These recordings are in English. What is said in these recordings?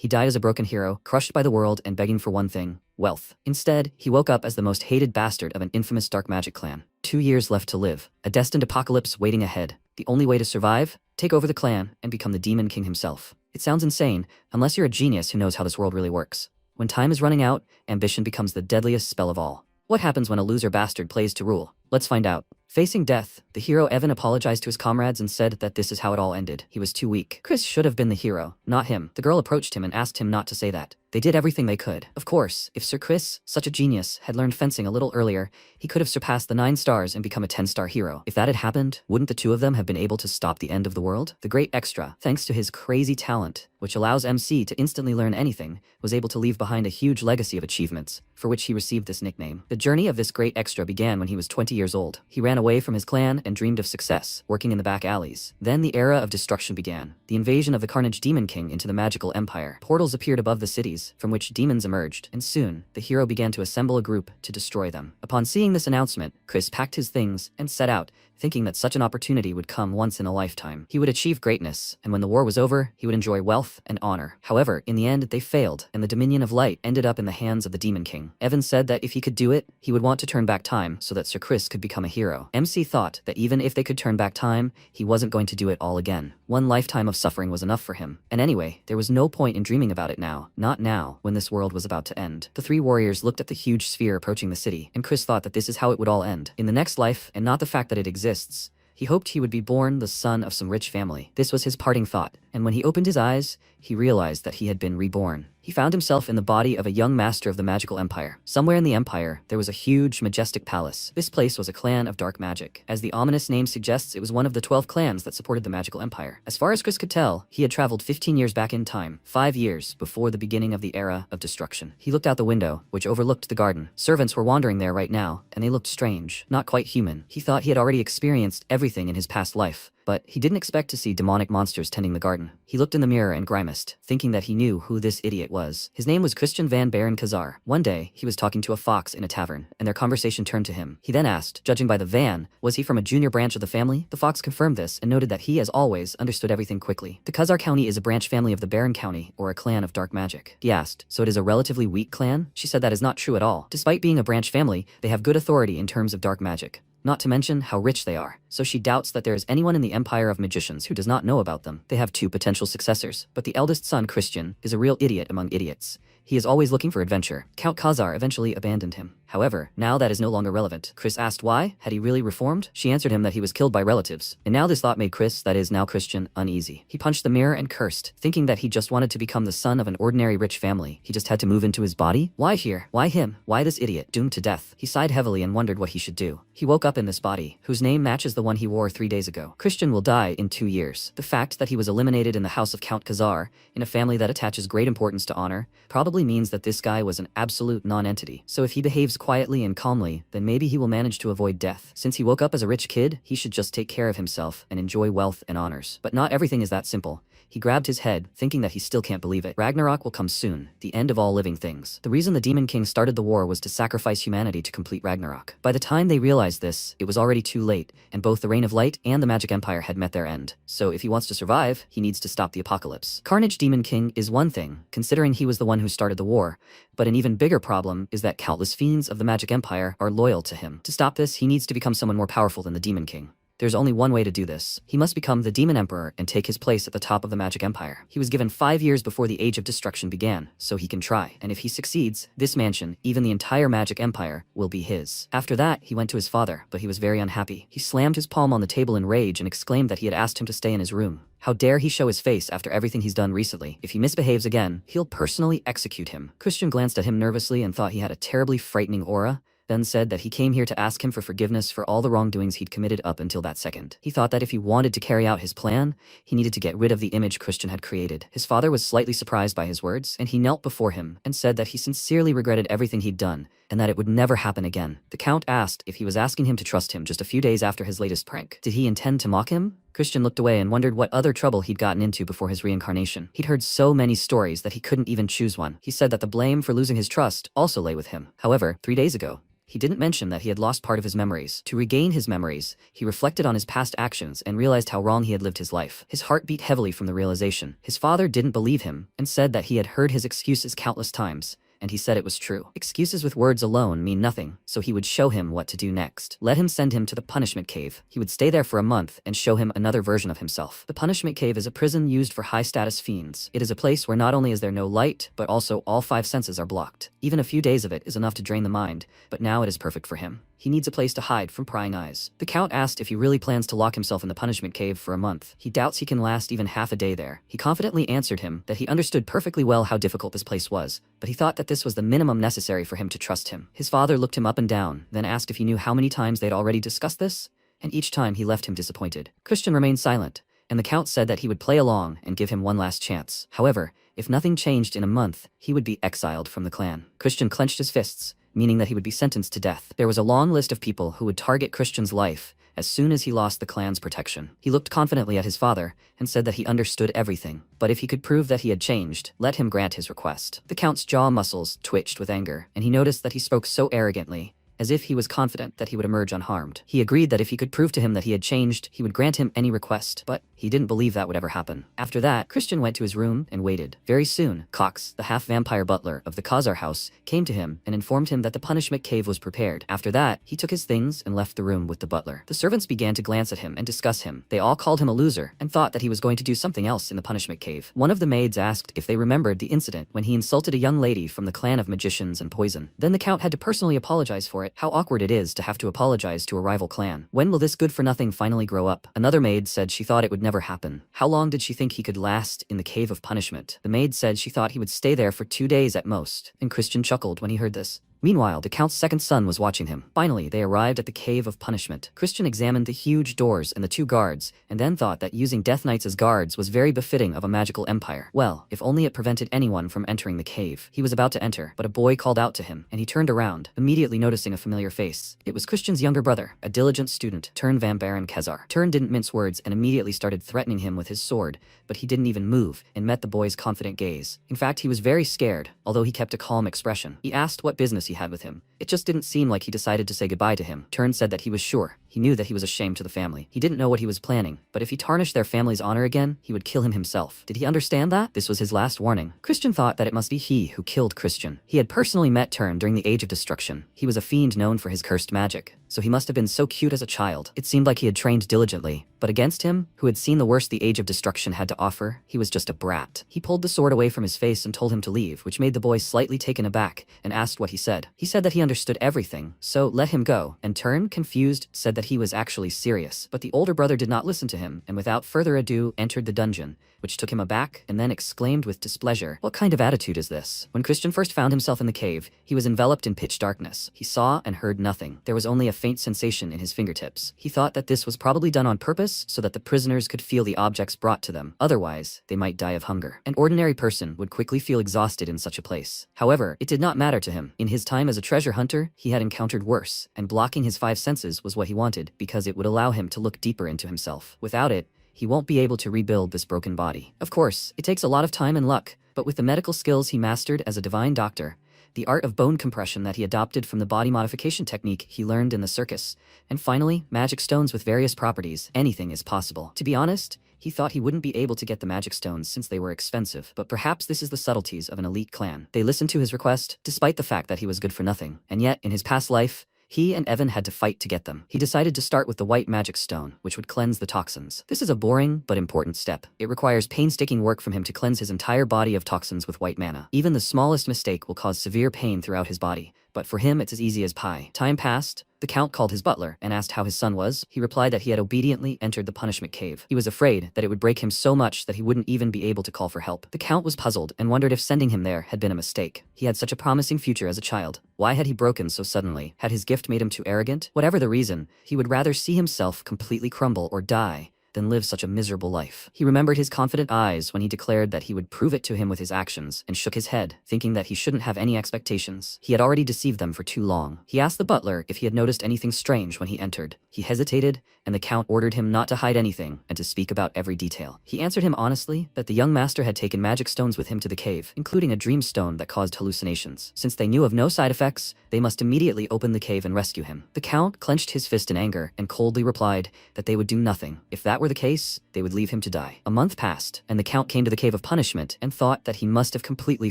He died as a broken hero, crushed by the world and begging for one thing: wealth. Instead, he woke up as the most hated bastard of an infamous dark magic clan. 2 years left to live, a destined apocalypse waiting ahead. The only way to survive? Take over the clan and become the Demon King himself. It sounds insane, unless you're a genius who knows how this world really works. When time is running out, ambition becomes the deadliest spell of all. What happens when a loser bastard plays to rule? Let's find out. Facing death, the hero Evan apologized to his comrades and said that this is how it all ended. He was too weak. Chris should have been the hero, not him. The girl approached him and asked him not to say that. They did everything they could. Of course, if Sir Chris, such a genius, had learned fencing a little earlier, he could have surpassed the 9 stars and become a 10-star hero. If that had happened, wouldn't the two of them have been able to stop the end of the world? The great extra, thanks to his crazy talent, which allows MC to instantly learn anything, was able to leave behind a huge legacy of achievements, for which he received this nickname. The journey of this great extra began when he was 20 years old. He ran away from his clan and dreamed of success, working in the back alleys. Then the era of destruction began. The invasion of the Carnage Demon King into the magical empire. Portals appeared above the cities, from which demons emerged, and soon, the hero began to assemble a group to destroy them. Upon seeing this announcement, Chris packed his things and set out, thinking that such an opportunity would come once in a lifetime. He would achieve greatness, and when the war was over, he would enjoy wealth and honor. However, in the end, they failed, and the Dominion of Light ended up in the hands of the Demon King. Evan said that if he could do it, he would want to turn back time so that Sir Chris could become a hero. MC thought that even if they could turn back time, he wasn't going to do it all again. One lifetime of suffering was enough for him. And anyway, there was no point in dreaming about it now. Not now, when this world was about to end. The 3 warriors looked at the huge sphere approaching the city, and Chris thought that this is how it would all end. In the next life, and not the fact that it exists, he hoped he would be born the son of some rich family. This was his parting thought, and when he opened his eyes, he realized that he had been reborn. He found himself in the body of a young master of the magical empire. Somewhere in the empire, there was a huge, majestic palace. This place was a clan of dark magic. As the ominous name suggests, it was one of the 12 clans that supported the magical empire. As far as Chris could tell, he had traveled 15 years back in time, 5 years before the beginning of the era of destruction. He looked out the window, which overlooked the garden. Servants were wandering there right now, and they looked strange, not quite human. He thought he had already experienced everything in his past life, but he didn't expect to see demonic monsters tending the garden. He looked in the mirror and grimaced, thinking that he knew who this idiot was. His name was Christian van Baron Kazar. One day, he was talking to a fox in a tavern, and their conversation turned to him. He then asked, judging by the van, was he from a junior branch of the family? The fox confirmed this and noted that he, as always, understood everything quickly. The Kazar County is a branch family of the Baron County, or a clan of dark magic. He asked, so it is a relatively weak clan? She said that is not true at all. Despite being a branch family, they have good authority in terms of dark magic. Not to mention how rich they are. So she doubts that there is anyone in the empire of magicians who does not know about them. They have 2 potential successors, but the eldest son, Christian, is a real idiot among idiots. He is always looking for adventure. Count Khazar eventually abandoned him. However, now that is no longer relevant. Chris asked why. Had he really reformed? She answered him that he was killed by relatives. And now this thought made Chris, that is now Christian, uneasy. He punched the mirror and cursed, thinking that he just wanted to become the son of an ordinary rich family. He just had to move into his body? Why here? Why him? Why this idiot, doomed to death? He sighed heavily and wondered what he should do. He woke up in this body, whose name matches the one he wore 3 days ago. Christian will die in 2 years. The fact that he was eliminated in the house of Count Khazar, in a family that attaches great importance to honor, probably means that this guy was an absolute non-entity. So if he behaves quietly and calmly, then maybe he will manage to avoid death. Since he woke up as a rich kid, he should just take care of himself and enjoy wealth and honors. But not everything is that simple. He grabbed his head, thinking that he still can't believe it. Ragnarok will come soon, the end of all living things. The reason the Demon King started the war was to sacrifice humanity to complete Ragnarok. By the time they realized this, it was already too late, and both the Reign of Light and the Magic Empire had met their end. So if he wants to survive, he needs to stop the apocalypse. Carnage Demon King is one thing, considering he was the one who started the war, but an even bigger problem is that countless fiends of the Magic Empire are loyal to him. To stop this, he needs to become someone more powerful than the Demon King. There's only one way to do this. He must become the Demon Emperor and take his place at the top of the Magic Empire. He was given 5 years before the Age of Destruction began, so he can try. And if he succeeds, this mansion, even the entire Magic Empire, will be his. After that, he went to his father, but he was very unhappy. He slammed his palm on the table in rage and exclaimed that he had asked him to stay in his room. How dare he show his face after everything he's done recently? If he misbehaves again, he'll personally execute him. Christian glanced at him nervously and thought he had a terribly frightening aura, then said that he came here to ask him for forgiveness for all the wrongdoings he'd committed up until that second. He thought that if he wanted to carry out his plan, he needed to get rid of the image Christian had created. His father was slightly surprised by his words, and he knelt before him and said that he sincerely regretted everything he'd done, and that it would never happen again. The Count asked if he was asking him to trust him just a few days after his latest prank. Did he intend to mock him? Christian looked away and wondered what other trouble he'd gotten into before his reincarnation. He'd heard so many stories that he couldn't even choose one. He said that the blame for losing his trust also lay with him. However, 3 days ago, he didn't mention that he had lost part of his memories. To regain his memories, he reflected on his past actions and realized how wrong he had lived his life. His heart beat heavily from the realization. His father didn't believe him and said that he had heard his excuses countless times, and he said it was true. Excuses with words alone mean nothing, so he would show him what to do next. Let him send him to the punishment cave. He would stay there for a month and show him another version of himself. The punishment cave is a prison used for high-status fiends. It is a place where not only is there no light, but also all 5 senses are blocked. Even a few days of it is enough to drain the mind, but now it is perfect for him. He needs a place to hide from prying eyes. The Count asked if he really plans to lock himself in the punishment cave for a month. He doubts he can last even half a day there. He confidently answered him that he understood perfectly well how difficult this place was, but he thought that this was the minimum necessary for him to trust him. His father looked him up and down, then asked if he knew how many times they'd already discussed this, and each time he left him disappointed. Christian remained silent, and the Count said that he would play along and give him one last chance. However, if nothing changed in a month, he would be exiled from the clan. Christian clenched his fists, meaning that he would be sentenced to death. There was a long list of people who would target Christian's life as soon as he lost the clan's protection. He looked confidently at his father and said that he understood everything, but if he could prove that he had changed, let him grant his request. The Count's jaw muscles twitched with anger, and he noticed that he spoke so arrogantly, as if he was confident that he would emerge unharmed. He agreed that if he could prove to him that he had changed, he would grant him any request, but he didn't believe that would ever happen. After that, Christian went to his room and waited. Very soon, Cox, the half-vampire butler of the Khazar house, came to him and informed him that the punishment cave was prepared. After that, he took his things and left the room with the butler. The servants began to glance at him and discuss him. They all called him a loser and thought that he was going to do something else in the punishment cave. One of the maids asked if they remembered the incident when he insulted a young lady from the clan of magicians and poison. Then the Count had to personally apologize for it. How awkward it is to have to apologize to a rival clan. When will this good-for-nothing finally grow up? Another maid said she thought it would never happen. How long did she think he could last in the cave of punishment? The maid said she thought he would stay there for 2 days at most, and Christian chuckled when he heard this. Meanwhile, the Count's second son was watching him. Finally, they arrived at the Cave of Punishment. Christian examined the huge doors and the 2 guards, and then thought that using Death Knights as guards was very befitting of a magical empire. Well, if only it prevented anyone from entering the cave. He was about to enter, but a boy called out to him, and he turned around, immediately noticing a familiar face. It was Christian's younger brother, a diligent student, turned Van Baron Kezar. Turn didn't mince words and immediately started threatening him with his sword, but he didn't even move and met the boy's confident gaze. In fact, he was very scared, although he kept a calm expression. He asked what business he had with him. It just didn't seem like he decided to say goodbye to him. Turn said that he was sure. He knew that he was a shame to the family. He didn't know what he was planning, but if he tarnished their family's honor again, he would kill him himself. Did he understand that? This was his last warning. Christian thought that it must be he who killed Christian. He had personally met Turn during the Age of Destruction. He was a fiend known for his cursed magic, so he must have been so cute as a child. It seemed like he had trained diligently, but against him, who had seen the worst the Age of Destruction had to offer, he was just a brat. He pulled the sword away from his face and told him to leave, which made the boy slightly taken aback and asked what he said. He said that he understood everything, so let him go, and Turn, confused, said that he was actually serious. But the older brother did not listen to him, and without further ado entered the dungeon, which took him aback, and then exclaimed with displeasure, "What kind of attitude is this?" When Christian first found himself in the cave, he was enveloped in pitch darkness. He saw and heard nothing. There was only a faint sensation in his fingertips. He thought that this was probably done on purpose so that the prisoners could feel the objects brought to them. Otherwise, they might die of hunger. An ordinary person would quickly feel exhausted in such a place. However, it did not matter to him. In his time as a treasure hunter, he had encountered worse, and blocking his 5 senses was what he wanted, because it would allow him to look deeper into himself. Without it, he won't be able to rebuild this broken body. Of course, it takes a lot of time and luck, but with the medical skills he mastered as a divine doctor, the art of bone compression that he adopted from the body modification technique he learned in the circus, and finally, magic stones with various properties, anything is possible. To be honest, he thought he wouldn't be able to get the magic stones since they were expensive, but perhaps this is the subtleties of an elite clan. They listened to his request, despite the fact that he was good for nothing, and yet, in his past life, he and Evan had to fight to get them. He decided to start with the white magic stone, which would cleanse the toxins. This is a boring but important step. It requires painstaking work from him to cleanse his entire body of toxins with white mana. Even the smallest mistake will cause severe pain throughout his body, but for him it's as easy as pie. Time passed. The Count called his butler and asked how his son was. He replied that he had obediently entered the punishment cave. He was afraid that it would break him so much that he wouldn't even be able to call for help. The Count was puzzled and wondered if sending him there had been a mistake. He had such a promising future as a child. Why had he broken so suddenly? Had his gift made him too arrogant? Whatever the reason, he would rather see himself completely crumble or die than live such a miserable life. He remembered his confident eyes when he declared that he would prove it to him with his actions, and shook his head, thinking that he shouldn't have any expectations. He had already deceived them for too long. He asked the butler if he had noticed anything strange when he entered. He hesitated, and the Count ordered him not to hide anything and to speak about every detail. He answered him honestly that the young master had taken magic stones with him to the cave, including a dream stone that caused hallucinations. Since they knew of no side effects, they must immediately open the cave and rescue him. The Count clenched his fist in anger and coldly replied that they would do nothing. If that were the case, they would leave him to die. A month passed, and the Count came to the Cave of Punishment and thought that he must have completely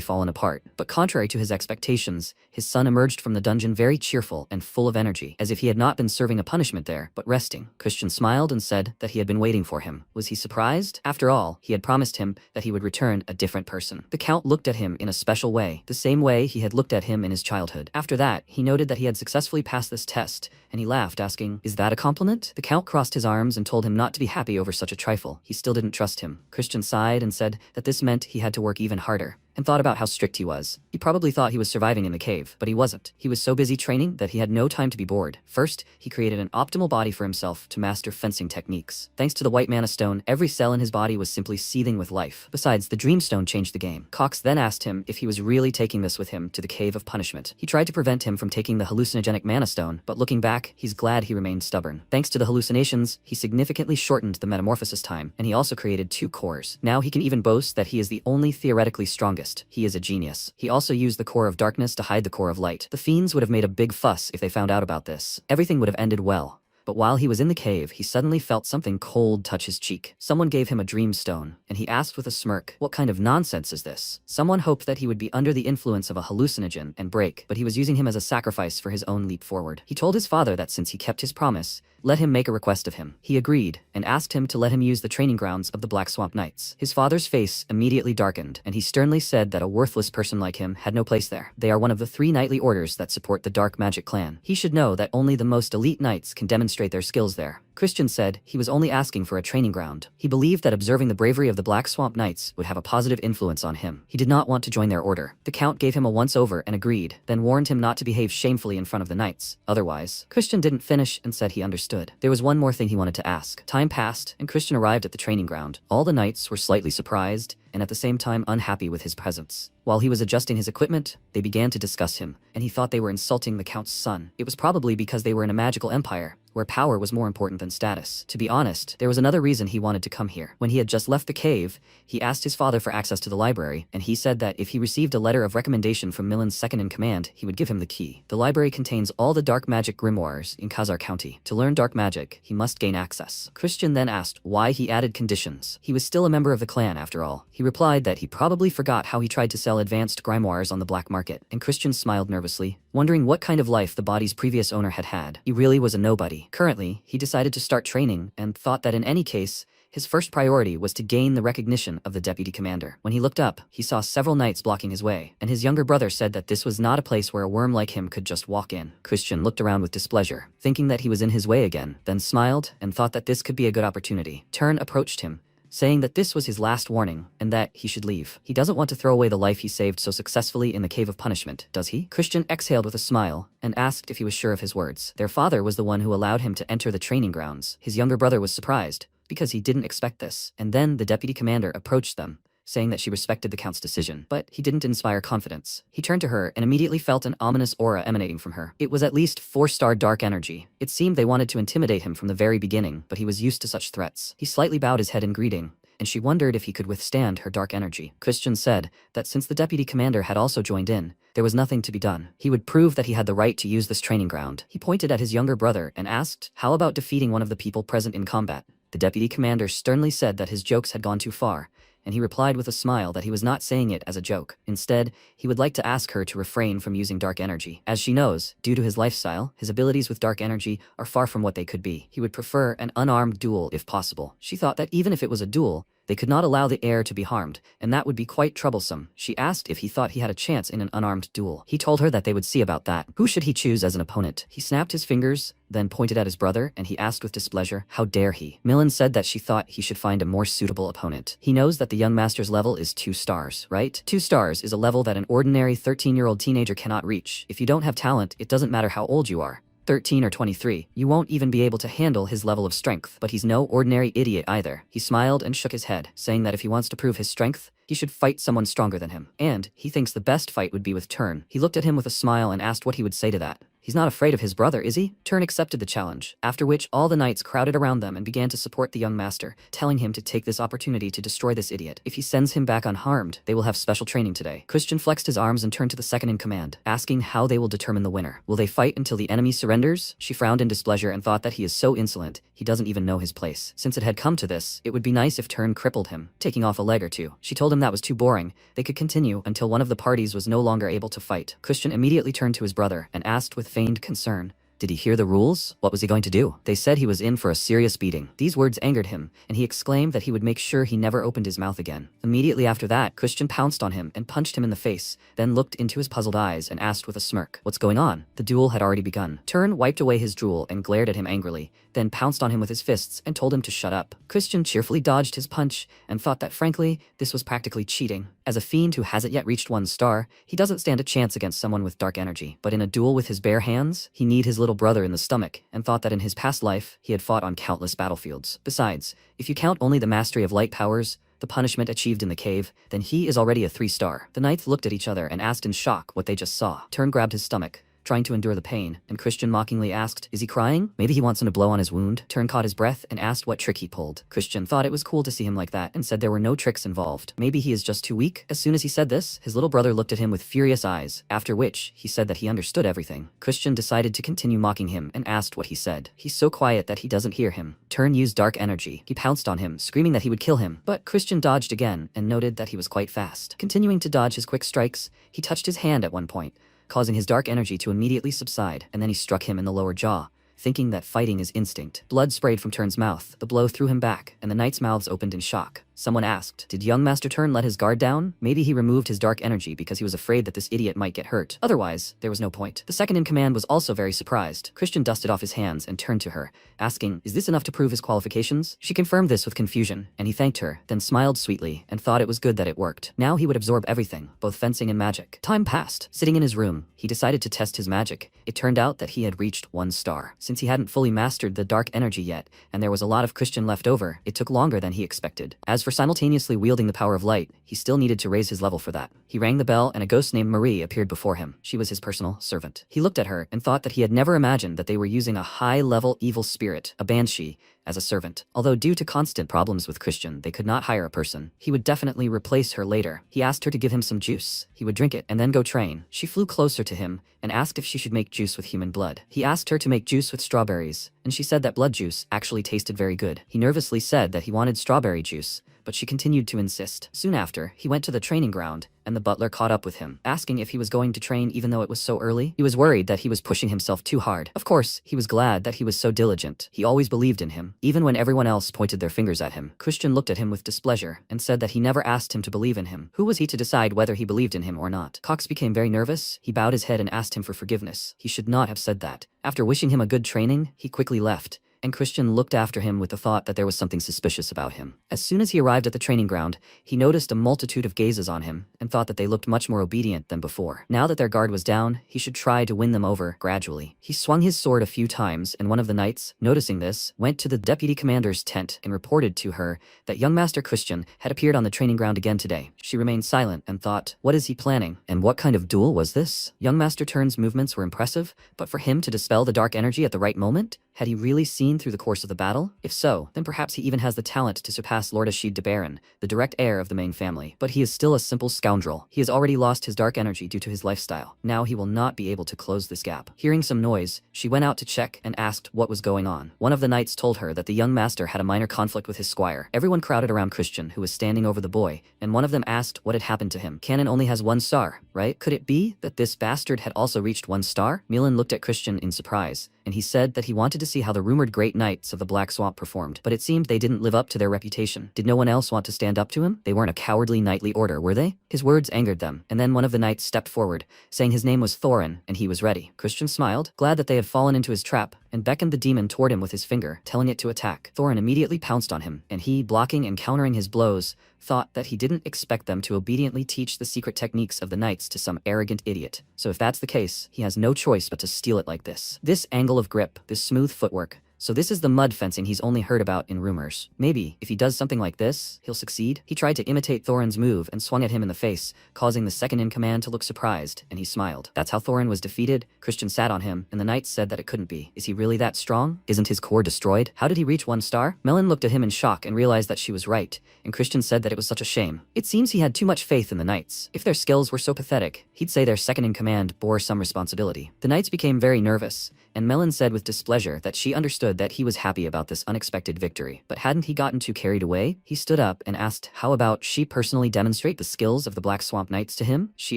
fallen apart. But contrary to his expectations, his son emerged from the dungeon very cheerful and full of energy, as if he had not been serving a punishment there, but resting. Christian smiled and said that he had been waiting for him. Was he surprised? After all, he had promised him that he would return a different person. The Count looked at him in a special way, the same way he had looked at him in his childhood. After that, he noted that he had successfully passed this test, and he laughed, asking, "Is that a compliment?" The Count crossed his arms and told him not to be happy over such a trifle. He still didn't trust him. Christian sighed and said that this meant he had to work even harder, and thought about how strict he was. He probably thought he was surviving in the cave, but he wasn't. He was so busy training that he had no time to be bored. First, he created an optimal body for himself to master fencing techniques. Thanks to the white mana stone, every cell in his body was simply seething with life. Besides, the dream stone changed the game. Cox then asked him if he was really taking this with him to the Cave of Punishment. He tried to prevent him from taking the hallucinogenic mana stone, but looking back, he's glad he remained stubborn. Thanks to the hallucinations, he significantly shortened the metamorphosis time, and he also created 2 cores. Now he can even boast that he is the only theoretically strongest. He is a genius. He also used the core of darkness to hide the core of light. The fiends would have made a big fuss if they found out about this. Everything would have ended well. But while he was in the cave, he suddenly felt something cold touch his cheek. Someone gave him a dream stone, and he asked with a smirk, "What kind of nonsense is this?" Someone hoped that he would be under the influence of a hallucinogen and break, but he was using him as a sacrifice for his own leap forward. He told his father that since he kept his promise, let him make a request of him. He agreed, and asked him to let him use the training grounds of the Black Swamp Knights. His father's face immediately darkened, and he sternly said that a worthless person like him had no place there. They are one of the 3 knightly orders that support the Dark Magic clan. He should know that only the most elite knights can demonstrate their skills there. Christian said he was only asking for a training ground. He believed that observing the bravery of the Black Swamp Knights would have a positive influence on him. He did not want to join their order. The Count gave him a once-over and agreed, then warned him not to behave shamefully in front of the knights. Otherwise, Christian didn't finish and said he understood. There was one more thing he wanted to ask. Time passed, and Christian arrived at the training ground. All the knights were slightly surprised, and at the same time unhappy with his presence. While he was adjusting his equipment, they began to discuss him, and he thought they were insulting the Count's son. It was probably because they were in a magical empire, where power was more important than status. To be honest, there was another reason he wanted to come here. When he had just left the cave, he asked his father for access to the library, and he said that if he received a letter of recommendation from Millen's second-in-command, he would give him the key. The library contains all the dark magic grimoires in Khazar County. To learn dark magic, he must gain access. Christian then asked why he added conditions. He was still a member of the clan after all. He replied that he probably forgot how he tried to sell advanced grimoires on the black market, and Christian smiled nervously, wondering what kind of life the body's previous owner had had. He really was a nobody. Currently, he decided to start training and thought that in any case, his first priority was to gain the recognition of the deputy commander. When he looked up, he saw several knights blocking his way, and his younger brother said that this was not a place where a worm like him could just walk in. Christian looked around with displeasure, thinking that he was in his way again, then smiled and thought that this could be a good opportunity. Turn approached him, saying that this was his last warning and that he should leave. He doesn't want to throw away the life he saved so successfully in the Cave of Punishment, does he? Christian exhaled with a smile and asked if he was sure of his words. Their father was the one who allowed him to enter the training grounds. His younger brother was surprised, because he didn't expect this. And then the deputy commander approached them, saying that she respected the Count's decision, but he didn't inspire confidence. He turned to her and immediately felt an ominous aura emanating from her. It was at least 4-star dark energy. It seemed they wanted to intimidate him from the very beginning, but he was used to such threats. He slightly bowed his head in greeting, and she wondered if he could withstand her dark energy. Christian said that since the deputy commander had also joined in, there was nothing to be done. He would prove that he had the right to use this training ground. He pointed at his younger brother and asked, "How about defeating one of the people present in combat?" The deputy commander sternly said that his jokes had gone too far, and he replied with a smile that he was not saying it as a joke. Instead, he would like to ask her to refrain from using dark energy. As she knows, due to his lifestyle, his abilities with dark energy are far from what they could be. He would prefer an unarmed duel if possible. She thought that even if it was a duel, they could not allow the heir to be harmed, and that would be quite troublesome. She asked if he thought he had a chance in an unarmed duel. He told her that they would see about that. Who should he choose as an opponent? He snapped his fingers, then pointed at his brother, and he asked with displeasure, "How dare he?" Millen said that she thought he should find a more suitable opponent. He knows that the young master's level is 2 stars, right? 2 stars is a level that an ordinary 13-year-old teenager cannot reach. If you don't have talent, it doesn't matter how old you are. 13 or 23, you won't even be able to handle his level of strength. But he's no ordinary idiot either. He smiled and shook his head, saying that if he wants to prove his strength, he should fight someone stronger than him. And he thinks the best fight would be with Turn. He looked at him with a smile and asked what he would say to that. He's not afraid of his brother, is he? Turn accepted the challenge, after which all the knights crowded around them and began to support the young master, telling him to take this opportunity to destroy this idiot. If he sends him back unharmed, they will have special training today. Christian flexed his arms and turned to the second in command, asking how they will determine the winner. Will they fight until the enemy surrenders? She frowned in displeasure and thought that he is so insolent, he doesn't even know his place. Since it had come to this, it would be nice if Turn crippled him, taking off a leg or two. She told him that was too boring. They could continue until one of the parties was no longer able to fight. Christian immediately turned to his brother and asked with feigned concern, did he hear the rules? What was he going to do? They said he was in for a serious beating. These words angered him, and he exclaimed that he would make sure he never opened his mouth again. Immediately after that, Christian pounced on him and punched him in the face, then looked into his puzzled eyes and asked with a smirk, what's going on? The duel had already begun. Turn wiped away his drool and glared at him angrily, then pounced on him with his fists and told him to shut up. Christian cheerfully dodged his punch and thought that frankly, this was practically cheating. As a fiend who hasn't yet reached 1 star, he doesn't stand a chance against someone with dark energy. But in a duel with his bare hands, he kneed his little brother in the stomach and thought that in his past life, he had fought on countless battlefields. Besides, if you count only the mastery of light powers, the punishment achieved in the cave, then he is already a 3-star. The knights looked at each other and asked in shock what they just saw. Turn grabbed his stomach, trying to endure the pain, and Christian mockingly asked, is he crying? Maybe he wants him to blow on his wound. Turn caught his breath and asked what trick he pulled. Christian thought it was cool to see him like that and said there were no tricks involved. Maybe he is just too weak? As soon as he said this, his little brother looked at him with furious eyes, after which he said that he understood everything. Christian decided to continue mocking him and asked what he said. He's so quiet that he doesn't hear him. Turn used dark energy. He pounced on him, screaming that he would kill him, but Christian dodged again and noted that he was quite fast. Continuing to dodge his quick strikes, he touched his hand at one point, causing his dark energy to immediately subside, and then he struck him in the lower jaw, thinking that fighting is instinct. Blood sprayed from Turn's mouth. The blow threw him back, and the knights' mouths opened in shock. Someone asked, did young Master Turn let his guard down? Maybe he removed his dark energy because he was afraid that this idiot might get hurt. Otherwise, there was no point. The second in command was also very surprised. Christian dusted off his hands and turned to her, asking, is this enough to prove his qualifications? She confirmed this with confusion, and he thanked her, then smiled sweetly, and thought it was good that it worked. Now he would absorb everything, both fencing and magic. Time passed. Sitting in his room, he decided to test his magic. It turned out that he had reached 1 star. Since he hadn't fully mastered the dark energy yet, and there was a lot of Christian left over, it took longer than he expected. As for simultaneously wielding the power of light, he still needed to raise his level for that. He rang the bell and a ghost named Marie appeared before him. She was his personal servant. He looked at her and thought that he had never imagined that they were using a high-level evil spirit, a banshee, as a servant. Although due to constant problems with Christian, they could not hire a person. He would definitely replace her later. He asked her to give him some juice. He would drink it and then go train. She flew closer to him and asked if she should make juice with human blood. He asked her to make juice with strawberries, and she said that blood juice actually tasted very good. He nervously said that he wanted strawberry juice, but she continued to insist. Soon after, he went to the training ground, and the butler caught up with him, asking if he was going to train even though it was so early. He was worried that he was pushing himself too hard. Of course, he was glad that he was so diligent. He always believed in him, even when everyone else pointed their fingers at him. Christian looked at him with displeasure and said that he never asked him to believe in him. Who was he to decide whether he believed in him or not? Cox became very nervous. He bowed his head and asked him for forgiveness. He should not have said that. After wishing him a good training, he quickly left, and Christian looked after him with the thought that there was something suspicious about him. As soon as he arrived at the training ground, he noticed a multitude of gazes on him and thought that they looked much more obedient than before. Now that their guard was down, he should try to win them over gradually. He swung his sword a few times, and one of the knights, noticing this, went to the deputy commander's tent and reported to her that young Master Christian had appeared on the training ground again today. She remained silent and thought, what is he planning? And what kind of duel was this? Young Master Turn's movements were impressive, but for him to dispel the dark energy at the right moment? Had he really seen through the course of the battle? If so, then perhaps he even has the talent to surpass Lord Ashid de Baron, the direct heir of the main family. But he is still a simple scoundrel. He has already lost his dark energy due to his lifestyle. Now he will not be able to close this gap. Hearing some noise, she went out to check and asked what was going on. One of the knights told her that the young master had a minor conflict with his squire. Everyone crowded around Christian, who was standing over the boy, and one of them asked what had happened to him. Canon only has 1 star, right? Could it be that this bastard had also reached 1 star? Milan looked at Christian in surprise, and he said that he wanted to see how the rumored great great knights of the Black Swamp performed, but it seemed they didn't live up to their reputation. Did no one else want to stand up to him? They weren't a cowardly knightly order, were they? His words angered them, and then one of the knights stepped forward, saying his name was Thorin, and he was ready. Christian smiled, glad that they had fallen into his trap, and beckoned the demon toward him with his finger, telling it to attack. Thorin immediately pounced on him, and he, blocking and countering his blows, thought that he didn't expect them to obediently teach the secret techniques of the knights to some arrogant idiot. So if that's the case, he has no choice but to steal it like this. This angle of grip, this smooth footwork. So this is the mud fencing he's only heard about in rumors. Maybe, if he does something like this, he'll succeed. He tried to imitate Thorin's move and swung at him in the face, causing the second-in-command to look surprised, and he smiled. That's how Thorin was defeated? Christian sat on him, and the knights said that it couldn't be. Is he really that strong? Isn't his core destroyed? How did he reach 1 star? Melon looked at him in shock and realized that she was right, and Christian said that it was such a shame. It seems he had too much faith in the knights. If their skills were so pathetic, he'd say their second-in-command bore some responsibility. The knights became very nervous, and Melon said with displeasure that she understood that he was happy about this unexpected victory. But hadn't he gotten too carried away? He stood up and asked how about she personally demonstrate the skills of the Black Swamp Knights to him? She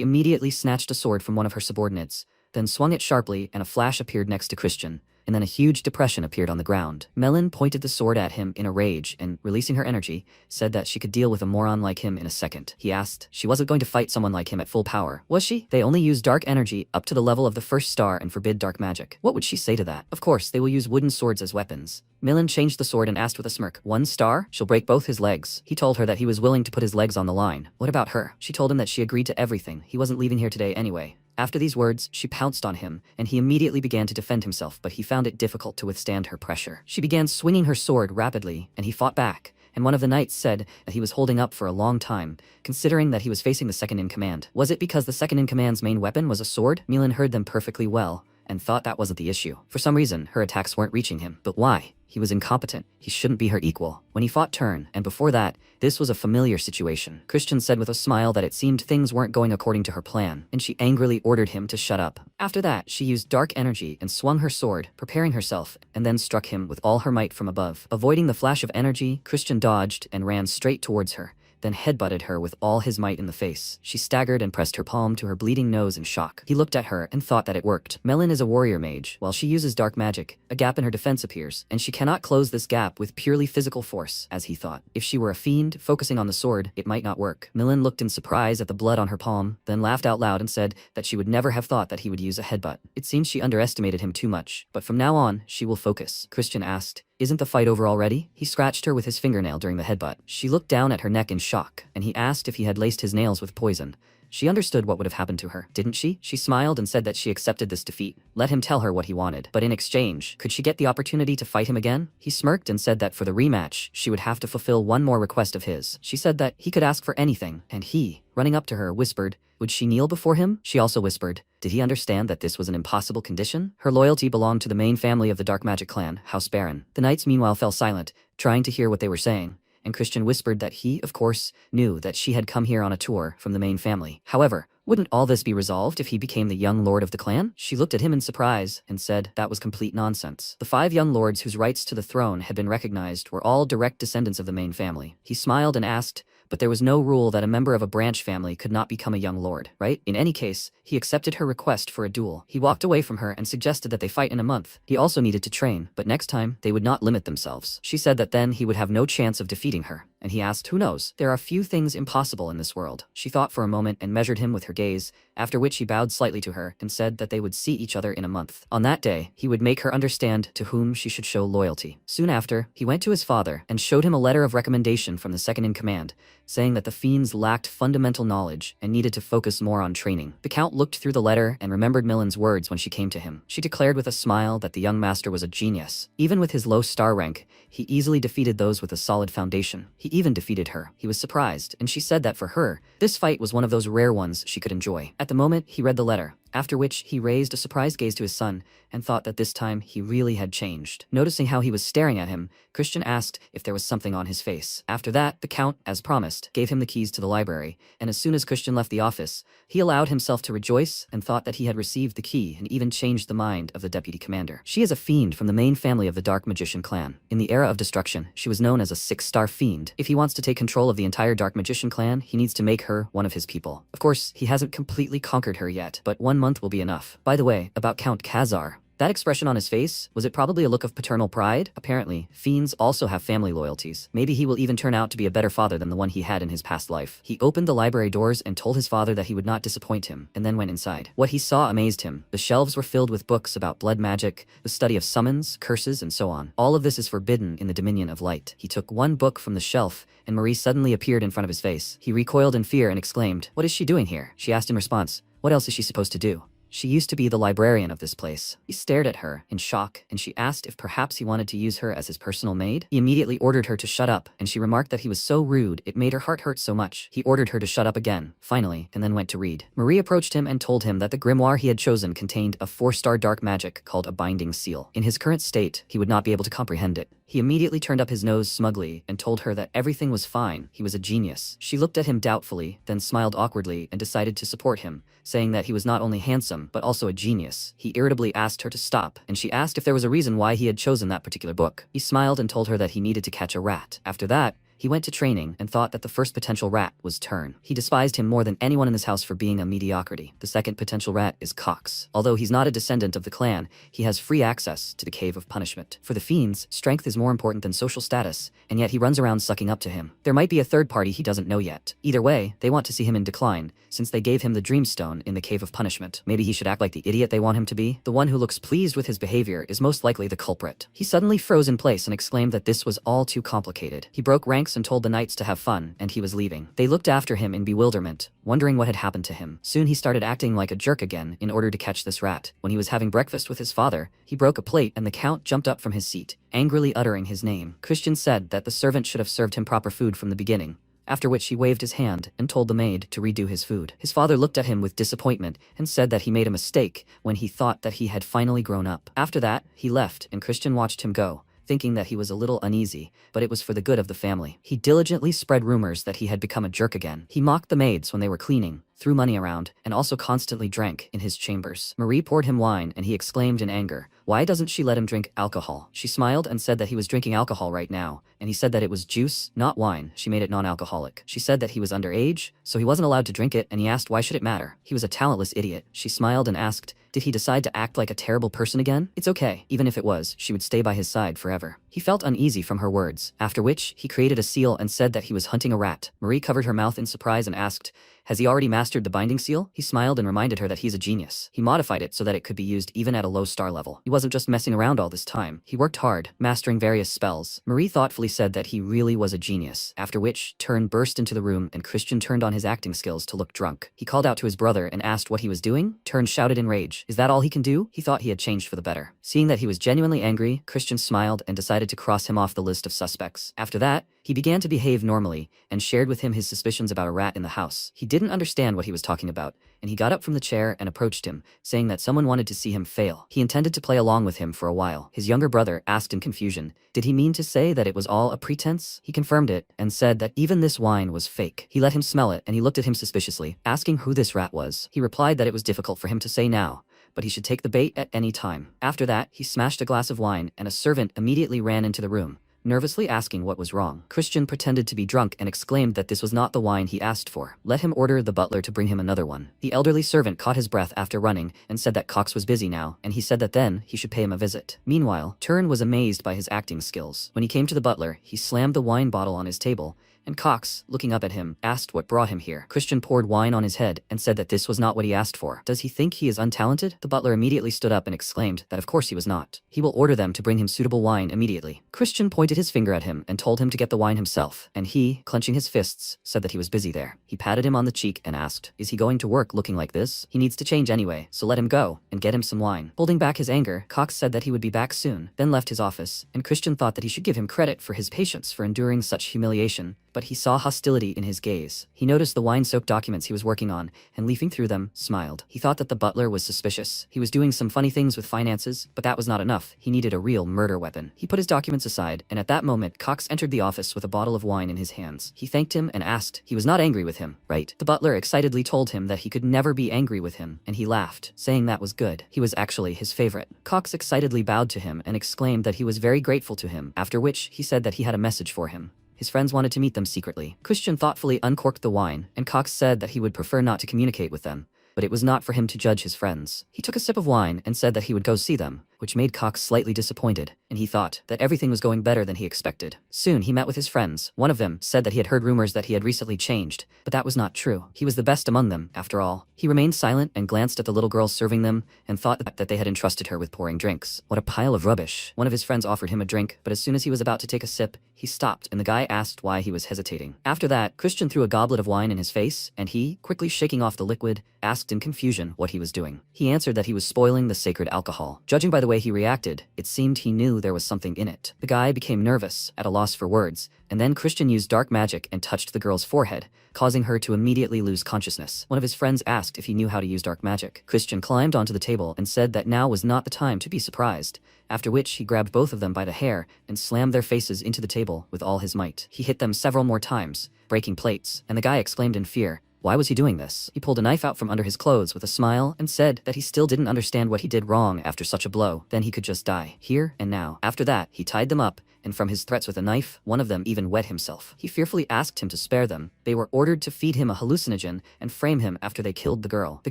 immediately snatched a sword from one of her subordinates, then swung it sharply, and a flash appeared next to Christian, and then a huge depression appeared on the ground. Melon pointed the sword at him in a rage and, releasing her energy, said that she could deal with a moron like him in a second. He asked, she wasn't going to fight someone like him at full power, was she? They only use dark energy up to the level of the 1st star and forbid dark magic. What would she say to that? Of course, they will use wooden swords as weapons. Melon changed the sword and asked with a smirk, 1 star? She'll break both his legs. He told her that he was willing to put his legs on the line. What about her? She told him that she agreed to everything. He wasn't leaving here today anyway. After these words, she pounced on him, and he immediately began to defend himself, but he found it difficult to withstand her pressure. She began swinging her sword rapidly, and he fought back, and one of the knights said that he was holding up for a long time, considering that he was facing the second-in-command. Was it because the second-in-command's main weapon was a sword? Melon heard them perfectly well, and thought that wasn't the issue. For some reason, her attacks weren't reaching him. But why? He was incompetent. He shouldn't be her equal. When he fought Turn, and before that, this was a familiar situation. Christian said with a smile that it seemed things weren't going according to her plan, and she angrily ordered him to shut up. After that, she used dark energy and swung her sword, preparing herself, and then struck him with all her might from above. Avoiding the flash of energy, Christian dodged and ran straight towards her, then headbutted her with all his might in the face. She staggered and pressed her palm to her bleeding nose in shock. He looked at her and thought that it worked. Melon is a warrior mage. While she uses dark magic, a gap in her defense appears, and she cannot close this gap with purely physical force, as he thought. If she were a fiend, focusing on the sword, it might not work. Melon looked in surprise at the blood on her palm, then laughed out loud and said that she would never have thought that he would use a headbutt. It seems she underestimated him too much, but from now on, she will focus. Christian asked, isn't the fight over already? He scratched her with his fingernail during the headbutt. She looked down at her neck in shock, and he asked if he had laced his nails with poison. She understood what would have happened to her, didn't she? She smiled and said that she accepted this defeat. Let him tell her what he wanted. But in exchange, could she get the opportunity to fight him again? He smirked and said that for the rematch, she would have to fulfill one more request of his. She said that he could ask for anything, and he, running up to her, whispered, would she kneel before him? She also whispered, did he understand that this was an impossible condition? Her loyalty belonged to the main family of the Dark Magic clan, House Baron. The knights meanwhile fell silent, trying to hear what they were saying, and Christian whispered that he, of course, knew that she had come here on a tour from the main family. However, wouldn't all this be resolved if he became the young lord of the clan? She looked at him in surprise and said that was complete nonsense. The 5 young lords whose rights to the throne had been recognized were all direct descendants of the main family. He smiled and asked, but there was no rule that a member of a branch family could not become a young lord, right? In any case, he accepted her request for a duel. He walked away from her and suggested that they fight in a month. He also needed to train, but next time, they would not limit themselves. She said that then he would have no chance of defeating her, and he asked, who knows? There are few things impossible in this world. She thought for a moment and measured him with her gaze, after which he bowed slightly to her and said that they would see each other in a month. On that day, he would make her understand to whom she should show loyalty. Soon after, he went to his father and showed him a letter of recommendation from the second-in-command, saying that the fiends lacked fundamental knowledge and needed to focus more on training. The Count looked through the letter and remembered Millen's words when she came to him. She declared with a smile that the young master was a genius. Even with his low star rank, he easily defeated those with a solid foundation. He even defeated her. He was surprised, and she said that for her, this fight was one of those rare ones she could enjoy. At the moment, he read the letter, after which he raised a surprised gaze to his son and thought that this time he really had changed. Noticing how he was staring at him, Christian asked if there was something on his face. After that, the Count, as promised, gave him the keys to the library, and as soon as Christian left the office, he allowed himself to rejoice and thought that he had received the key and even changed the mind of the deputy commander. She is a fiend from the main family of the Dark Magician clan. In the era of destruction, she was known as a 6-star fiend. If he wants to take control of the entire Dark Magician clan, he needs to make her one of his people. Of course, he hasn't completely conquered her yet, but 1 month will be enough. By the way, about Count Khazar, That expression on his face, was it probably a look of paternal pride? Apparently, fiends also have family loyalties. Maybe he will even turn out to be a better father than the one he had in his past life. He opened the library doors and told his father that he would not disappoint him, and then went inside. What he saw amazed him. The shelves were filled with books about blood magic, the study of summons, curses, and so on. All of this is forbidden in the Dominion of Light. He took one book from the shelf, and Marie suddenly appeared in front of his face. He recoiled in fear and exclaimed, "What is she doing here?" She asked in response, "What else is she supposed to do?" She used to be the librarian of this place. He stared at her in shock, and she asked if perhaps he wanted to use her as his personal maid. He immediately ordered her to shut up, and she remarked that he was so rude it made her heart hurt so much. He ordered her to shut up again, finally, and then went to read. Marie approached him and told him that the grimoire he had chosen contained a 4-star dark magic called a binding seal. In his current state, he would not be able to comprehend it. He immediately turned up his nose smugly and told her that everything was fine. He was a genius. She looked at him doubtfully, then smiled awkwardly and decided to support him, saying that he was not only handsome, but also a genius. He irritably asked her to stop, and she asked if there was a reason why he had chosen that particular book. He smiled and told her that he needed to catch a rat. After that, he went to training and thought that the first potential rat was Turn. He despised him more than anyone in this house for being a mediocrity. The second potential rat is Cox. Although he's not a descendant of the clan, he has free access to the Cave of Punishment. For the fiends, strength is more important than social status, and yet he runs around sucking up to him. There might be a third party he doesn't know yet. Either way, they want to see him in decline, since they gave him the Dreamstone in the Cave of Punishment. Maybe he should act like the idiot they want him to be. The one who looks pleased with his behavior is most likely the culprit. He suddenly froze in place and exclaimed that this was all too complicated. He broke ranks and told the knights to have fun, and he was leaving. They looked after him in bewilderment, wondering what had happened to him. Soon he started acting like a jerk again in order to catch this rat. When he was having breakfast with his father, he broke a plate and the count jumped up from his seat, angrily uttering his name. Christian said that the servant should have served him proper food from the beginning, after which he waved his hand and told the maid to redo his food. His father looked at him with disappointment and said that he made a mistake when he thought that he had finally grown up. After that, he left and Christian watched him go, thinking that he was a little uneasy, but it was for the good of the family. He diligently spread rumors that he had become a jerk again. He mocked the maids when they were cleaning, threw money around, and also constantly drank in his chambers. Marie poured him wine and he exclaimed in anger, "Why doesn't she let him drink alcohol?" She smiled and said that he was drinking alcohol right now, and he said that it was juice, not wine. She made it non-alcoholic. She said that he was underage, so he wasn't allowed to drink it, and he asked why should it matter. He was a talentless idiot. She smiled and asked, did he decide to act like a terrible person again? It's okay. Even if it was, she would stay by his side forever. He felt uneasy from her words, after which he created a seal and said that he was hunting a rat. Marie covered her mouth in surprise and asked, has he already mastered the binding seal? He smiled and reminded her that he's a genius. He modified it so that it could be used even at a low star level. He wasn't just messing around all this time. He worked hard, mastering various spells. Marie thoughtfully said that he really was a genius, after which Turn burst into the room and Christian turned on his acting skills to look drunk. He called out to his brother and asked what he was doing. Turn shouted in rage, is that all he can do? He thought he had changed for the better. Seeing that he was genuinely angry, Christian smiled and decided to cross him off the list of suspects. After that, he began to behave normally and shared with him his suspicions about a rat in the house. He didn't understand what he was talking about, and he got up from the chair and approached him, saying that someone wanted to see him fail. He intended to play along with him for a while. His younger brother asked in confusion, did he mean to say that it was all a pretense? He confirmed it and said that even this wine was fake. He let him smell it and he looked at him suspiciously, asking who this rat was. He replied that it was difficult for him to say now, but he should take the bait at any time. After that, he smashed a glass of wine and a servant immediately ran into the room, nervously asking what was wrong. Christian pretended to be drunk and exclaimed that this was not the wine he asked for. Let him order the butler to bring him another one. The elderly servant caught his breath after running and said that Cox was busy now, and he said that then he should pay him a visit. Meanwhile, Turn was amazed by his acting skills. When he came to the butler, he slammed the wine bottle on his table, and Cox, looking up at him, asked what brought him here. Christian poured wine on his head and said that this was not what he asked for. Does he think he is untalented? The butler immediately stood up and exclaimed that of course he was not. He will order them to bring him suitable wine immediately. Christian pointed his finger at him and told him to get the wine himself, and he, clenching his fists, said that he was busy there. He patted him on the cheek and asked, is he going to work looking like this? He needs to change anyway, so let him go and get him some wine. Holding back his anger, Cox said that he would be back soon, then left his office, and Christian thought that he should give him credit for his patience for enduring such humiliation, but he saw hostility in his gaze. He noticed the wine-soaked documents he was working on, and leafing through them, smiled. He thought that the butler was suspicious. He was doing some funny things with finances, but that was not enough. He needed a real murder weapon. He put his documents aside, and at that moment, Cox entered the office with a bottle of wine in his hands. He thanked him and asked, he was not angry with him, right? The butler excitedly told him that he could never be angry with him, and he laughed, saying that was good. He was actually his favorite. Cox excitedly bowed to him and exclaimed that he was very grateful to him, after which he said that he had a message for him. His friends wanted to meet them secretly. Christian thoughtfully uncorked the wine, and Cox said that he would prefer not to communicate with them, but it was not for him to judge his friends. He took a sip of wine and said that he would go see them, which made Cox slightly disappointed, and he thought that everything was going better than he expected. Soon he met with his friends. One of them said that he had heard rumors that he had recently changed, but that was not true. He was the best among them, after all. He remained silent and glanced at the little girl serving them and thought that they had entrusted her with pouring drinks. What a pile of rubbish. One of his friends offered him a drink, but as soon as he was about to take a sip, he stopped and the guy asked why he was hesitating. After that, Christian threw a goblet of wine in his face, and he, quickly shaking off the liquid, asked in confusion what he was doing. He answered that he was spoiling the sacred alcohol. Judging by the way he reacted, it seemed he knew there was something in it. The guy became nervous, at a loss for words, and then Christian used dark magic and touched the girl's forehead, causing her to immediately lose consciousness. One of his friends asked if he knew how to use dark magic. Christian climbed onto the table and said that now was not the time to be surprised, after which he grabbed both of them by the hair and slammed their faces into the table with all his might. He hit them several more times, breaking plates, and the guy exclaimed in fear, "Why was he doing this?" He pulled a knife out from under his clothes with a smile and said that he still didn't understand what he did wrong after such a blow. Then he could just die, here and now. After that, he tied them up, and from his threats with a knife, one of them even wet himself. He fearfully asked him to spare them. They were ordered to feed him a hallucinogen and frame him after they killed the girl. The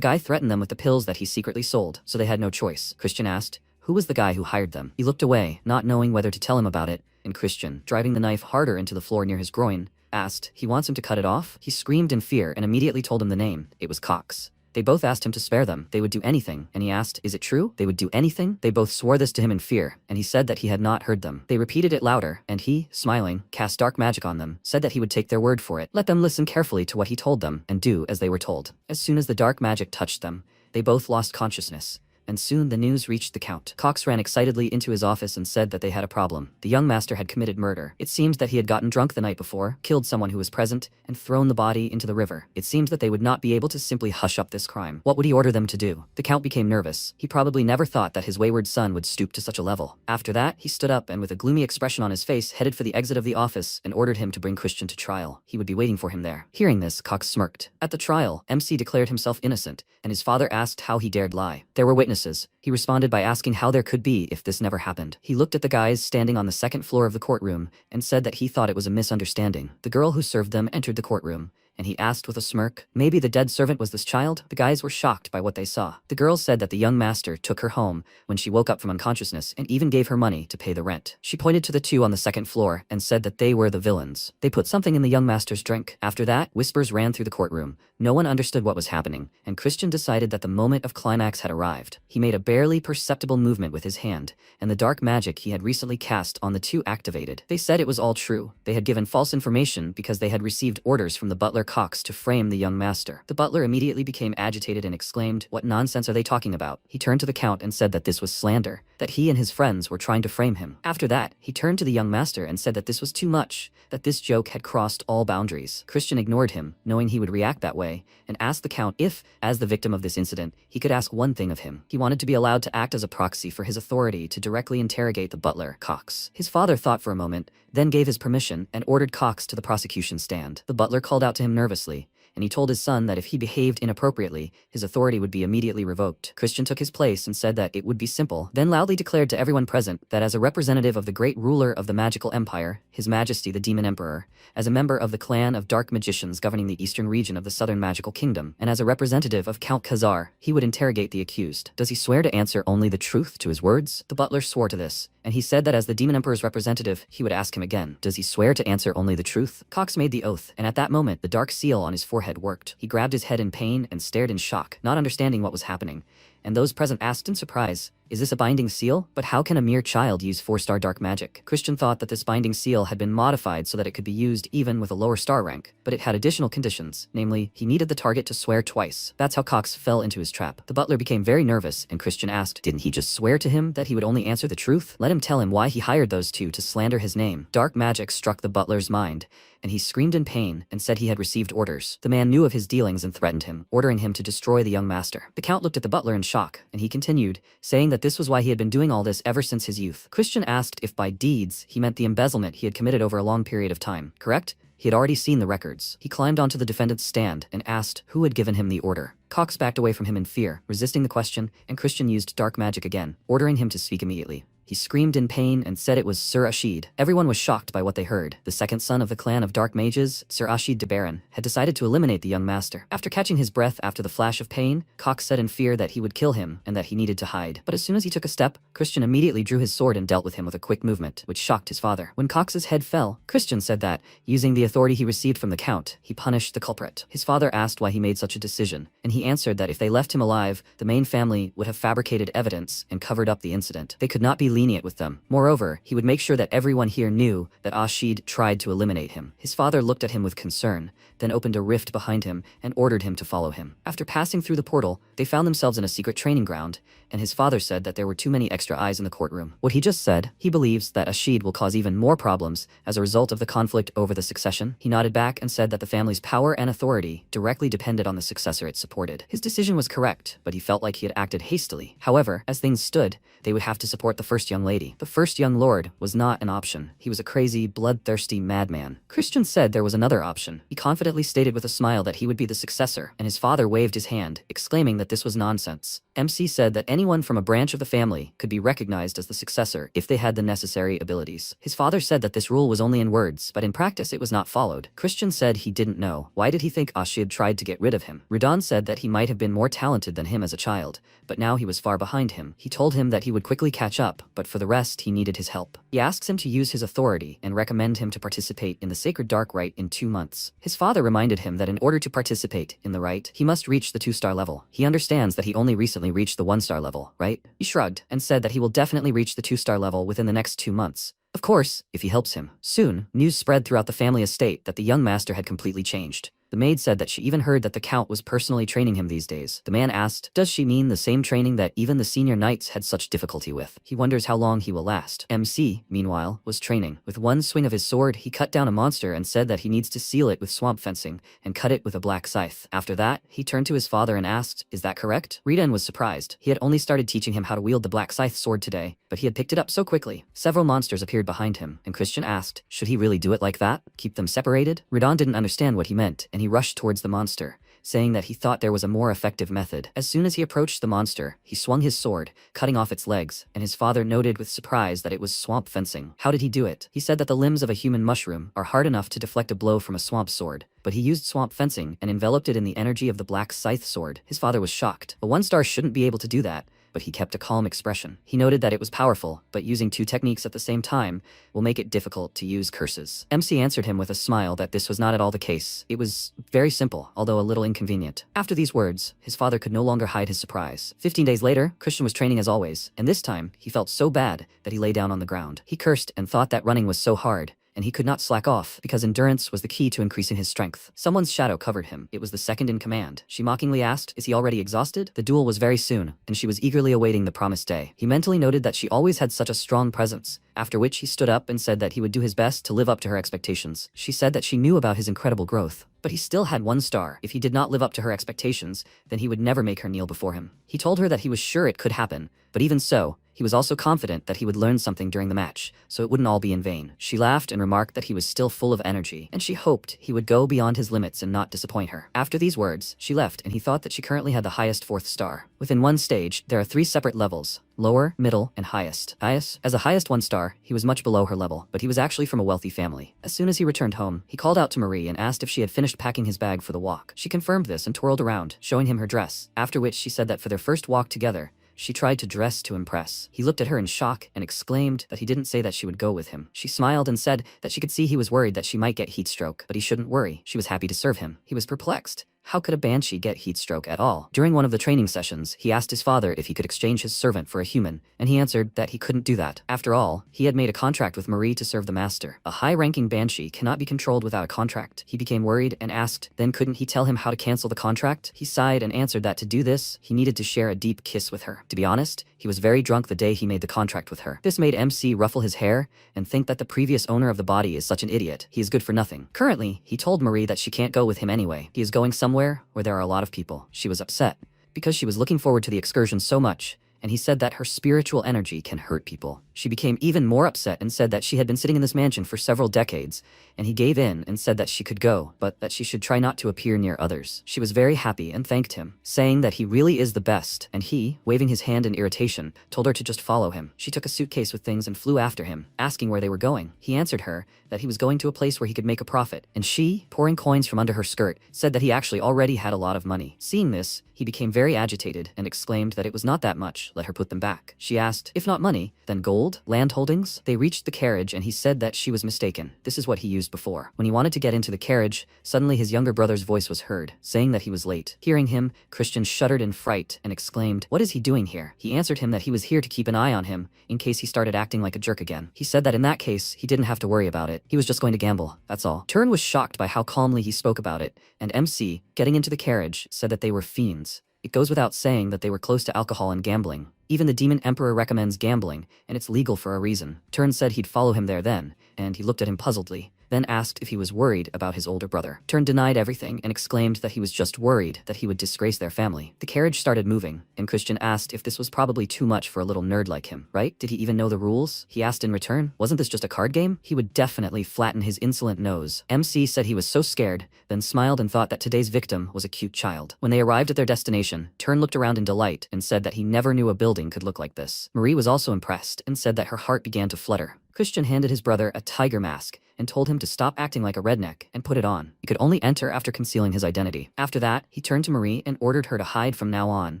guy threatened them with the pills that he secretly sold, so they had no choice. Christian asked, who was the guy who hired them? He looked away, not knowing whether to tell him about it, and Christian, driving the knife harder into the floor near his groin, asked, he wants him to cut it off? He screamed in fear and immediately told him the name. It was Cox. They both asked him to spare them. They would do anything, and he asked, is it true? They would do anything? They both swore this to him in fear, and he said that he had not heard them. They repeated it louder, and he, smiling, cast dark magic on them, said that he would take their word for it. Let them listen carefully to what he told them, and do as they were told. As soon as the dark magic touched them, they both lost consciousness, and soon the news reached the Count. Cox ran excitedly into his office and said that they had a problem. The young master had committed murder. It seemed that he had gotten drunk the night before, killed someone who was present, and thrown the body into the river. It seemed that they would not be able to simply hush up this crime. What would he order them to do? The Count became nervous. He probably never thought that his wayward son would stoop to such a level. After that, he stood up and with a gloomy expression on his face headed for the exit of the office and ordered him to bring Christian to trial. He would be waiting for him there. Hearing this, Cox smirked. At the trial, MC declared himself innocent, and his father asked how he dared lie. There were witnesses. He responded by asking how there could be if this never happened. He looked at the guys standing on the second floor of the courtroom and said that he thought it was a misunderstanding. The girl who served them entered the courtroom, and he asked with a smirk, maybe the dead servant was this child? The guys were shocked by what they saw. The girl said that the young master took her home when she woke up from unconsciousness and even gave her money to pay the rent. She pointed to the two on the second floor and said that they were the villains. They put something in the young master's drink. After that, whispers ran through the courtroom. No one understood what was happening, and Christian decided that the moment of climax had arrived. He made a barely perceptible movement with his hand, and the dark magic he had recently cast on the two activated. They said it was all true. They had given false information because they had received orders from the butler Cox to frame the young master. The butler immediately became agitated and exclaimed, what nonsense are they talking about? He turned to the Count and said that this was slander, that he and his friends were trying to frame him. After that, he turned to the young master and said that this was too much, that this joke had crossed all boundaries. Christian ignored him, knowing he would react that way, and asked the Count if, as the victim of this incident, he could ask one thing of him. He wanted to be allowed to act as a proxy for his authority to directly interrogate the butler, Cox. His father thought for a moment, then gave his permission and ordered Cox to the prosecution stand. The butler called out to him nervously, and he told his son that if he behaved inappropriately, his authority would be immediately revoked. Christian took his place and said that it would be simple, then loudly declared to everyone present that as a representative of the great ruler of the magical empire, His Majesty the Demon Emperor, as a member of the clan of dark magicians governing the eastern region of the southern magical kingdom, and as a representative of Count Khazar, he would interrogate the accused. Does he swear to answer only the truth to his words? The butler swore to this, and he said that as the Demon Emperor's representative, he would ask him again, does he swear to answer only the truth? Cox made the oath, and at that moment, the dark seal on his forehead worked. He grabbed his head in pain and stared in shock, not understanding what was happening, and those present asked in surprise, is this a binding seal? But how can a mere child use 4-star dark magic? Christian thought that this binding seal had been modified so that it could be used even with a lower star rank, but it had additional conditions, namely, he needed the target to swear twice. That's how Cox fell into his trap. The butler became very nervous, and Christian asked, didn't he just swear to him that he would only answer the truth? Let him tell him why he hired those two to slander his name. Dark magic struck the butler's mind, and he screamed in pain and said he had received orders. The man knew of his dealings and threatened him, ordering him to destroy the young master. The Count looked at the butler in shock, and he continued, saying that this was why he had been doing all this ever since his youth. Christian asked if by deeds he meant the embezzlement he had committed over a long period of time. Correct? He had already seen the records. He climbed onto the defendant's stand and asked who had given him the order. Cox backed away from him in fear, resisting the question, and Christian used dark magic again, ordering him to speak immediately. He screamed in pain and said it was Sir Ashid. Everyone was shocked by what they heard. The second son of the clan of dark mages, Sir Ashid de Baron, had decided to eliminate the young master. After catching his breath after the flash of pain, Cox said in fear that he would kill him and that he needed to hide. But as soon as he took a step, Christian immediately drew his sword and dealt with him with a quick movement, which shocked his father. When Cox's head fell, Christian said that, using the authority he received from the Count, he punished the culprit. His father asked why he made such a decision, and he answered that if they left him alive, the main family would have fabricated evidence and covered up the incident. They could not be lenient with them. Moreover, he would make sure that everyone here knew that Ashid tried to eliminate him. His father looked at him with concern, then opened a rift behind him and ordered him to follow him. After passing through the portal, they found themselves in a secret training ground, and his father said that there were too many extra eyes in the courtroom. What he just said, he believes that Ashid will cause even more problems as a result of the conflict over the succession. He nodded back and said that the family's power and authority directly depended on the successor it supported. His decision was correct, but he felt like he had acted hastily. However, as things stood, they would have to support the first young lady. The first young lord was not an option. He was a crazy, bloodthirsty madman. Christian said there was another option. He confidently stated with a smile that he would be the successor, and his father waved his hand, exclaiming that this was nonsense. MC said that anyone from a branch of the family could be recognized as the successor if they had the necessary abilities. His father said that this rule was only in words, but in practice it was not followed. Christian said he didn't know. Why did he think Ashid tried to get rid of him? Rudon said that he might have been more talented than him as a child, but now he was far behind him. He told him that he would quickly catch up, but for the rest he needed his help. He asks him to use his authority and recommend him to participate in the Sacred Dark Rite in 2 months. His father reminded him that in order to participate in the rite, he must reach the 2-star level. He understands that he only recently reached the 1-star level, right? He shrugged and said that he will definitely reach the 2-star level within the next 2 months. Of course, if he helps him. Soon, news spread throughout the family estate that the young master had completely changed. The maid said that she even heard that the Count was personally training him these days. The man asked, does she mean the same training that even the senior knights had such difficulty with? He wonders how long he will last. MC, meanwhile, was training. With one swing of his sword, he cut down a monster and said that he needs to seal it with swamp fencing and cut it with a black scythe. After that, he turned to his father and asked, is that correct? Riden was surprised. He had only started teaching him how to wield the black scythe sword today, but he had picked it up so quickly. Several monsters appeared behind him, and Christian asked, should he really do it like that? Keep them separated? Riden didn't understand what he meant, and he rushed towards the monster, saying that he thought there was a more effective method. As soon as he approached the monster, he swung his sword, cutting off its legs, and his father noted with surprise that it was swamp fencing. How did he do it? He said that the limbs of a human mushroom are hard enough to deflect a blow from a swamp sword, but he used swamp fencing and enveloped it in the energy of the black scythe sword. His father was shocked. A 1-star shouldn't be able to do that, but he kept a calm expression. He noted that it was powerful, but using 2 techniques at the same time will make it difficult to use curses. MC answered him with a smile that this was not at all the case. It was very simple, although a little inconvenient. After these words, his father could no longer hide his surprise. 15 days later, Christian was training as always, and this time, he felt so bad that he lay down on the ground. He cursed and thought that running was so hard, and he could not slack off because endurance was the key to increasing his strength. Someone's shadow covered him. It was the second in command. She mockingly asked, is he already exhausted? The duel was very soon, and she was eagerly awaiting the promised day. He mentally noted that she always had such a strong presence, after which he stood up and said that he would do his best to live up to her expectations. She said that she knew about his incredible growth, but he still had 1 star. If he did not live up to her expectations, then he would never make her kneel before him. He told her that he was sure it could happen, but even so, he was also confident that he would learn something during the match, so it wouldn't all be in vain. She laughed and remarked that he was still full of energy, and she hoped he would go beyond his limits and not disappoint her. After these words, she left, and he thought that she currently had the highest 4th star. Within one stage, there are 3 separate levels: lower, middle, and highest. As a highest 1 star, he was much below her level, but he was actually from a wealthy family. As soon as he returned home, he called out to Marie and asked if she had finished packing his bag for the walk. She confirmed this and twirled around, showing him her dress, after which she said that for their first walk together, she tried to dress to impress. He looked at her in shock and exclaimed that he didn't say that she would go with him. She smiled and said that she could see he was worried that she might get heat stroke, but he shouldn't worry. She was happy to serve him. He was perplexed. How could a banshee get heat stroke at all? During one of the training sessions, he asked his father if he could exchange his servant for a human, and he answered that he couldn't do that. After all, he had made a contract with Marie to serve the master. A high-ranking banshee cannot be controlled without a contract. He became worried and asked, then couldn't he tell him how to cancel the contract? He sighed and answered that to do this, he needed to share a deep kiss with her. To be honest, he was very drunk the day he made the contract with her. This made MC ruffle his hair and think that the previous owner of the body is such an idiot. He is good for nothing. Currently, he told Marie that she can't go with him anyway. He is going somewhere where there are a lot of people. She was upset because she was looking forward to the excursion so much, and he said that her spiritual energy can hurt people. She became even more upset and said that she had been sitting in this mansion for several decades, and he gave in and said that she could go, but that she should try not to appear near others. She was very happy and thanked him, saying that he really is the best, and he, waving his hand in irritation, told her to just follow him. She took a suitcase with things and flew after him, asking where they were going. He answered her that he was going to a place where he could make a profit, and she, pouring coins from under her skirt, said that he actually already had a lot of money. Seeing this, he became very agitated and exclaimed that it was not that much, let her put them back. She asked, if not money, then gold, land holdings? They reached the carriage and he said that she was mistaken. This is what he used before. When he wanted to get into the carriage, suddenly his younger brother's voice was heard, saying that he was late. Hearing him, Christian shuddered in fright and exclaimed, what is he doing here? He answered him that he was here to keep an eye on him, in case he started acting like a jerk again. He said that in that case, he didn't have to worry about it. He was just going to gamble, that's all. Turn was shocked by how calmly he spoke about it, and MC, getting into the carriage, said that they were fiends. It goes without saying that they were close to alcohol and gambling. Even the demon emperor recommends gambling, and it's legal for a reason. Turn said he'd follow him there then, and he looked at him puzzledly, then asked if he was worried about his older brother. Turn denied everything and exclaimed that he was just worried that he would disgrace their family. The carriage started moving, and Christian asked if this was probably too much for a little nerd like him, right? Did he even know the rules? He asked in return. Wasn't this just a card game? He would definitely flatten his insolent nose. MC said he was so scared, then smiled and thought that today's victim was a cute child. When they arrived at their destination, Turn looked around in delight and said that he never knew a building could look like this. Marie was also impressed and said that her heart began to flutter. Christian handed his brother a tiger mask and told him to stop acting like a redneck and put it on. He could only enter after concealing his identity. After that, he turned to Marie and ordered her to hide from now on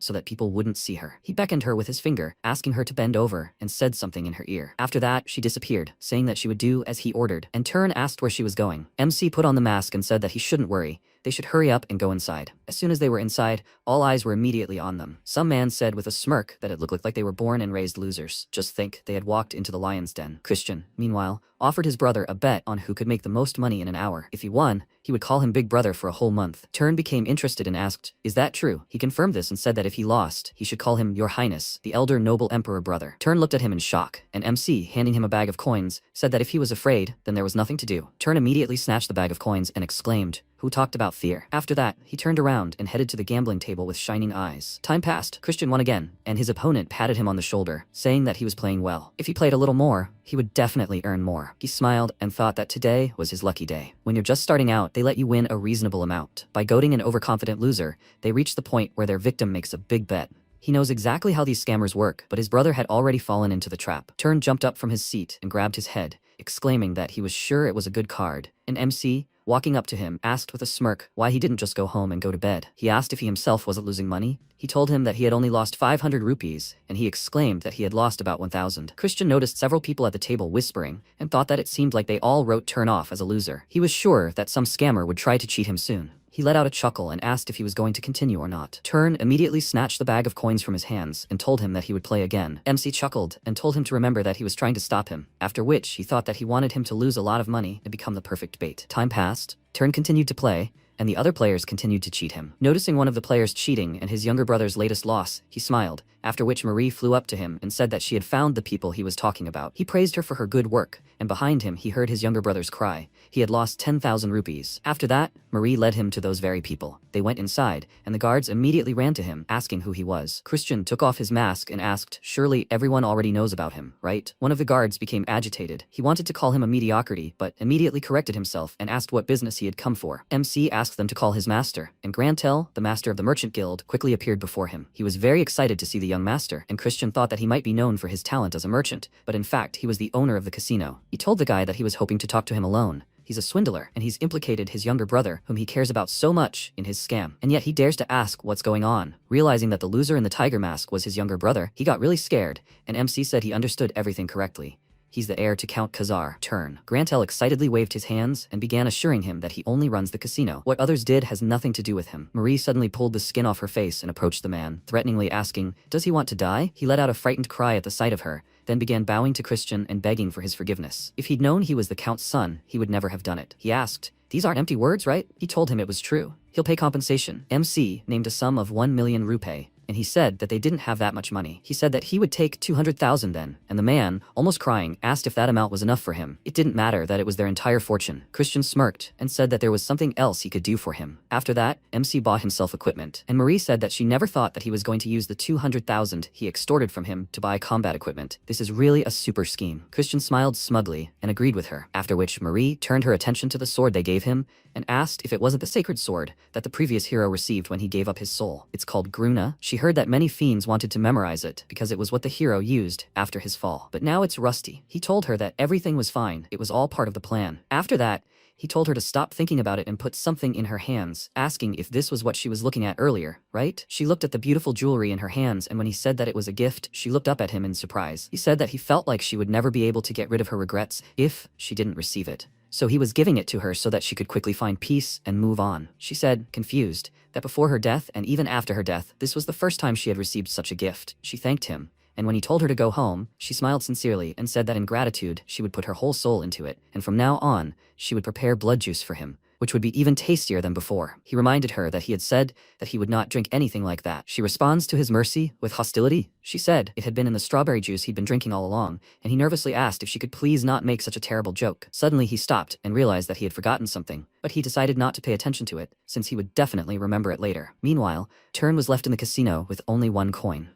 so that people wouldn't see her. He beckoned her with his finger, asking her to bend over, and said something in her ear. After that, she disappeared, saying that she would do as he ordered, and Turn asked where she was going. MC put on the mask and said that he shouldn't worry. They should hurry up and go inside. As soon as they were inside, all eyes were immediately on them. Some man said with a smirk that it looked like they were born and raised losers. Just think, they had walked into the lion's den. Christian, meanwhile, offered his brother a bet on who could make the most money in an hour. If he won, he would call him Big Brother for a whole month. Turn became interested and asked, is that true? He confirmed this and said that if he lost, he should call him Your Highness, the elder noble emperor brother. Turn looked at him in shock, and MC, handing him a bag of coins, said that if he was afraid, then there was nothing to do. Turn immediately snatched the bag of coins and exclaimed, who talked about fear? After that, he turned around and headed to the gambling table with shining eyes. Time passed. Christian won again, and his opponent patted him on the shoulder, saying that he was playing well. If he played a little more, he would definitely earn more. He smiled and thought that today was his lucky day. When you're just starting out, they let you win a reasonable amount. By goading an overconfident loser, they reach the point where their victim makes a big bet. He knows exactly how these scammers work, but his brother had already fallen into the trap. Turn jumped up from his seat and grabbed his head, exclaiming that he was sure it was a good card. An MC, walking up to him, asked with a smirk why he didn't just go home and go to bed. He asked if he himself wasn't losing money. He told him that he had only lost 500 rupees, and he exclaimed that he had lost about 1,000. Christian noticed several people at the table whispering, and thought that it seemed like they all wrote Turn off as a loser. He was sure that some scammer would try to cheat him soon. He let out a chuckle and asked if he was going to continue or not. Turn immediately snatched the bag of coins from his hands and told him that he would play again. MC chuckled and told him to remember that he was trying to stop him, after which he thought that he wanted him to lose a lot of money and become the perfect bait. Time passed, Turn continued to play, and the other players continued to cheat him. Noticing one of the players cheating and his younger brother's latest loss, he smiled, after which Marie flew up to him and said that she had found the people he was talking about. He praised her for her good work, and behind him he heard his younger brother's cry. He had lost 10,000 rupees. After that, Marie led him to those very people. They went inside, and the guards immediately ran to him, asking who he was. Christian took off his mask and asked, surely everyone already knows about him, right? One of the guards became agitated. He wanted to call him a mediocrity, but immediately corrected himself and asked what business he had come for. MC asked them to call his master, and Grantel, the master of the merchant guild, quickly appeared before him. He was very excited to see the young master, and Christian thought that he might be known for his talent as a merchant, but in fact he was the owner of the casino. He told the guy that he was hoping to talk to him alone. He's a swindler, and he's implicated his younger brother, whom he cares about so much, in his scam. And yet he dares to ask what's going on. Realizing that the loser in the tiger mask was his younger brother, he got really scared, and MC said he understood everything correctly. He's the heir to Count Khazar. Turn. Grantel excitedly waved his hands and began assuring him that he only runs the casino. What others did has nothing to do with him. Marie suddenly pulled the skin off her face and approached the man, threateningly asking, does he want to die? He let out a frightened cry at the sight of her, then began bowing to Christian and begging for his forgiveness. If he'd known he was the Count's son, he would never have done it. He asked, these aren't empty words, right? He told him it was true. He'll pay compensation. MC named a sum of 1 million rupee, and he said that they didn't have that much money. He said that he would take 200,000 then, and the man, almost crying, asked if that amount was enough for him. It didn't matter that it was their entire fortune. Christian smirked and said that there was something else he could do for him. After that, MC bought himself equipment, and Marie said that she never thought that he was going to use the 200,000 he extorted from him to buy combat equipment. This is really a super scheme. Christian smiled smugly and agreed with her, after which Marie turned her attention to the sword they gave him and asked if it wasn't the sacred sword that the previous hero received when he gave up his soul. It's called Gruna. She heard that many fiends wanted to memorize it because it was what the hero used after his fall. But now it's rusty. He told her that everything was fine. It was all part of the plan. After that, he told her to stop thinking about it and put something in her hands, asking if this was what she was looking at earlier, right? She looked at the beautiful jewelry in her hands, and when he said that it was a gift, she looked up at him in surprise. He said that he felt like she would never be able to get rid of her regrets if she didn't receive it. So he was giving it to her so that she could quickly find peace and move on. She said, confused, that before her death and even after her death, this was the first time she had received such a gift. She thanked him, and when he told her to go home, she smiled sincerely and said that in gratitude, she would put her whole soul into it, and from now on, she would prepare blood juice for him, which would be even tastier than before. He reminded her that he had said that he would not drink anything like that. She responds to his mercy with hostility. She said it had been in the strawberry juice he'd been drinking all along, and he nervously asked if she could please not make such a terrible joke. Suddenly he stopped and realized that he had forgotten something, but he decided not to pay attention to it, since he would definitely remember it later. Meanwhile, Turn was left in the casino with only one coin.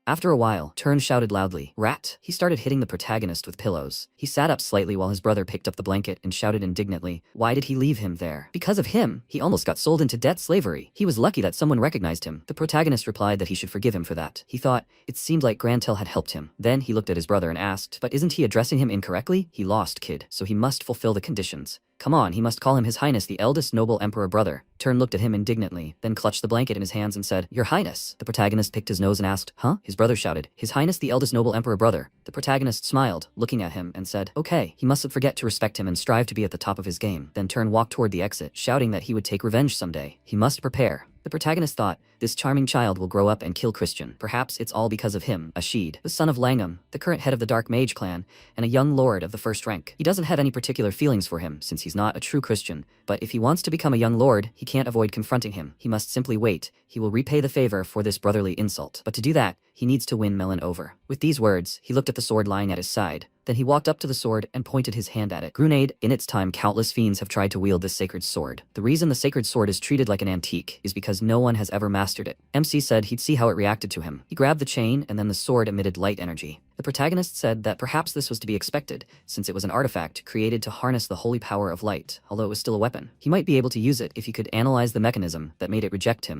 After a while, Turn shouted loudly, "Rat!" He started hitting the protagonist with pillows. He sat up slightly while his brother picked up the blanket and shouted indignantly, why did he leave him there? Because of him, he almost got sold into debt slavery. He was lucky that someone recognized him. The protagonist replied that he should forgive him for that. He thought, it seemed like Grantel had helped him. Then he looked at his brother and asked, but isn't he addressing him incorrectly? He lost, kid, so he must fulfill the conditions. Come on, he must call him His Highness the eldest noble emperor brother. Turn looked at him indignantly, then clutched the blanket in his hands and said, Your Highness. The protagonist picked his nose and asked, Huh? His brother shouted, His Highness the eldest noble emperor brother. The protagonist smiled, looking at him, and said, Okay. He mustn't forget to respect him and strive to be at the top of his game. Then Turn walked toward the exit, shouting that he would take revenge someday. He must prepare. The protagonist thought, this charming child will grow up and kill Christian. Perhaps it's all because of him, Ashid, the son of Langham, the current head of the Dark Mage clan, and a young lord of the first rank. He doesn't have any particular feelings for him, since he's not a true Christian, but if he wants to become a young lord, he can't avoid confronting him. He must simply wait. He will repay the favor for this brotherly insult. But to do that, he needs to win Melon over. With these words, he looked at the sword lying at his side. Then he walked up to the sword and pointed his hand at it. Grenade, in its time, countless fiends have tried to wield this sacred sword. The reason the sacred sword is treated like an antique is because no one has ever mastered it. MC said he'd see how it reacted to him. He grabbed the chain, and then the sword emitted light energy. The protagonist said that perhaps this was to be expected, since it was an artifact created to harness the holy power of light, although it was still a weapon. He might be able to use it if he could analyze the mechanism that made it reject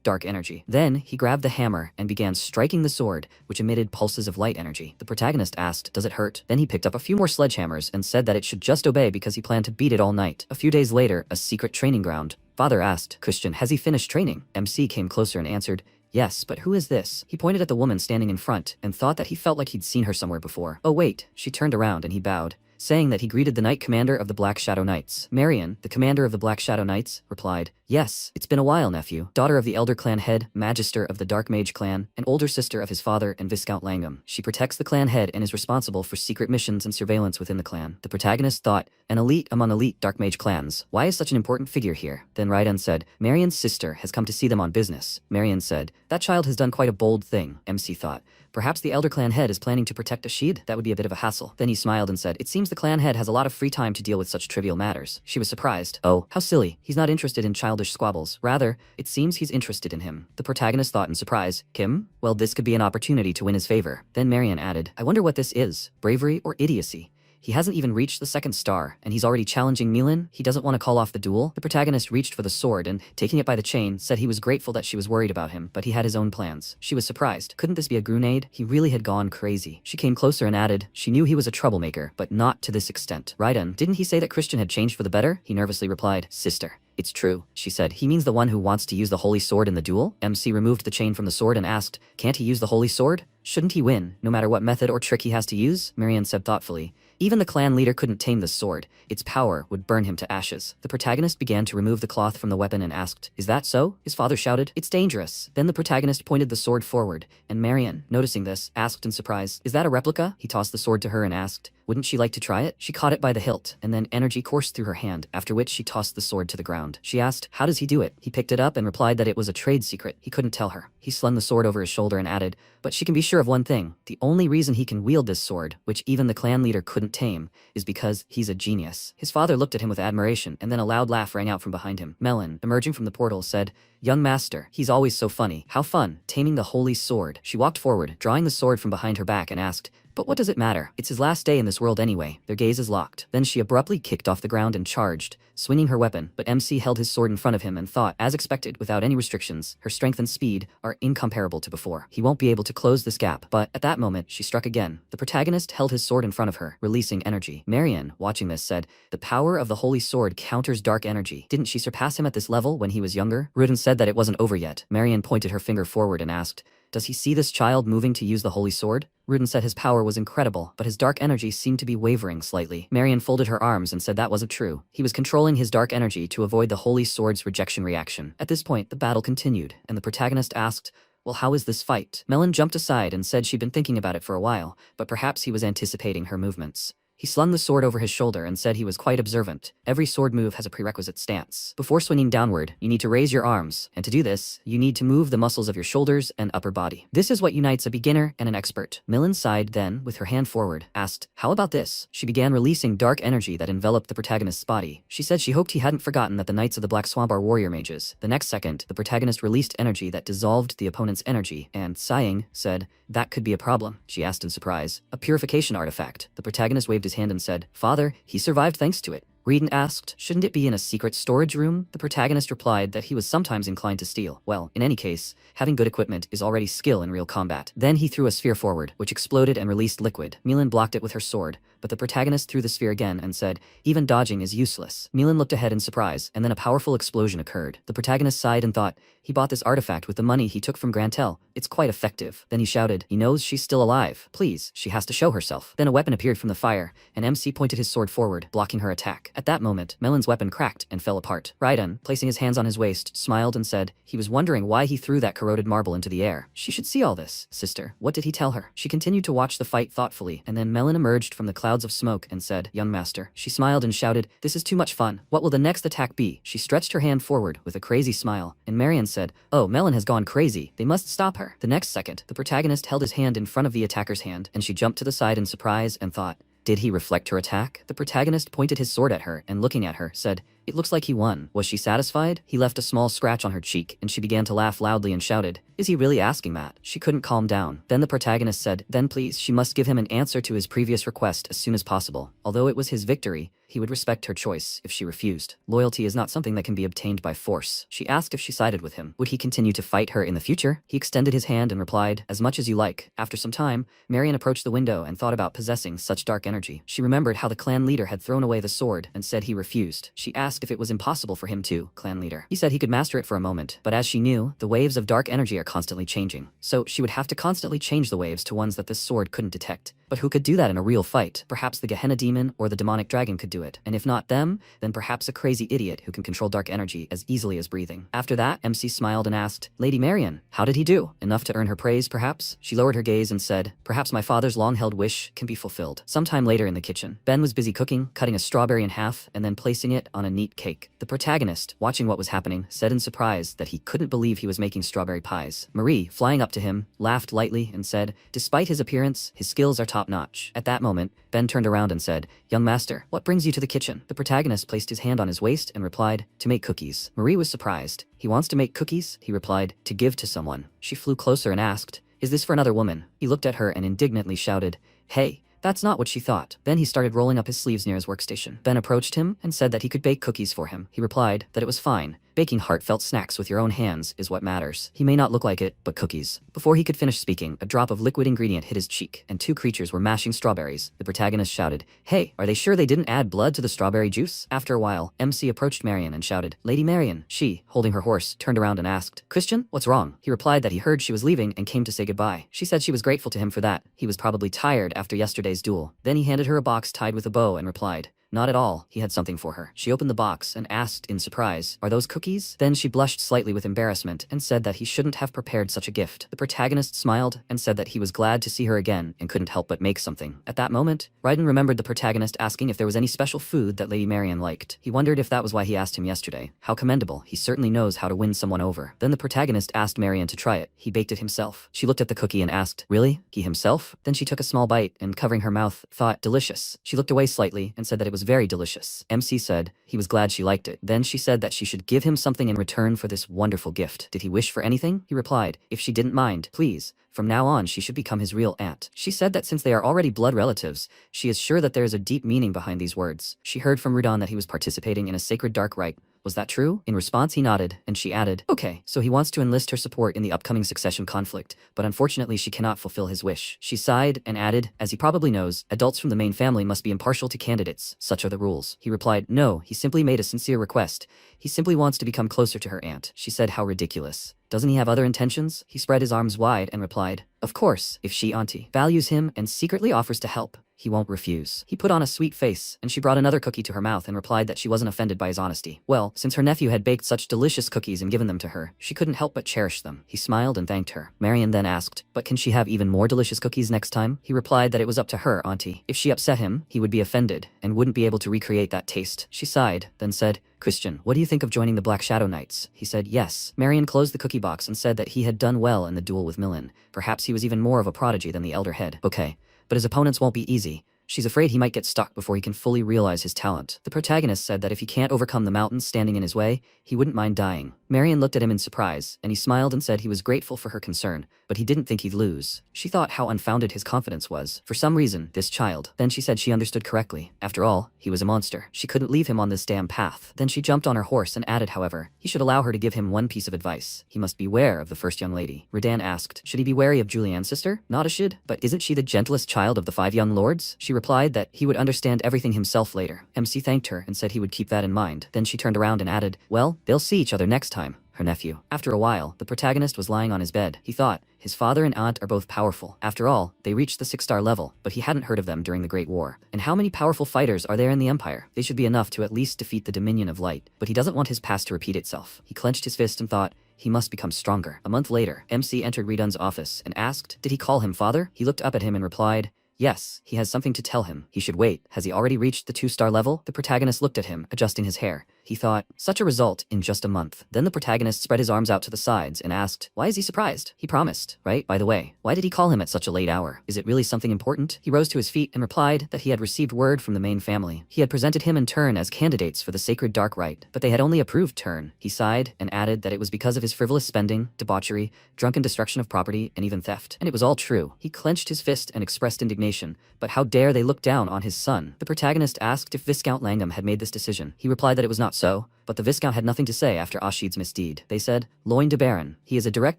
dark energy. Then, he grabbed the hammer and began striking the sword, which emitted pulses of light energy. The protagonist asked, does it hurt? Then he picked up a few more sledgehammers and said that it should just obey because he planned to beat it all night. A few days later, a secret training ground. Father asked, Christian, has he finished training? MC came closer and answered, Yes, but who is this? He pointed at the woman standing in front and thought that he felt like he'd seen her somewhere before. Oh wait, she turned around and he bowed, saying that he greeted the Knight Commander of the Black Shadow Knights. Marion, the Commander of the Black Shadow Knights, replied, Yes, it's been a while, nephew. Daughter of the Elder Clan head, Magister of the Dark Mage clan, and older sister of his father and Viscount Langham. She protects the clan head and is responsible for secret missions and surveillance within the clan. The protagonist thought, an elite among elite Dark Mage clans. Why is such an important figure here? Then Raiden said, Marion's sister has come to see them on business. Marion said, that child has done quite a bold thing. MC thought, perhaps the Elder Clan head is planning to protect Ashid? That would be a bit of a hassle. Then he smiled and said, it seems the clan head has a lot of free time to deal with such trivial matters. She was surprised. Oh, how silly. He's not interested in childish squabbles. Rather, it seems he's interested in him. The protagonist thought in surprise, Kim? Well, this could be an opportunity to win his favor. Then Marion added, I wonder what this is, bravery or idiocy? He hasn't even reached the 2nd star, and he's already challenging Milan. He doesn't want to call off the duel. The protagonist reached for the sword and, taking it by the chain, said he was grateful that she was worried about him, but he had his own plans. She was surprised. Couldn't this be a grenade? He really had gone crazy. She came closer and added, she knew he was a troublemaker, but not to this extent. Raiden, didn't he say that Christian had changed for the better? He nervously replied, Sister. It's true, she said. He means the one who wants to use the holy sword in the duel? MC removed the chain from the sword and asked, can't he use the holy sword? Shouldn't he win, no matter what method or trick he has to use? Marion said thoughtfully, even the clan leader couldn't tame the sword. Its power would burn him to ashes. The protagonist began to remove the cloth from the weapon and asked, is that so? His father shouted, it's dangerous. Then the protagonist pointed the sword forward, and Marion, noticing this, asked in surprise, is that a replica? He tossed the sword to her and asked, Wouldn't she like to try it? She caught it by the hilt, and then energy coursed through her hand, after which she tossed the sword to the ground. She asked, how does he do it? He picked it up and replied that it was a trade secret. He couldn't tell her. He slung the sword over his shoulder and added, but she can be sure of one thing. The only reason he can wield this sword, which even the clan leader couldn't tame, is because he's a genius. His father looked at him with admiration, and then a loud laugh rang out from behind him. Melon, emerging from the portal, said, young master, he's always so funny. How fun, taming the holy sword. She walked forward, drawing the sword from behind her back, and asked, but what does it matter? It's his last day in this world anyway. Their gazes locked. Then she abruptly kicked off the ground and charged, swinging her weapon, but MC held his sword in front of him and thought, as expected, without any restrictions, her strength and speed are incomparable to before. He won't be able to close this gap. But at that moment, she struck again. The protagonist held his sword in front of her, releasing energy. Marian, watching this, said, the power of the holy sword counters dark energy. Didn't she surpass him at this level when he was younger? Rudin said that it wasn't over yet. Marian pointed her finger forward and asked, does he see this child moving to use the holy sword? Rudin said his power was incredible, but his dark energy seemed to be wavering slightly. Marian folded her arms and said that wasn't true. He was controlling his dark energy to avoid the holy sword's rejection reaction. At this point, the battle continued, and the protagonist asked, well, how is this fight? Melon jumped aside and said she'd been thinking about it for a while, but perhaps he was anticipating her movements. He slung the sword over his shoulder and said he was quite observant. Every sword move has a prerequisite stance. Before swinging downward, you need to raise your arms, and to do this, you need to move the muscles of your shoulders and upper body. This is what unites a beginner and an expert. Millen sighed then, with her hand forward, asked, how about this? She began releasing dark energy that enveloped the protagonist's body. She said she hoped he hadn't forgotten that the Knights of the Black Swamp are warrior mages. The next second, the protagonist released energy that dissolved the opponent's energy, and, sighing, said, that could be a problem. She asked in surprise. A purification artifact. The protagonist waved his hand and said, father, he survived thanks to it. Reedon asked, shouldn't it be in a secret storage room? The protagonist replied that he was sometimes inclined to steal. Well, in any case, having good equipment is already skill in real combat. Then he threw a sphere forward, which exploded and released liquid. Milan blocked it with her sword, but the protagonist threw the sphere again and said, even dodging is useless. Milan looked ahead in surprise, and then a powerful explosion occurred. The protagonist sighed and thought, he bought this artifact with the money he took from Grantel. It's quite effective. Then he shouted, he knows she's still alive. Please, she has to show herself. Then a weapon appeared from the fire, and MC pointed his sword forward, blocking her attack. At that moment, Melon's weapon cracked and fell apart. Raiden, placing his hands on his waist, smiled and said, he was wondering why he threw that corroded marble into the air. She should see all this. Sister, what did he tell her? She continued to watch the fight thoughtfully, and then Melon emerged from the clouds of smoke and said, young master. She smiled and shouted, this is too much fun. What will the next attack be? She stretched her hand forward with a crazy smile, and Marian said, oh, Melon has gone crazy. They must stop her. The next second, the protagonist held his hand in front of the attacker's hand, and she jumped to the side in surprise and thought, did he reflect her attack? The protagonist pointed his sword at her and looking at her, said, it looks like he won. Was she satisfied? He left a small scratch on her cheek, and she began to laugh loudly and shouted, is he really asking that? She couldn't calm down. Then the protagonist said, then please, she must give him an answer to his previous request as soon as possible. Although it was his victory, he would respect her choice if she refused. Loyalty is not something that can be obtained by force. She asked if she sided with him. Would he continue to fight her in the future? He extended his hand and replied, as much as you like. After some time, Marian approached the window and thought about possessing such dark energy. She remembered how the clan leader had thrown away the sword and said he refused. She asked if it was impossible for him to, clan leader. He said he could master it for a moment, but as she knew, the waves of dark energy are constantly changing. So she would have to constantly change the waves to ones that this sword couldn't detect. But who could do that in a real fight? Perhaps the Gehenna demon or the demonic dragon could do it. And if not them, then perhaps a crazy idiot who can control dark energy as easily as breathing. After that, MC smiled and asked, Lady Marian, how did he do? Enough to earn her praise, perhaps? She lowered her gaze and said, perhaps my father's long-held wish can be fulfilled. Sometime later in the kitchen, Ben was busy cooking, cutting a strawberry in half, and then placing it on a neat cake. The protagonist, watching what was happening, said in surprise that he couldn't believe he was making strawberry pies. Marie, flying up to him, laughed lightly and said, despite his appearance, his skills are top-notch. At that moment, Ben turned around and said, young master, what brings you to the kitchen? The protagonist placed his hand on his waist and replied, to make cookies. Marie was surprised. He wants to make cookies? He replied, to give to someone. She flew closer and asked, is this for another woman? He looked at her and indignantly shouted, hey. That's not what she thought. Then he started rolling up his sleeves near his workstation. Ben approached him and said that he could bake cookies for him. He replied that it was fine. Baking heartfelt snacks with your own hands is what matters. He may not look like it, but cookies. Before he could finish speaking, a drop of liquid ingredient hit his cheek, and two creatures were mashing strawberries. The protagonist shouted, hey, are they sure they didn't add blood to the strawberry juice? After a while, MC approached Marian and shouted, Lady Marian. She, holding her horse, turned around and asked, Christian, what's wrong? He replied that he heard she was leaving and came to say goodbye. She said she was grateful to him for that. He was probably tired after yesterday's duel. Then he handed her a box tied with a bow and replied, Not at all, he had something for her. She opened the box and asked in surprise, "Are those cookies?" Then she blushed slightly with embarrassment and said that he shouldn't have prepared such a gift. The protagonist smiled and said that he was glad to see her again and couldn't help but make something. At that moment, Raiden remembered the protagonist asking if there was any special food that Lady Marian liked. He wondered if that was why he asked him yesterday. How commendable, he certainly knows how to win someone over. Then the protagonist asked Marian to try it. He baked it himself. She looked at the cookie and asked, "Really? He himself?" Then she took a small bite and, covering her mouth, thought, "Delicious." She looked away slightly and said that it was very delicious. MC said he was glad she liked it. Then she said that she should give him something in return for this wonderful gift. Did he wish for anything? He replied, if she didn't mind, please. From now on, she should become his real aunt. She said that since they are already blood relatives, she is sure that there is a deep meaning behind these words. She heard from Rudan that he was participating in a sacred dark rite. Was that true? In response, he nodded, and she added, "Okay, so he wants to enlist her support in the upcoming succession conflict, but unfortunately she cannot fulfill his wish." She sighed and added, "As he probably knows, adults from the main family must be impartial to candidates. Such are the rules." He replied, "No, he simply made a sincere request. He simply wants to become closer to her aunt." She said, "How ridiculous. Doesn't he have other intentions?" He spread his arms wide and replied, "Of course, if she, auntie, values him and secretly offers to help, he won't refuse." He put on a sweet face, and she brought another cookie to her mouth and replied that she wasn't offended by his honesty. Well, since her nephew had baked such delicious cookies and given them to her, she couldn't help but cherish them. He smiled and thanked her. Marian then asked, "But can she have even more delicious cookies next time?" He replied that it was up to her, auntie. If she upset him, he would be offended and wouldn't be able to recreate that taste. She sighed, then said, "Christian, what do you think of joining the Black Shadow Knights?" He said yes. Marian closed the cookie box and said that he had done well in the duel with Millen. Perhaps he was even more of a prodigy than the elder head. Okay, but his opponents won't be easy. She's afraid he might get stuck before he can fully realize his talent. The protagonist said that if he can't overcome the mountains standing in his way, he wouldn't mind dying. Marian looked at him in surprise, and he smiled and said he was grateful for her concern, but he didn't think he'd lose. She thought how unfounded his confidence was. For some reason, this child. Then she said she understood correctly. After all, he was a monster. She couldn't leave him on this damn path. Then she jumped on her horse and added, however, he should allow her to give him one piece of advice. He must beware of the first young lady. Radan asked, should he be wary of Julianne's sister? Not a should, but isn't she the gentlest child of the 5 young lords? She replied that he would understand everything himself later. MC thanked her and said he would keep that in mind. Then she turned around and added, well, they'll see each other next time. Her nephew. After a while, the protagonist was lying on his bed. He thought, his father and aunt are both powerful. After all, they reached the 6-star level, but he hadn't heard of them during the Great War. And how many powerful fighters are there in the Empire? They should be enough to at least defeat the Dominion of Light. But he doesn't want his past to repeat itself. He clenched his fist and thought, he must become stronger. A month later, MC entered Redun's office and asked, did he call him father? He looked up at him and replied, yes, he has something to tell him. He should wait. Has he already reached the 2-star level? The protagonist looked at him, adjusting his hair. He thought, such a result in just a month. Then the protagonist spread his arms out to the sides and asked, why is he surprised? He promised, right? By the way, why did he call him at such a late hour? Is it really something important? He rose to his feet and replied that he had received word from the main family. He had presented him and Turn as candidates for the sacred dark rite, but they had only approved Turn. He sighed and added that it was because of his frivolous spending, debauchery, drunken destruction of property, and even theft. And it was all true. He clenched his fist and expressed indignation. But how dare they look down on his son? The protagonist asked if Viscount Langham had made this decision. He replied that it was not so, but the Viscount had nothing to say after Ashid's misdeed. They said, Loin de Baron. He is a direct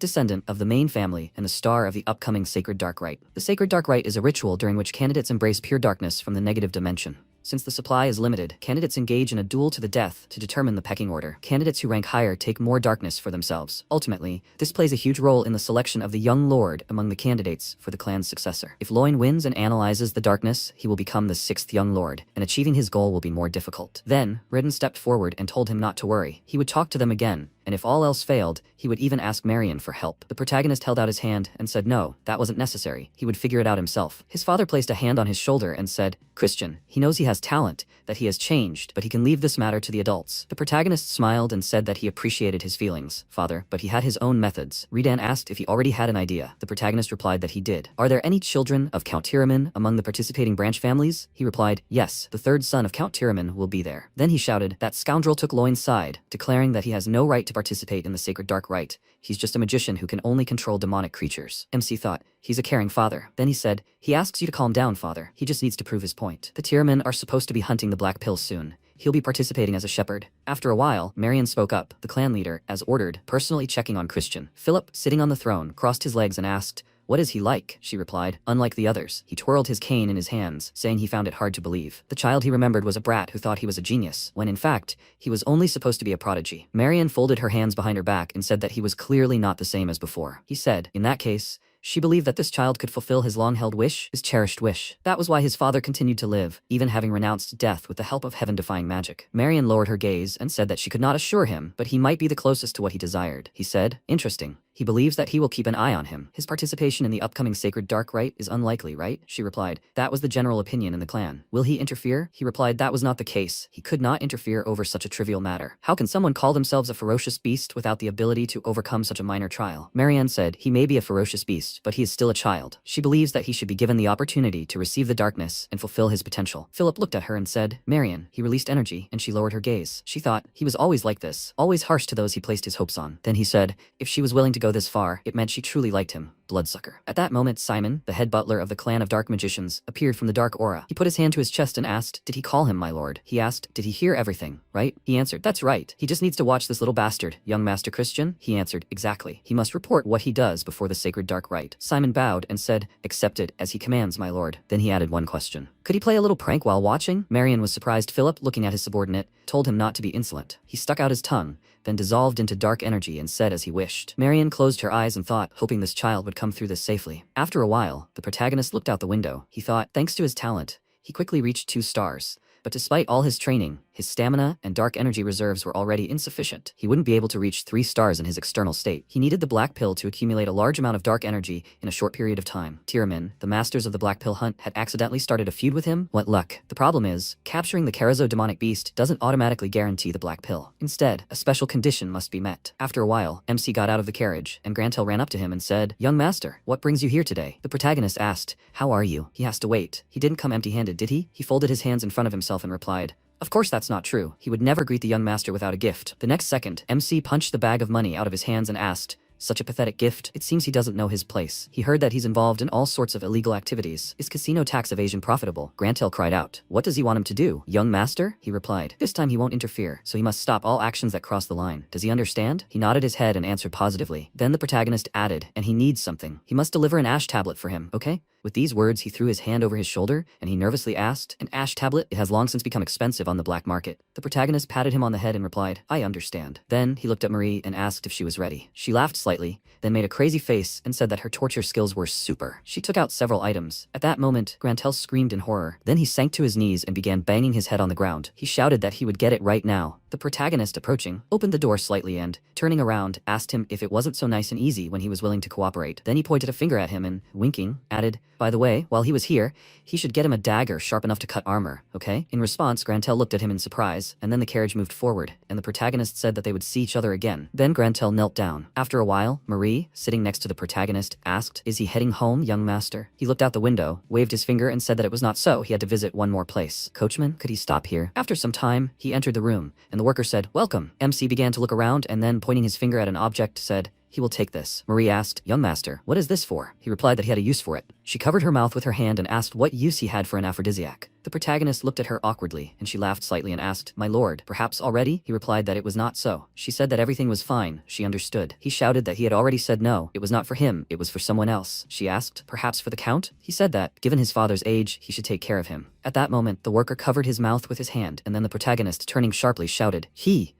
descendant of the main family and the star of the upcoming Sacred Dark Rite. The Sacred Dark Rite is a ritual during which candidates embrace pure darkness from the negative dimension. Since the supply is limited, candidates engage in a duel to the death to determine the pecking order. Candidates who rank higher take more darkness for themselves. Ultimately, this plays a huge role in the selection of the young lord among the candidates for the clan's successor. If Loin wins and analyzes the darkness, he will become the 6th young lord, and achieving his goal will be more difficult. Then, Redden stepped forward and told him not to worry. He would talk to them again, and if all else failed, he would even ask Marian for help. The protagonist held out his hand and said no, that wasn't necessary. He would figure it out himself. His father placed a hand on his shoulder and said, Christian, he knows he has talent, that he has changed, but he can leave this matter to the adults. The protagonist smiled and said that he appreciated his feelings, father, but he had his own methods. Redan asked if he already had an idea. The protagonist replied that he did. Are there any children of Count Tyraman among the participating branch families? He replied, yes, the 3rd son of Count Tyraman will be there. Then he shouted, that scoundrel took Loin's side, declaring that he has no right to participate in the Sacred Dark Rite. He's just a magician who can only control demonic creatures. MC thought, he's a caring father. Then he said, he asks you to calm down, father. He just needs to prove his point. The Tiermen are supposed to be hunting the Black Pill soon. He'll be participating as a shepherd. After a while, Marian spoke up, the clan leader, as ordered, personally checking on Christian. Philip, sitting on the throne, crossed his legs and asked, what is he like? She replied, unlike the others. He twirled his cane in his hands, saying he found it hard to believe. The child he remembered was a brat who thought he was a genius, when in fact, he was only supposed to be a prodigy. Marian folded her hands behind her back and said that he was clearly not the same as before. He said, in that case, She believed that this child could fulfill his long-held wish, his cherished wish. That was why his father continued to live, even having renounced death with the help of heaven-defying magic. Marian lowered her gaze and said that she could not assure him, but he might be the closest to what he desired. He said, "Interesting. He believes that he will keep an eye on him. His participation in the upcoming sacred dark rite is unlikely, right?" She replied, "That was the general opinion in the clan. Will he interfere?" He replied, "That was not the case. He could not interfere over such a trivial matter. How can someone call themselves a ferocious beast without the ability to overcome such a minor trial?" Marianne said, "He may be a ferocious beast, but he is still a child. She believes that he should be given the opportunity to receive the darkness and fulfill his potential." Philip looked at her and said, "Marianne." He released energy, and she lowered her gaze. She thought, he was always like this, always harsh to those he placed his hopes on. Then he said, if she was willing to go this far, it meant she truly liked him. Bloodsucker. At that moment, Simon, the head butler of the clan of dark magicians, appeared from the dark aura. He put his hand to his chest and asked, "Did he call him, my lord?" He asked, "Did he hear everything, right?" He answered, "That's right. He just needs to watch this little bastard." "Young Master Christian?" He answered, "Exactly. He must report what he does before the sacred dark rite." Simon bowed and said, "Accepted, as he commands, my lord." Then he added one question. "Could he play a little prank while watching?" Marian was surprised. Philip, looking at his subordinate, told him not to be insolent. He stuck out his tongue, then dissolved into dark energy and said as he wished. Marian closed her eyes and thought, hoping this child would come through this safely. After a while, the protagonist looked out the window. He thought, thanks to his talent, he quickly reached 2 stars. But despite all his training, his stamina and dark energy reserves were already insufficient. He wouldn't be able to reach 3 stars in his external state. He needed the black pill to accumulate a large amount of dark energy in a short period of time. Tiramin, the masters of the black pill hunt, had accidentally started a feud with him. What luck. The problem is, capturing the Karazo demonic beast doesn't automatically guarantee the black pill. Instead, a special condition must be met. After a while, MC got out of the carriage, and Grantel ran up to him and said, "Young master, what brings you here today?" The protagonist asked, "How are you?" He has to wait. He didn't come empty-handed, did he? He folded his hands in front of himself and replied, "Of course that's not true. He would never greet the young master without a gift." The next second, MC punched the bag of money out of his hands and asked, "Such a pathetic gift. It seems he doesn't know his place. He heard that he's involved in all sorts of illegal activities. Is casino tax evasion profitable?" Grantel cried out, "What does he want him to do?" "Young master?" He replied, "This time he won't interfere, so he must stop all actions that cross the line. Does he understand?" He nodded his head and answered positively. Then the protagonist added, "And he needs something. He must deliver an ash tablet for him, okay?" With these words, he threw his hand over his shoulder, and he nervously asked, "An ash tablet? It has long since become expensive on the black market." The protagonist patted him on the head and replied, "I understand." Then he looked at Marie and asked if she was ready. She laughed slightly, then made a crazy face and said that her torture skills were super. She took out several items. At that moment, Grantel screamed in horror. Then he sank to his knees and began banging his head on the ground. He shouted that he would get it right now. The protagonist, approaching, opened the door slightly and, turning around, asked him if it wasn't so nice and easy when he was willing to cooperate. Then he pointed a finger at him and, winking, added, "By the way, while he was here, he should get him a dagger sharp enough to cut armor, okay?" In response, Grantel looked at him in surprise, and then the carriage moved forward, and the protagonist said that they would see each other again. Then Grantel knelt down. After a while, Marie, sitting next to the protagonist, asked, "Is he heading home, young master?" He looked out the window, waved his finger and said that it was not so. He had to visit one more place. "Coachman, could he stop here?" After some time, he entered the room, and the worker said, "Welcome." MC began to look around and then, pointing his finger at an object, said, "He will take this." Marie asked, "Young master, what is this for?" He replied that he had a use for it. She covered her mouth with her hand and asked what use he had for an aphrodisiac. The protagonist looked at her awkwardly, and she laughed slightly and asked, "My lord, perhaps already?" He replied that it was not so. She said that everything was fine. She understood. He shouted that he had already said no. It was not for him. It was for someone else. She asked, "Perhaps for the count?" He said that, given his father's age, he should take care of him. At that moment, the worker covered his mouth with his hand, and then the protagonist, turning sharply, shouted,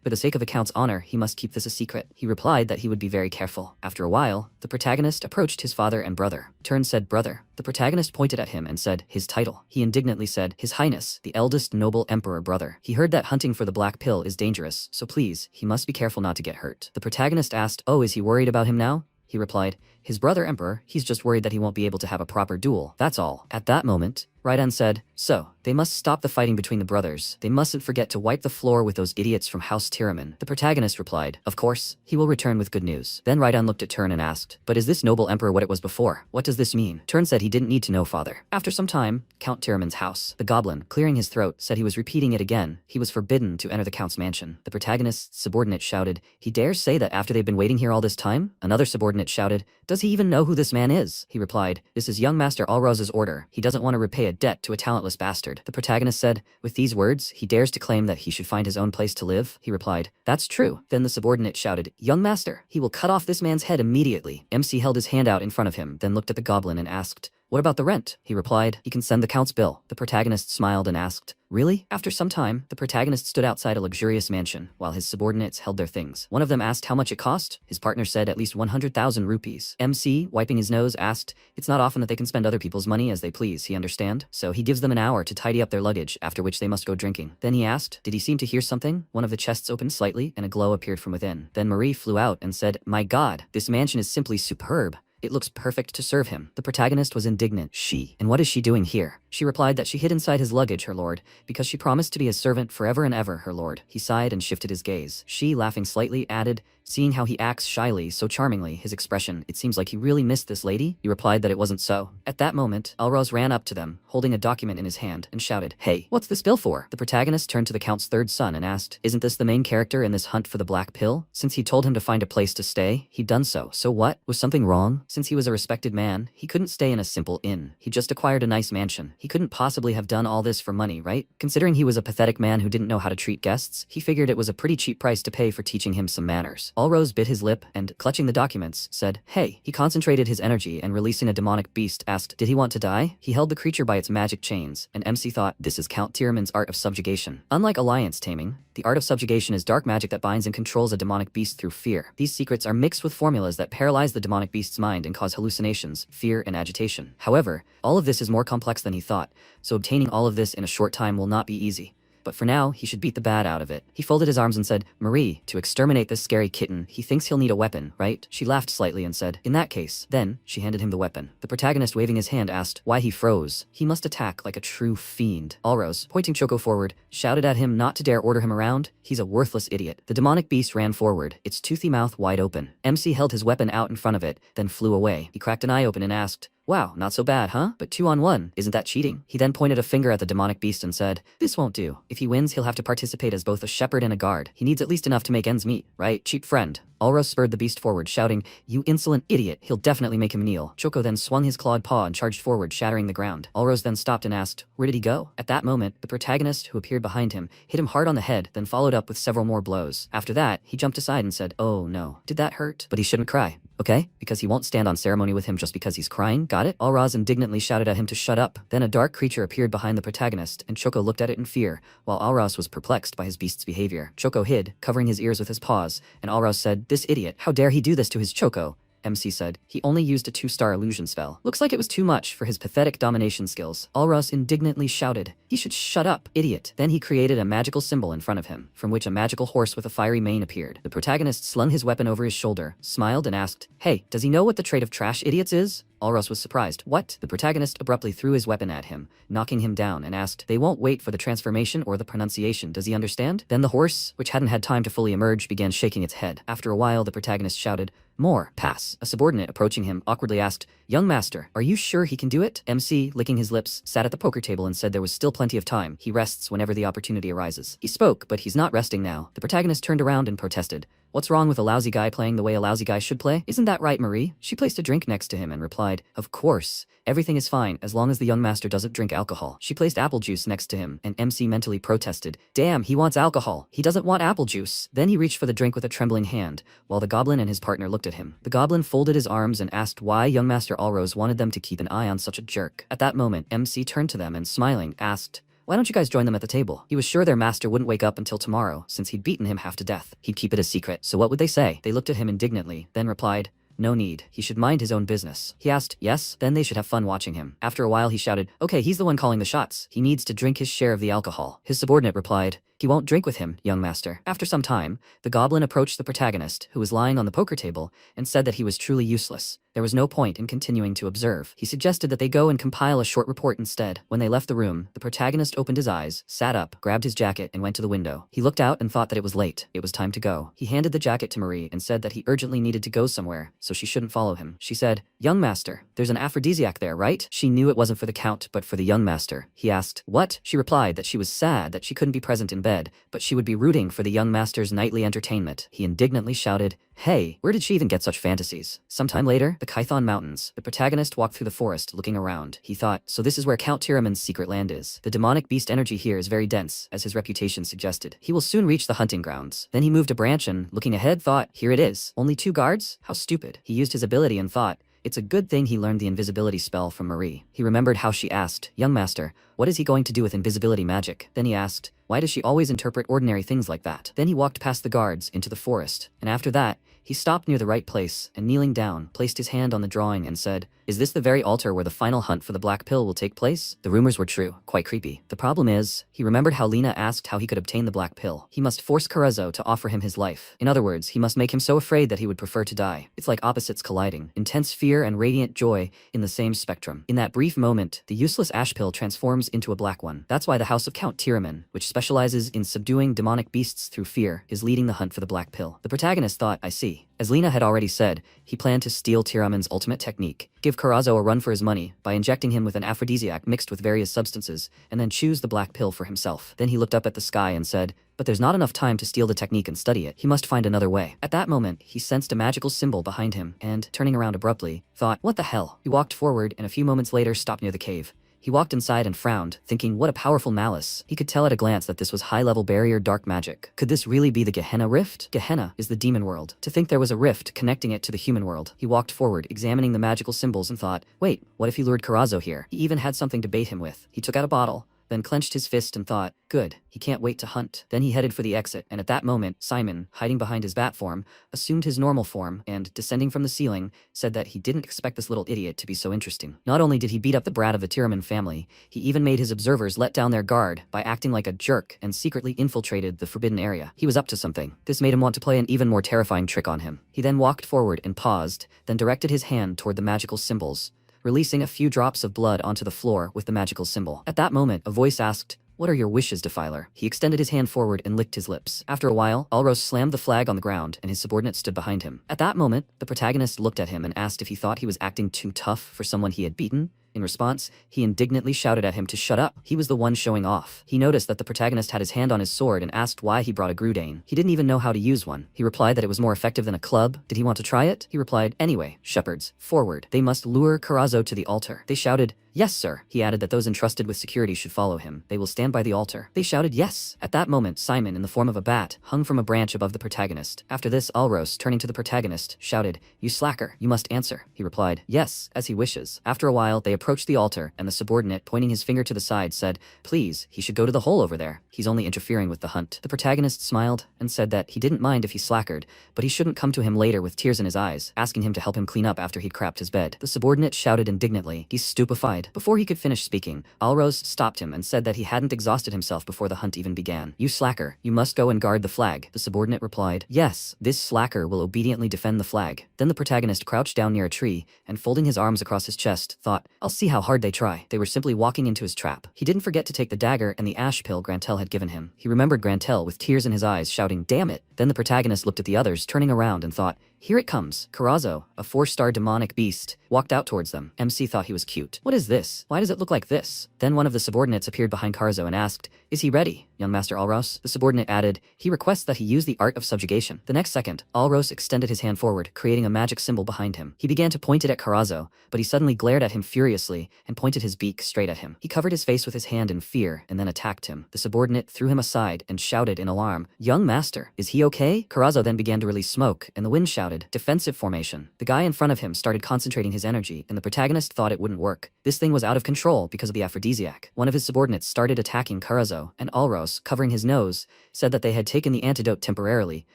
For the sake of the count's honor, he must keep this a secret." He replied that he would be very careful. After a while, the protagonist approached his father and brother. Turn said, "Brother." The protagonist pointed at him and said, "His title." He indignantly said, "His Highness, the eldest noble emperor brother. He heard that hunting for the black pill is dangerous, so please, he must be careful not to get hurt." The protagonist asked, "Oh, is he worried about him now?" He replied, "His brother emperor, he's just worried that he won't be able to have a proper duel, that's all." At that moment, Raidan said, "So, they must stop the fighting between the brothers. They mustn't forget to wipe the floor with those idiots from House Tiramin." The protagonist replied, "Of course, he will return with good news." Then Raidan looked at Turn and asked, "But is this noble emperor what it was before? What does this mean?" Turn said he didn't need to know, father. After some time, Count Tiramin's house. The goblin, clearing his throat, said he was repeating it again. He was forbidden to enter the count's mansion. The protagonist's subordinate shouted, "He dares say that after they've been waiting here all this time?" Another subordinate shouted, "Does he even know who this man is?" He replied, "This is young Master Alroz's order. He doesn't want to repay a debt to a talentless bastard." The protagonist said, "With these words, he dares to claim that he should find his own place to live?" He replied, "That's true." Then the subordinate shouted, "Young master, he will cut off this man's head immediately." MC held his hand out in front of him, then looked at the goblin and asked, What about the rent? He replied, he can send the count's bill. The protagonist smiled and asked, really? After some time, the protagonist stood outside a luxurious mansion, while his subordinates held their things. One of them asked how much it cost. His partner said at least 100,000 rupees. MC, wiping his nose, asked, it's not often that they can spend other people's money as they please, he understand? So he gives them an hour to tidy up their luggage, after which they must go drinking. Then he asked, did he seem to hear something? One of the chests opened slightly, and a glow appeared from within. Then Marie flew out and said, my God, this mansion is simply superb. It looks perfect to serve him. The protagonist was indignant. She. And what is she doing here? She replied that she hid inside his luggage, her lord, because she promised to be his servant forever and ever, her lord. He sighed and shifted his gaze. She, laughing slightly, added, seeing how he acts shyly, so charmingly, his expression, it seems like he really missed this lady. He replied that it wasn't so. At that moment, Alroz ran up to them, holding a document in his hand, and shouted, hey, what's this bill for? The protagonist turned to the count's third son and asked, isn't this the main character in this hunt for the black pill? Since he told him to find a place to stay, he'd done so. So what? Was something wrong? Since he was a respected man, he couldn't stay in a simple inn. He just acquired a nice mansion. He couldn't possibly have done all this for money, right? Considering he was a pathetic man who didn't know how to treat guests, he figured it was a pretty cheap price to pay for teaching him some manners. Alroz bit his lip and, clutching the documents, said, hey. He concentrated his energy and, releasing a demonic beast, asked, did he want to die? He held the creature by its magic chains, and MC thought, this is Count Tiraman's art of subjugation. Unlike alliance taming, the art of subjugation is dark magic that binds and controls a demonic beast through fear. These secrets are mixed with formulas that paralyze the demonic beast's mind and cause hallucinations, fear, and agitation. However, all of this is more complex than he thought, so obtaining all of this in a short time will not be easy. But for now, he should beat the bad out of it. He folded his arms and said, Marie, to exterminate this scary kitten, he thinks he'll need a weapon, right? She laughed slightly and said, in that case. Then, she handed him the weapon. The protagonist, waving his hand, asked why he froze. He must attack like a true fiend. Alroz, pointing Choco forward, shouted at him not to dare order him around. He's a worthless idiot. The demonic beast ran forward, its toothy mouth wide open. MC held his weapon out in front of it, then flew away. He cracked an eye open and asked, wow, not so bad, huh? But 2-on-1, isn't that cheating? He then pointed a finger at the demonic beast and said, this won't do. If he wins, he'll have to participate as both a shepherd and a guard. He needs at least enough to make ends meet, right, cheap friend? Alroz spurred the beast forward, shouting, you insolent idiot, he'll definitely make him kneel. Choco then swung his clawed paw and charged forward, shattering the ground. Alroz then stopped and asked, where did he go? At that moment, the protagonist, who appeared behind him, hit him hard on the head, then followed up with several more blows. After that, he jumped aside and said, oh no, did that hurt? But he shouldn't cry. Okay? Because he won't stand on ceremony with him just because he's crying, got it? Alroz indignantly shouted at him to shut up. Then a dark creature appeared behind the protagonist, and Choco looked at it in fear, while Alroz was perplexed by his beast's behavior. Choco hid, covering his ears with his paws, and Alroz said, this idiot, how dare he do this to his Choco? MC said, he only used a 2-star illusion spell. Looks like it was too much for his pathetic domination skills. Alroz indignantly shouted, he should shut up, idiot. Then he created a magical symbol in front of him, from which a magical horse with a fiery mane appeared. The protagonist slung his weapon over his shoulder, smiled and asked, hey, does he know what the trait of trash idiots is? Alroz was surprised. What? The protagonist abruptly threw his weapon at him, knocking him down, and asked, they won't wait for the transformation or the pronunciation, does he understand? Then the horse, which hadn't had time to fully emerge, began shaking its head. After a while, the protagonist shouted, more, pass. A subordinate approaching him awkwardly asked, young master, are you sure he can do it? MC, licking his lips, sat at the poker table and said there was still plenty of time. He rests whenever the opportunity arises. He spoke, but he's not resting now. The protagonist turned around and protested. What's wrong with a lousy guy playing the way a lousy guy should play? Isn't that right, Marie? She placed a drink next to him and replied, of course. Everything is fine as long as the young master doesn't drink alcohol. She placed apple juice next to him, and MC mentally protested. Damn, he wants alcohol. He doesn't want apple juice. Then he reached for the drink with a trembling hand, while the goblin and his partner looked at him. The goblin folded his arms and asked why young Master Alroz wanted them to keep an eye on such a jerk. At that moment, MC turned to them and, smiling, asked, why don't you guys join them at the table? He was sure their master wouldn't wake up until tomorrow, since he'd beaten him half to death. He'd keep it a secret, so what would they say? They looked at him indignantly, then replied, no need. He should mind his own business. He asked, yes? Then they should have fun watching him. After a while he shouted, okay, he's the one calling the shots. He needs to drink his share of the alcohol. His subordinate replied, he won't drink with him, young master. After some time, the goblin approached the protagonist, who was lying on the poker table, and said that he was truly useless. There was no point in continuing to observe. He suggested that they go and compile a short report instead. When they left the room, the protagonist opened his eyes, sat up, grabbed his jacket, and went to the window. He looked out and thought that it was late. It was time to go. He handed the jacket to Marie and said that he urgently needed to go somewhere, so she shouldn't follow him. She said, young master, there's an aphrodisiac there, right? She knew it wasn't for the count, but for the young master. He asked, what? She replied that she was sad that she couldn't be present in bed, but she would be rooting for the young master's nightly entertainment. He indignantly shouted, hey, where did she even get such fantasies? Sometime later, the Kython Mountains. The protagonist walked through the forest, looking around. He thought, so this is where Count Tiraman's secret land is. The demonic beast energy here is very dense, as his reputation suggested. He will soon reach the hunting grounds. Then he moved a branch and, looking ahead, thought, here it is. Only 2 guards? How stupid. He used his ability and thought, It's a good thing he learned the invisibility spell from Marie. He remembered how she asked, "Young master, what is he going to do with invisibility magic?" Then he asked, "Why does she always interpret ordinary things like that?" Then he walked past the guards into the forest, and after that, he stopped near the right place and kneeling down, placed his hand on the drawing and said, "Is this the very altar where the final hunt for the black pill will take place?" The rumors were true, quite creepy. The problem is, he remembered how Lena asked how he could obtain the black pill. He must force Carezzo to offer him his life. In other words, he must make him so afraid that he would prefer to die. It's like opposites colliding, intense fear and radiant joy in the same spectrum. In that brief moment, the useless ash pill transforms into a black one. That's why the house of Count Tiraman, which specializes in subduing demonic beasts through fear, is leading the hunt for the black pill. The protagonist thought, "I see." As Lena had already said, he planned to steal Tiraman's ultimate technique, give Carezzo a run for his money by injecting him with an aphrodisiac mixed with various substances, and then choose the black pill for himself. Then he looked up at the sky and said, "But there's not enough time to steal the technique and study it. He must find another way." At that moment, he sensed a magical symbol behind him and, turning around abruptly, thought, "What the hell?" He walked forward and a few moments later stopped near the cave. He walked inside and frowned, thinking what a powerful malice. He could tell at a glance that this was high-level barrier dark magic. Could this really be the Gehenna rift? Gehenna is the demon world. To think there was a rift connecting it to the human world. He walked forward, examining the magical symbols and thought, wait, what if he lured Carezzo here? He even had something to bait him with. He took out a bottle, then clenched his fist and thought, good, he can't wait to hunt. Then he headed for the exit, and at that moment, Simon, hiding behind his bat form, assumed his normal form and, descending from the ceiling, said that he didn't expect this little idiot to be so interesting. Not only did he beat up the brat of the Tiraman family, he even made his observers let down their guard by acting like a jerk and secretly infiltrated the forbidden area. He was up to something. This made him want to play an even more terrifying trick on him. He then walked forward and paused, then directed his hand toward the magical symbols, releasing a few drops of blood onto the floor with the magical symbol. At that moment, a voice asked, "What are your wishes, Defiler?" He extended his hand forward and licked his lips. After a while, Alros slammed the flag on the ground and his subordinate stood behind him. At that moment, the protagonist looked at him and asked if he thought he was acting too tough for someone he had beaten. In response, he indignantly shouted at him to shut up. He was the one showing off. He noticed that the protagonist had his hand on his sword and asked why he brought a Grudane. He didn't even know how to use one. He replied that it was more effective than a club. Did he want to try it? He replied, "Anyway, shepherds, forward. They must lure Carezzo to the altar." They shouted, "Yes, sir." He added that those entrusted with security should follow him. They will stand by the altar. They shouted, "Yes." At that moment, Simon, in the form of a bat, hung from a branch above the protagonist. After this, Alros, turning to the protagonist, shouted, "You slacker, you must answer." He replied, "Yes, as he wishes." After a while, they approached the altar, and the subordinate, pointing his finger to the side, said, "Please, he should go to the hole over there. He's only interfering with the hunt." The protagonist smiled and said that he didn't mind if he slackered, but he shouldn't come to him later with tears in his eyes, asking him to help him clean up after he'd crapped his bed. The subordinate shouted indignantly, "He's stupefied." Before he could finish speaking, Alros stopped him and said that he hadn't exhausted himself before the hunt even began. "You slacker, you must go and guard the flag." The subordinate replied, "Yes, this slacker will obediently defend the flag." Then the protagonist crouched down near a tree and, folding his arms across his chest, thought, "I'll see how hard they try." They were simply walking into his trap. He didn't forget to take the dagger and the ash pill Grantel had given him. He remembered Grantel with tears in his eyes, shouting, "Damn it." Then the protagonist looked at the others, turning around and thought, "Here it comes." Carezzo, a 4-star demonic beast, walked out towards them. MC thought he was cute. "What is this? Why does it look like this?" Then one of the subordinates appeared behind Carezzo and asked, "Is he ready, young Master Alros?" The subordinate added, "He requests that he use the art of subjugation." The next second, Alros extended his hand forward, creating a magic symbol behind him. He began to point it at Carezzo, but he suddenly glared at him furiously and pointed his beak straight at him. He covered his face with his hand in fear and then attacked him. The subordinate threw him aside and shouted in alarm, "Young Master, is he okay?" Carezzo then began to release smoke, and the wind shouted, "Defensive formation." The guy in front of him started concentrating his energy, and the protagonist thought it wouldn't work. This thing was out of control because of the aphrodisiac. One of his subordinates started attacking Carezzo, and Alros, covering his nose, said that they had taken the antidote temporarily,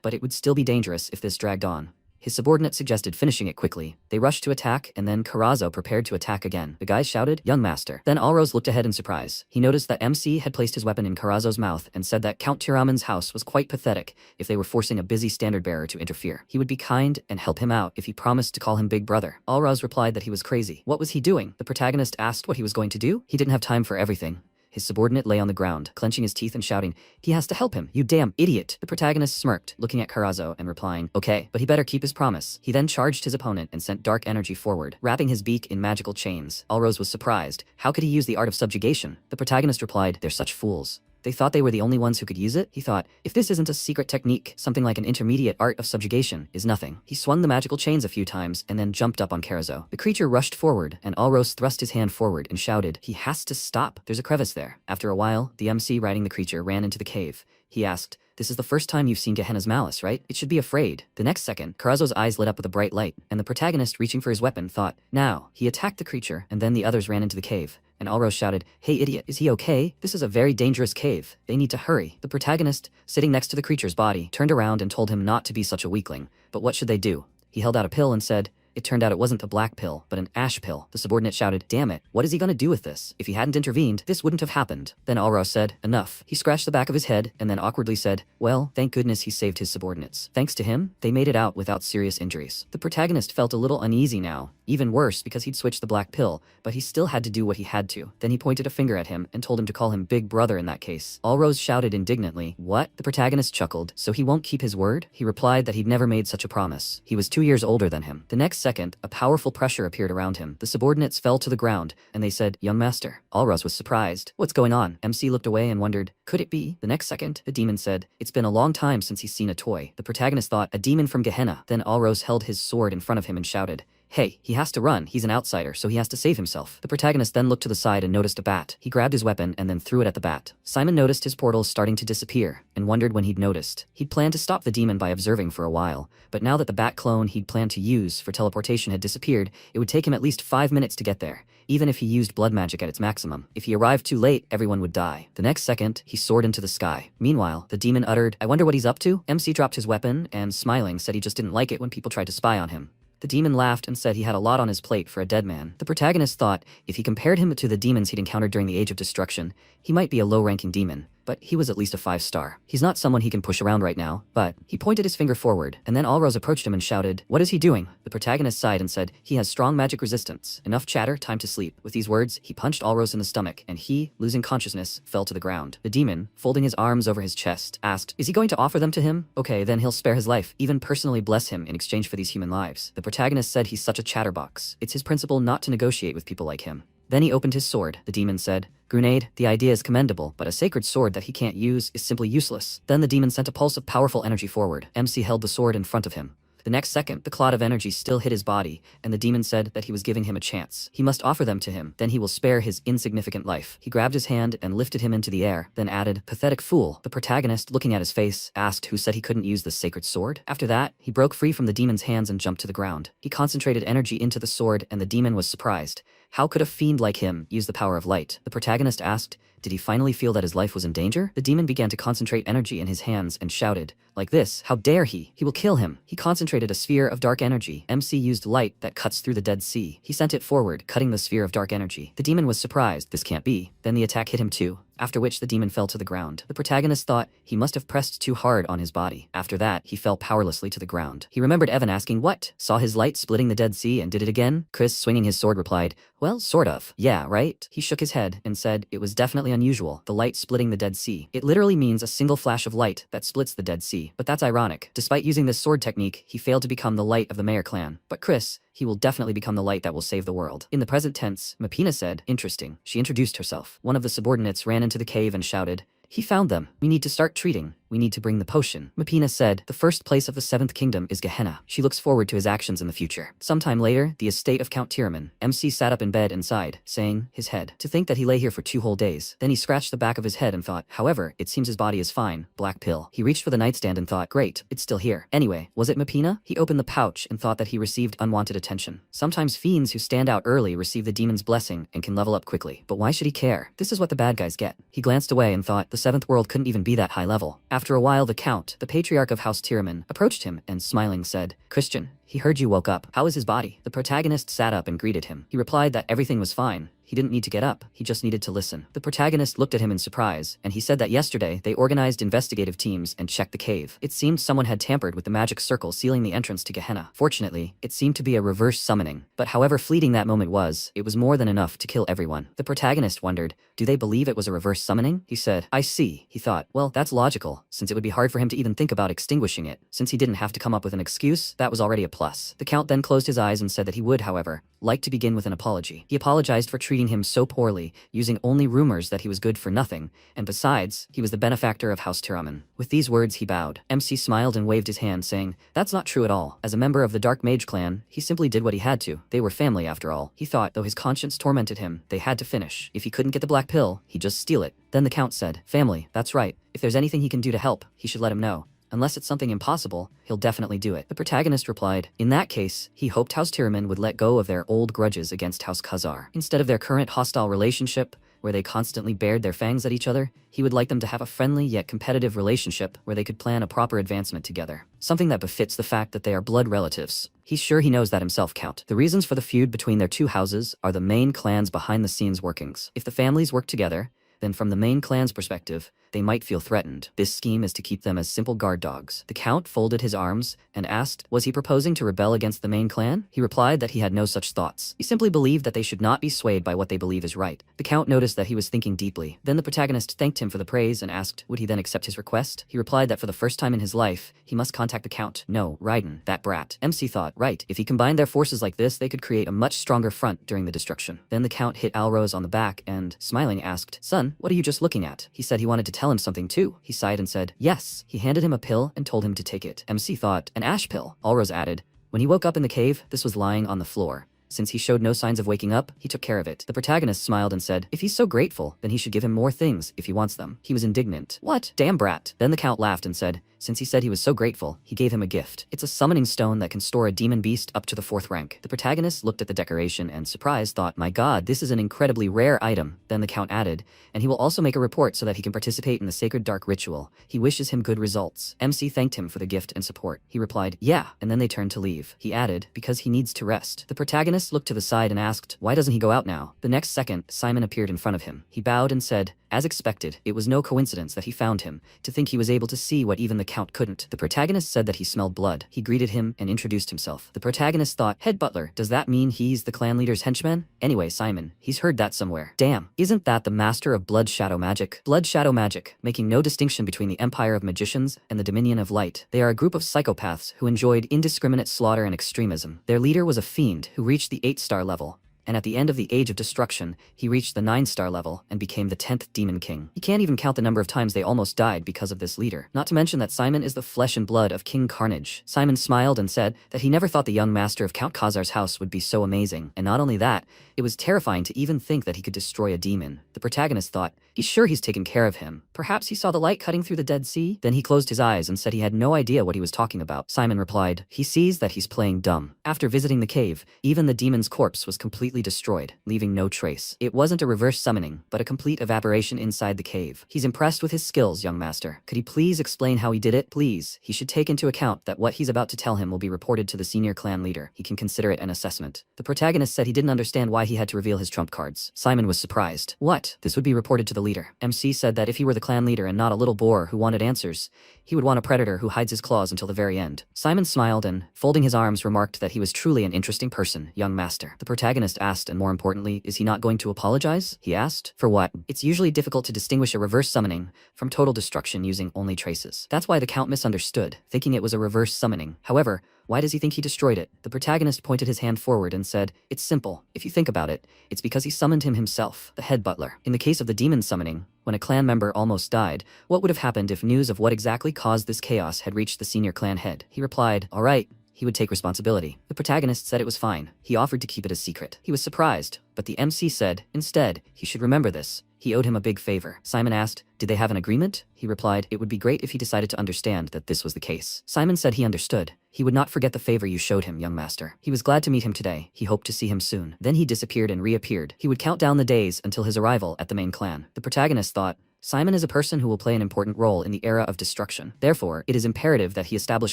but it would still be dangerous if this dragged on. His subordinate suggested finishing it quickly. They rushed to attack, and then Carezzo prepared to attack again. The guy shouted, "Young Master." Then Alros looked ahead in surprise. He noticed that MC had placed his weapon in Carezzo's mouth and said that Count Tiraman's house was quite pathetic if they were forcing a busy standard-bearer to interfere. He would be kind and help him out if he promised to call him Big Brother. Alros replied that he was crazy. What was he doing? The protagonist asked what he was going to do. He didn't have time for everything. His subordinate lay on the ground, clenching his teeth and shouting, "He has to help him, you damn idiot." The protagonist smirked, looking at Carezzo and replying, "Okay, but he better keep his promise." He then charged his opponent and sent dark energy forward, wrapping his beak in magical chains. Alros was surprised. How could he use the art of subjugation? The protagonist replied, "They're such fools. They thought they were the only ones who could use it." He thought, if this isn't a secret technique, something like an intermediate art of subjugation is nothing. He swung the magical chains a few times and then jumped up on Carezzo. The creature rushed forward, and Alros thrust his hand forward and shouted, "He has to stop. There's a crevice there." After a while, the MC riding the creature ran into the cave. He asked, this is the first time you've seen Gehenna's malice, right? It should be afraid. The next second, Karazo's eyes lit up with a bright light, and the protagonist, reaching for his weapon, thought, now. He attacked the creature, and then the others ran into the cave. And Alros shouted, hey idiot, is he okay? This is a very dangerous cave. They need to hurry. The protagonist, sitting next to the creature's body, turned around and told him not to be such a weakling. But what should they do? He held out a pill and said, it turned out it wasn't a black pill, but an ash pill. The subordinate shouted, damn it, what is he gonna do with this? If he hadn't intervened, this wouldn't have happened. Then Alros said, enough. He scratched the back of his head and then awkwardly said, well, thank goodness he saved his subordinates. Thanks to him, they made it out without serious injuries. The protagonist felt a little uneasy now, even worse because he'd switched the black pill, but he still had to do what he had to. Then he pointed a finger at him and told him to call him Big Brother in that case. Alros shouted indignantly, what? The protagonist chuckled, so he won't keep his word? He replied that he'd never made such a promise. He was 2 years older than him. The next second, a powerful pressure appeared around him. The subordinates fell to the ground, and they said, young master. Alros was surprised. What's going on? MC looked away and wondered, could it be? The next second, the demon said, it's been a long time since he's seen a toy. The protagonist thought, a demon from Gehenna. Then Alros held his sword in front of him and shouted, hey, he has to run. He's an outsider, so he has to save himself. The protagonist then looked to the side and noticed a bat. He grabbed his weapon and then threw it at the bat. Simon noticed his portals starting to disappear and wondered when he'd noticed. He'd planned to stop the demon by observing for a while, but now that the bat clone he'd planned to use for teleportation had disappeared, it would take him at least 5 minutes to get there, even if he used blood magic at its maximum. If he arrived too late, everyone would die. The next second, he soared into the sky. Meanwhile, the demon uttered, I wonder what he's up to? MC dropped his weapon and, smiling, said he just didn't like it when people tried to spy on him. The demon laughed and said he had a lot on his plate for a dead man. The protagonist thought if he compared him to the demons he'd encountered during the Age of Destruction, he might be a low-ranking demon, but he was at least a 5-star. He's not someone he can push around right now, but he pointed his finger forward, and then Alros approached him and shouted, what is he doing? The protagonist sighed and said, he has strong magic resistance. Enough chatter, time to sleep. With these words, he punched Alros in the stomach, and he, losing consciousness, fell to the ground. The demon, folding his arms over his chest, asked, is he going to offer them to him? Okay, then he'll spare his life, even personally bless him in exchange for these human lives. The protagonist said he's such a chatterbox. It's his principle not to negotiate with people like him. Then he opened his sword. The demon said, Grenade, the idea is commendable, but a sacred sword that he can't use is simply useless. Then the demon sent a pulse of powerful energy forward. MC held the sword in front of him. The next second, the clot of energy still hit his body, and the demon said that he was giving him a chance. He must offer them to him, then he will spare his insignificant life. He grabbed his hand and lifted him into the air, then added, pathetic fool. The protagonist, looking at his face, asked who said he couldn't use the sacred sword. After that, he broke free from the demon's hands and jumped to the ground. He concentrated energy into the sword, and the demon was surprised. How could a fiend like him use the power of light? The protagonist asked, did he finally feel that his life was in danger? The demon began to concentrate energy in his hands and shouted, like this, how dare he? He will kill him. He concentrated a sphere of dark energy. MC used light that cuts through the Dead Sea. He sent it forward, cutting the sphere of dark energy. The demon was surprised. This can't be. Then the attack hit him too, after which the demon fell to the ground. The protagonist thought he must have pressed too hard on his body. After that, he fell powerlessly to the ground. He remembered Evan asking, what? Saw his light splitting the Dead Sea and did it again? Chris, swinging his sword, replied, well, sort of. Yeah, right? He shook his head and said it was definitely unusual, the light splitting the Dead Sea. It literally means a single flash of light that splits the Dead Sea. But that's ironic. Despite using this sword technique, he failed to become the light of the Mayor clan. But Chris, he will definitely become the light that will save the world. In the present tense, Mapina said, interesting. She introduced herself. One of the subordinates ran into the cave and shouted, he found them. We need to start treating. We need to bring the potion. Mapina said, the first place of the 7th kingdom is Gehenna. She looks forward to his actions in the future. Sometime later, the estate of Count Tiraman. MC sat up in bed and sighed, saying, his head. To think that he lay here for 2 whole days. Then he scratched the back of his head and thought, however, it seems his body is fine. Black pill. He reached for the nightstand and thought, great, it's still here. Anyway, was it Mapina? He opened the pouch and thought that he received unwanted attention. Sometimes fiends who stand out early receive the demon's blessing and can level up quickly. But why should he care? This is what the bad guys get. He glanced away and thought, the 7th world couldn't even be that high level. After a while, the Count, the patriarch of House Tiraman, approached him and, smiling, said, Christian, he heard you woke up. How is his body? The protagonist sat up and greeted him. He replied that everything was fine. He didn't need to get up, he just needed to listen. The protagonist looked at him in surprise, and he said that yesterday they organized investigative teams and checked the cave. It seemed someone had tampered with the magic circle sealing the entrance to Gehenna. Fortunately, it seemed to be a reverse summoning. But however fleeting that moment was, it was more than enough to kill everyone. The protagonist wondered, do they believe it was a reverse summoning? He said, I see. He thought, well, that's logical, since it would be hard for him to even think about extinguishing it. Since he didn't have to come up with an excuse, that was already a plus. The Count then closed his eyes and said that he would, however, like to begin with an apology. He apologized for treating him so poorly, using only rumors that he was good for nothing, and besides, he was the benefactor of House Tiraman. With these words he bowed. MC smiled and waved his hand, saying, "That's not true at all. As a member of the Dark Mage clan, he simply did what he had to. They were family after all." He thought, though his conscience tormented him, they had to finish. If he couldn't get the black pill, he'd just steal it. Then the Count said, "Family, that's right. If there's anything he can do to help, he should let him know. Unless it's something impossible, he'll definitely do it." The protagonist replied, in that case, he hoped House Tiraman would let go of their old grudges against House Khazar. Instead of their current hostile relationship, where they constantly bared their fangs at each other, he would like them to have a friendly yet competitive relationship where they could plan a proper advancement together. Something that befits the fact that they are blood relatives. He's sure he knows that himself, Count. The reasons for the feud between their two houses are the main clan's behind-the-scenes workings. If the families work together, then from the main clan's perspective, they might feel threatened. This scheme is to keep them as simple guard dogs. The Count folded his arms and asked, was he proposing to rebel against the main clan? He replied that he had no such thoughts. He simply believed that they should not be swayed by what they believe is right. The Count noticed that he was thinking deeply. Then the protagonist thanked him for the praise and asked, would he then accept his request? He replied that for the first time in his life, he must contact the Count. No, Raiden, that brat. MC thought, right, if he combined their forces like this, they could create a much stronger front during the destruction. Then the Count hit Alrose on the back and, smiling, asked, son, what are you just looking at? He said he wanted to tell him something too. He sighed and said, yes. He handed him a pill and told him to take it. MC thought, an ash pill. Alrose added, when he woke up in the cave, this was lying on the floor. Since he showed no signs of waking up, he took care of it. The protagonist smiled and said, if he's so grateful, then he should give him more things if he wants them. He was indignant. What? Damn brat. Then the Count laughed and said, since he said he was so grateful, he gave him a gift. It's a summoning stone that can store a demon beast up to the 4th rank. The protagonist looked at the decoration and, surprised, thought, my god, this is an incredibly rare item. Then the Count added, and he will also make a report so that he can participate in the sacred dark ritual. He wishes him good results. MC thanked him for the gift and support. He replied, yeah, and then they turned to leave. He added, because he needs to rest. The protagonist looked to the side and asked, why doesn't he go out now? The next second, Simon appeared in front of him. He bowed and said, as expected, it was no coincidence that he found him. To think he was able to see what even the Count couldn't. The protagonist said that he smelled blood. He greeted him and introduced himself. The protagonist thought, head butler, does that mean he's the clan leader's henchman? Anyway, Simon, he's heard that somewhere. Damn, isn't that the master of blood shadow magic? Blood shadow magic, making no distinction between the Empire of Magicians and the Dominion of Light. They are a group of psychopaths who enjoyed indiscriminate slaughter and extremism. Their leader was a fiend who reached the 8-star level. And at the end of the Age of Destruction, he reached the 9-star level and became the 10th Demon King. He can't even count the number of times they almost died because of this leader. Not to mention that Simon is the flesh and blood of King Carnage. Simon smiled and said that he never thought the young master of Count Khazar's house would be so amazing. And not only that, it was terrifying to even think that he could destroy a demon. The protagonist thought, he's sure he's taken care of him. Perhaps he saw the light cutting through the Dead Sea? Then he closed his eyes and said he had no idea what he was talking about. Simon replied, he sees that he's playing dumb. After visiting the cave, even the demon's corpse was completely destroyed, leaving no trace. It wasn't a reverse summoning, but a complete evaporation inside the cave. He's impressed with his skills, young master. Could he please explain how he did it? Please. He should take into account that what he's about to tell him will be reported to the senior clan leader. He can consider it an assessment. The protagonist said he didn't understand why he had to reveal his trump cards. Simon was surprised. What? This would be reported to the leader. MC said that if he were the clan leader and not a little boar who wanted answers, he would want a predator who hides his claws until the very end. Simon smiled and, folding his arms, remarked that he was truly an interesting person, young master. The protagonist asked, and more importantly, is he not going to apologize? He asked. For what? It's usually difficult to distinguish a reverse summoning from total destruction using only traces. That's why the Count misunderstood, thinking it was a reverse summoning. However, why does he think he destroyed it? The protagonist pointed his hand forward and said, it's simple. If you think about it, it's because he summoned him himself, the head butler. In the case of the demon summoning, when a clan member almost died, what would have happened if news of what exactly caused this chaos had reached the senior clan head? He replied, all right. He would take responsibility. The protagonist said it was fine. He offered to keep it a secret. He was surprised, but the MC said, instead, he should remember this. He owed him a big favor. Simon asked, did they have an agreement? He replied, it would be great if he decided to understand that this was the case. Simon said he understood. He would not forget the favor you showed him, young master. He was glad to meet him today. He hoped to see him soon. Then he disappeared and reappeared. He would count down the days until his arrival at the main clan. The protagonist thought, Simon is a person who will play an important role in the era of destruction. Therefore, it is imperative that he establish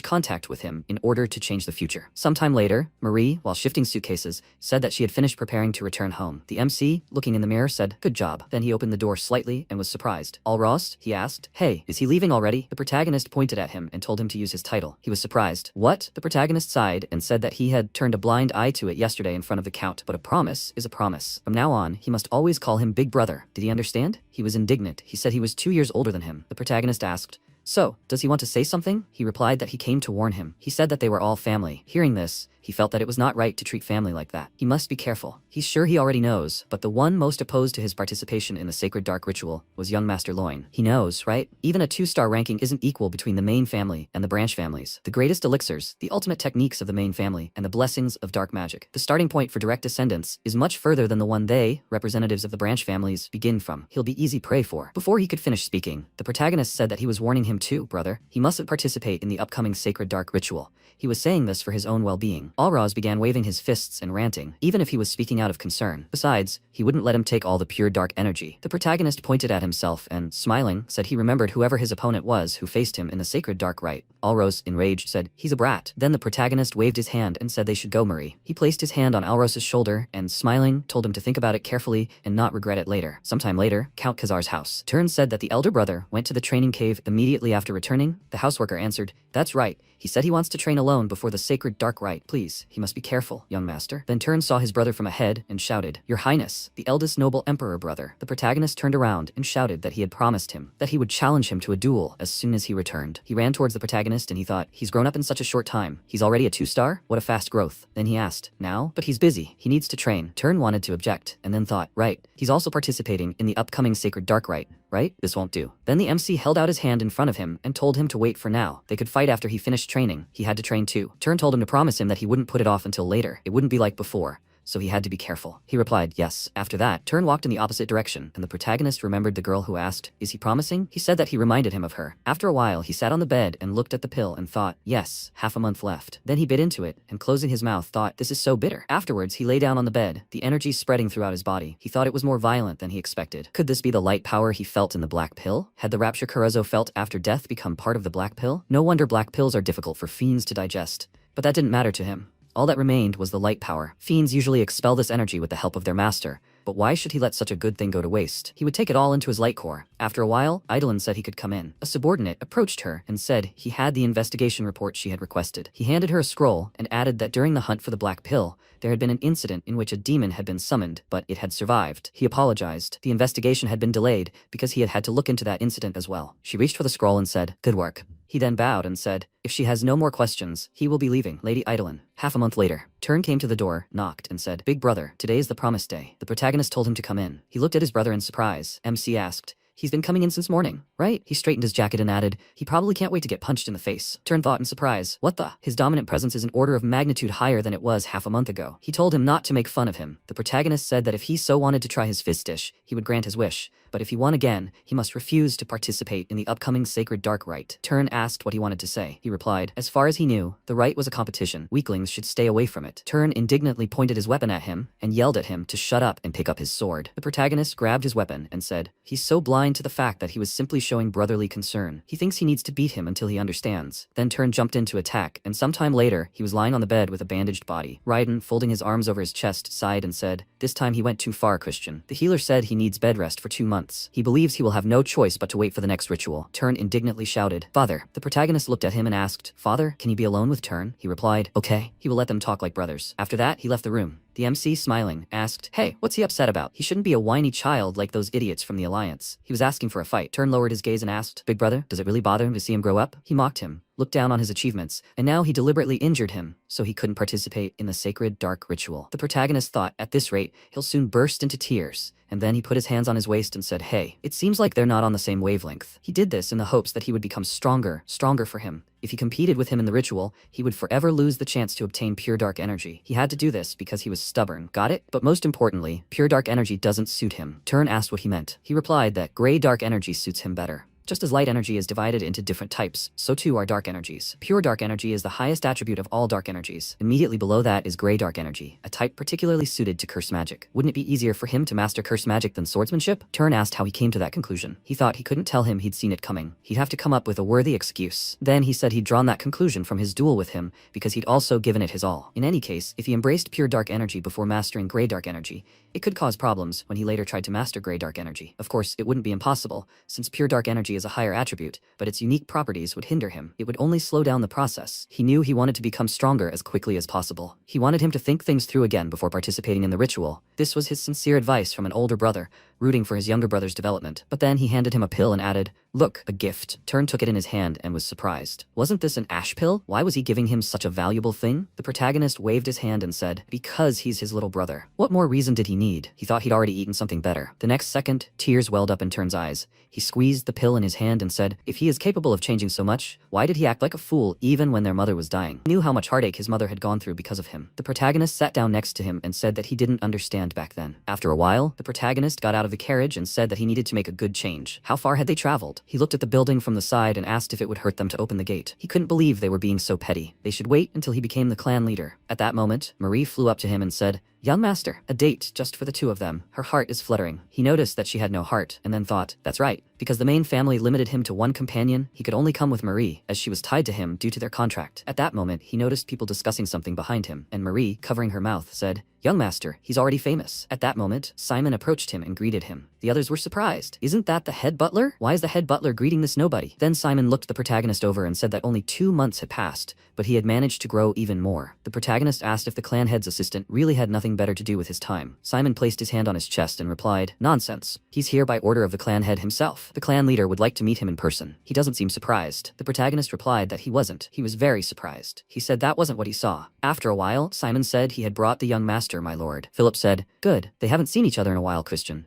contact with him in order to change the future. Sometime later, Marie, while shifting suitcases, said that she had finished preparing to return home. The MC, looking in the mirror, said, good job. Then he opened the door slightly and was surprised. Alrost? He asked. Hey, is he leaving already? The protagonist pointed at him and told him to use his title. He was surprised. What? The protagonist sighed and said that he had turned a blind eye to it yesterday in front of the Count, but a promise is a promise. From now on, he must always call him Big Brother. Did he understand? He was indignant. He said he was 2 years older than him. The protagonist asked, So, does he want to say something? He replied that he came to warn him. He said that they were all family. Hearing this, he felt that it was not right to treat family like that. He must be careful. He's sure he already knows, but the one most opposed to his participation in the sacred dark ritual was young Master Loin. He knows, right? Even a 2-star ranking isn't equal between the main family and the branch families. The greatest elixirs, the ultimate techniques of the main family, and the blessings of dark magic. The starting point for direct descendants is much further than the one they, representatives of the branch families, begin from. He'll be easy prey for. Before he could finish speaking, the protagonist said that he was warning him too, brother. He mustn't participate in the upcoming sacred dark ritual. He was saying this for his own well-being. Alraz began waving his fists and ranting, even if he was speaking out of concern. Besides, he wouldn't let him take all the pure dark energy. The protagonist pointed at himself and, smiling, said he remembered whoever his opponent was who faced him in the sacred dark rite. Alros, enraged, said, "He's a brat." Then the protagonist waved his hand and said they should go, Marie. He placed his hand on Alros's shoulder and, smiling, told him to think about it carefully and not regret it later. Sometime later, Count Khazar's house. Turn said that the elder brother went to the training cave immediately after returning. The houseworker answered, "That's right. He said he wants to train alone before the sacred dark rite. Please, he must be careful, young master." Then Turn saw his brother from ahead and shouted, "Your Highness, the eldest noble emperor brother." The protagonist turned around and shouted that he had promised him that he would challenge him to a duel as soon as he returned. He ran towards the protagonist and he thought, he's grown up in such a short time. He's already a 2-star? What a fast growth. Then he asked, now? But he's busy. He needs to train. Turn wanted to object and then thought, right, he's also participating in the upcoming sacred dark rite. Right? This won't do. Then the MC held out his hand in front of him and told him to wait for now. They could fight after he finished training. He had to train too. Turn told him to promise him that he wouldn't put it off until later. It wouldn't be like before. So he had to be careful. He replied, yes. After that, Turn walked in the opposite direction, and the protagonist remembered the girl who asked, is he promising? He said that he reminded him of her. After a while, he sat on the bed and looked at the pill and thought, yes, half a month left. Then he bit into it, and closing his mouth thought, this is so bitter. Afterwards, he lay down on the bed, the energy spreading throughout his body. He thought it was more violent than he expected. Could this be the light power he felt in the black pill? Had the rapture Kurezo felt after death become part of the black pill? No wonder black pills are difficult for fiends to digest. But that didn't matter to him. All that remained was the light power. Fiends usually expel this energy with the help of their master, but why should he let such a good thing go to waste? He would take it all into his light core. After a while, Eidolon said he could come in. A subordinate approached her and said he had the investigation report she had requested. He handed her a scroll and added that during the hunt for the black pill, there had been an incident in which a demon had been summoned, but it had survived. He apologized. The investigation had been delayed because he had had to look into that incident as well. She reached for the scroll and said, good work. He then bowed and said, if she has no more questions, he will be leaving, Lady Eidolon. Half a month later, Turn came to the door, knocked, and said, big brother, today is the promised day. The protagonist told him to come in. He looked at his brother in surprise. MC asked, he's been coming in since morning, right? He straightened his jacket and added, he probably can't wait to get punched in the face. Turn thought in surprise, what the? His dominant presence is an order of magnitude higher than it was half a month ago. He told him not to make fun of him. The protagonist said that if he so wanted to try his fist dish, he would grant his wish. But if he won again, he must refuse to participate in the upcoming sacred dark rite. Turn asked what he wanted to say. He replied, as far as he knew, the rite was a competition. Weaklings should stay away from it. Turn indignantly pointed his weapon at him and yelled at him to shut up and pick up his sword. The protagonist grabbed his weapon and said, he's so blind to the fact that he was simply showing brotherly concern. He thinks he needs to beat him until he understands. Then Turn jumped in to attack, and sometime later, he was lying on the bed with a bandaged body. Raiden, folding his arms over his chest, sighed and said, this time he went too far, Christian. The healer said he needs bed rest for 2 months. He believes he will have no choice but to wait for the next ritual. Turn indignantly shouted, Father. The protagonist looked at him and asked, Father, can you be alone with Turn? He replied, okay. He will let them talk like brothers. After that, he left the room. The MC, smiling, asked, hey, what's he upset about? He shouldn't be a whiny child like those idiots from the Alliance. He was asking for a fight. Turn lowered his gaze and asked, big brother, does it really bother him to see him grow up? He mocked him, looked down on his achievements, and now he deliberately injured him, so he couldn't participate in the sacred dark ritual. The protagonist thought, at this rate, he'll soon burst into tears. And then he put his hands on his waist and said, hey, it seems like they're not on the same wavelength. He did this in the hopes that he would become stronger for him. If he competed with him in the ritual, he would forever lose the chance to obtain pure dark energy. He had to do this because he was stubborn. Got it? But most importantly, pure dark energy doesn't suit him. Turn asked what he meant. He replied that gray dark energy suits him better. Just as light energy is divided into different types, so too are dark energies. Pure dark energy is the highest attribute of all dark energies. Immediately below that is gray dark energy, a type particularly suited to curse magic. Wouldn't it be easier for him to master curse magic than swordsmanship? Turn asked how he came to that conclusion. He thought he couldn't tell him he'd seen it coming. He'd have to come up with a worthy excuse. Then he said he'd drawn that conclusion from his duel with him because he'd also given it his all. In any case, if he embraced pure dark energy before mastering gray dark energy, it could cause problems when he later tried to master gray dark energy. Of course, it wouldn't be impossible, since pure dark energy is a higher attribute, but its unique properties would hinder him. It would only slow down the process. He knew he wanted to become stronger as quickly as possible. He wanted him to think things through again before participating in the ritual. This was his sincere advice from an older brother, rooting for his younger brother's development. But then he handed him a pill and added, "Look, a gift." Turn took it in his hand and was surprised. Wasn't this an ash pill? Why was he giving him such a valuable thing? The protagonist waved his hand and said, "Because he's his little brother." What more reason did he need? He thought he'd already eaten something better. The next second, tears welled up in Turn's eyes. He squeezed the pill in his hand and said, if he is capable of changing so much, why did he act like a fool even when their mother was dying? He knew how much heartache his mother had gone through because of him. The protagonist sat down next to him and said that he didn't understand back then. After a while, the protagonist got out of the carriage and said that he needed to make a good change. How far had they traveled? He looked at the building from the side and asked if it would hurt them to open the gate. He couldn't believe they were being so petty. They should wait until he became the clan leader. At that moment, Marie flew up to him and said, "Young master, a date just for the two of them. Her heart is fluttering." He noticed that she had no heart, and then thought, that's right. Because the main family limited him to one companion, he could only come with Marie, as she was tied to him due to their contract. At that moment, he noticed people discussing something behind him, and Marie, covering her mouth, said, "Young master, he's already famous." At that moment, Simon approached him and greeted him. The others were surprised. Isn't that the head butler? Why is the head butler greeting this nobody? Then Simon looked the protagonist over and said that only 2 months had passed, but he had managed to grow even more. The protagonist asked if the clan head's assistant really had nothing better to do with his time. Simon placed his hand on his chest and replied, "Nonsense. He's here by order of the clan head himself. The clan leader would like to meet him in person." He doesn't seem surprised. The protagonist replied that he wasn't. He was very surprised. He said that wasn't what he saw. After a while, Simon said he had brought the young master, my lord. Philip said, "Good. They haven't seen each other in a while, Christian."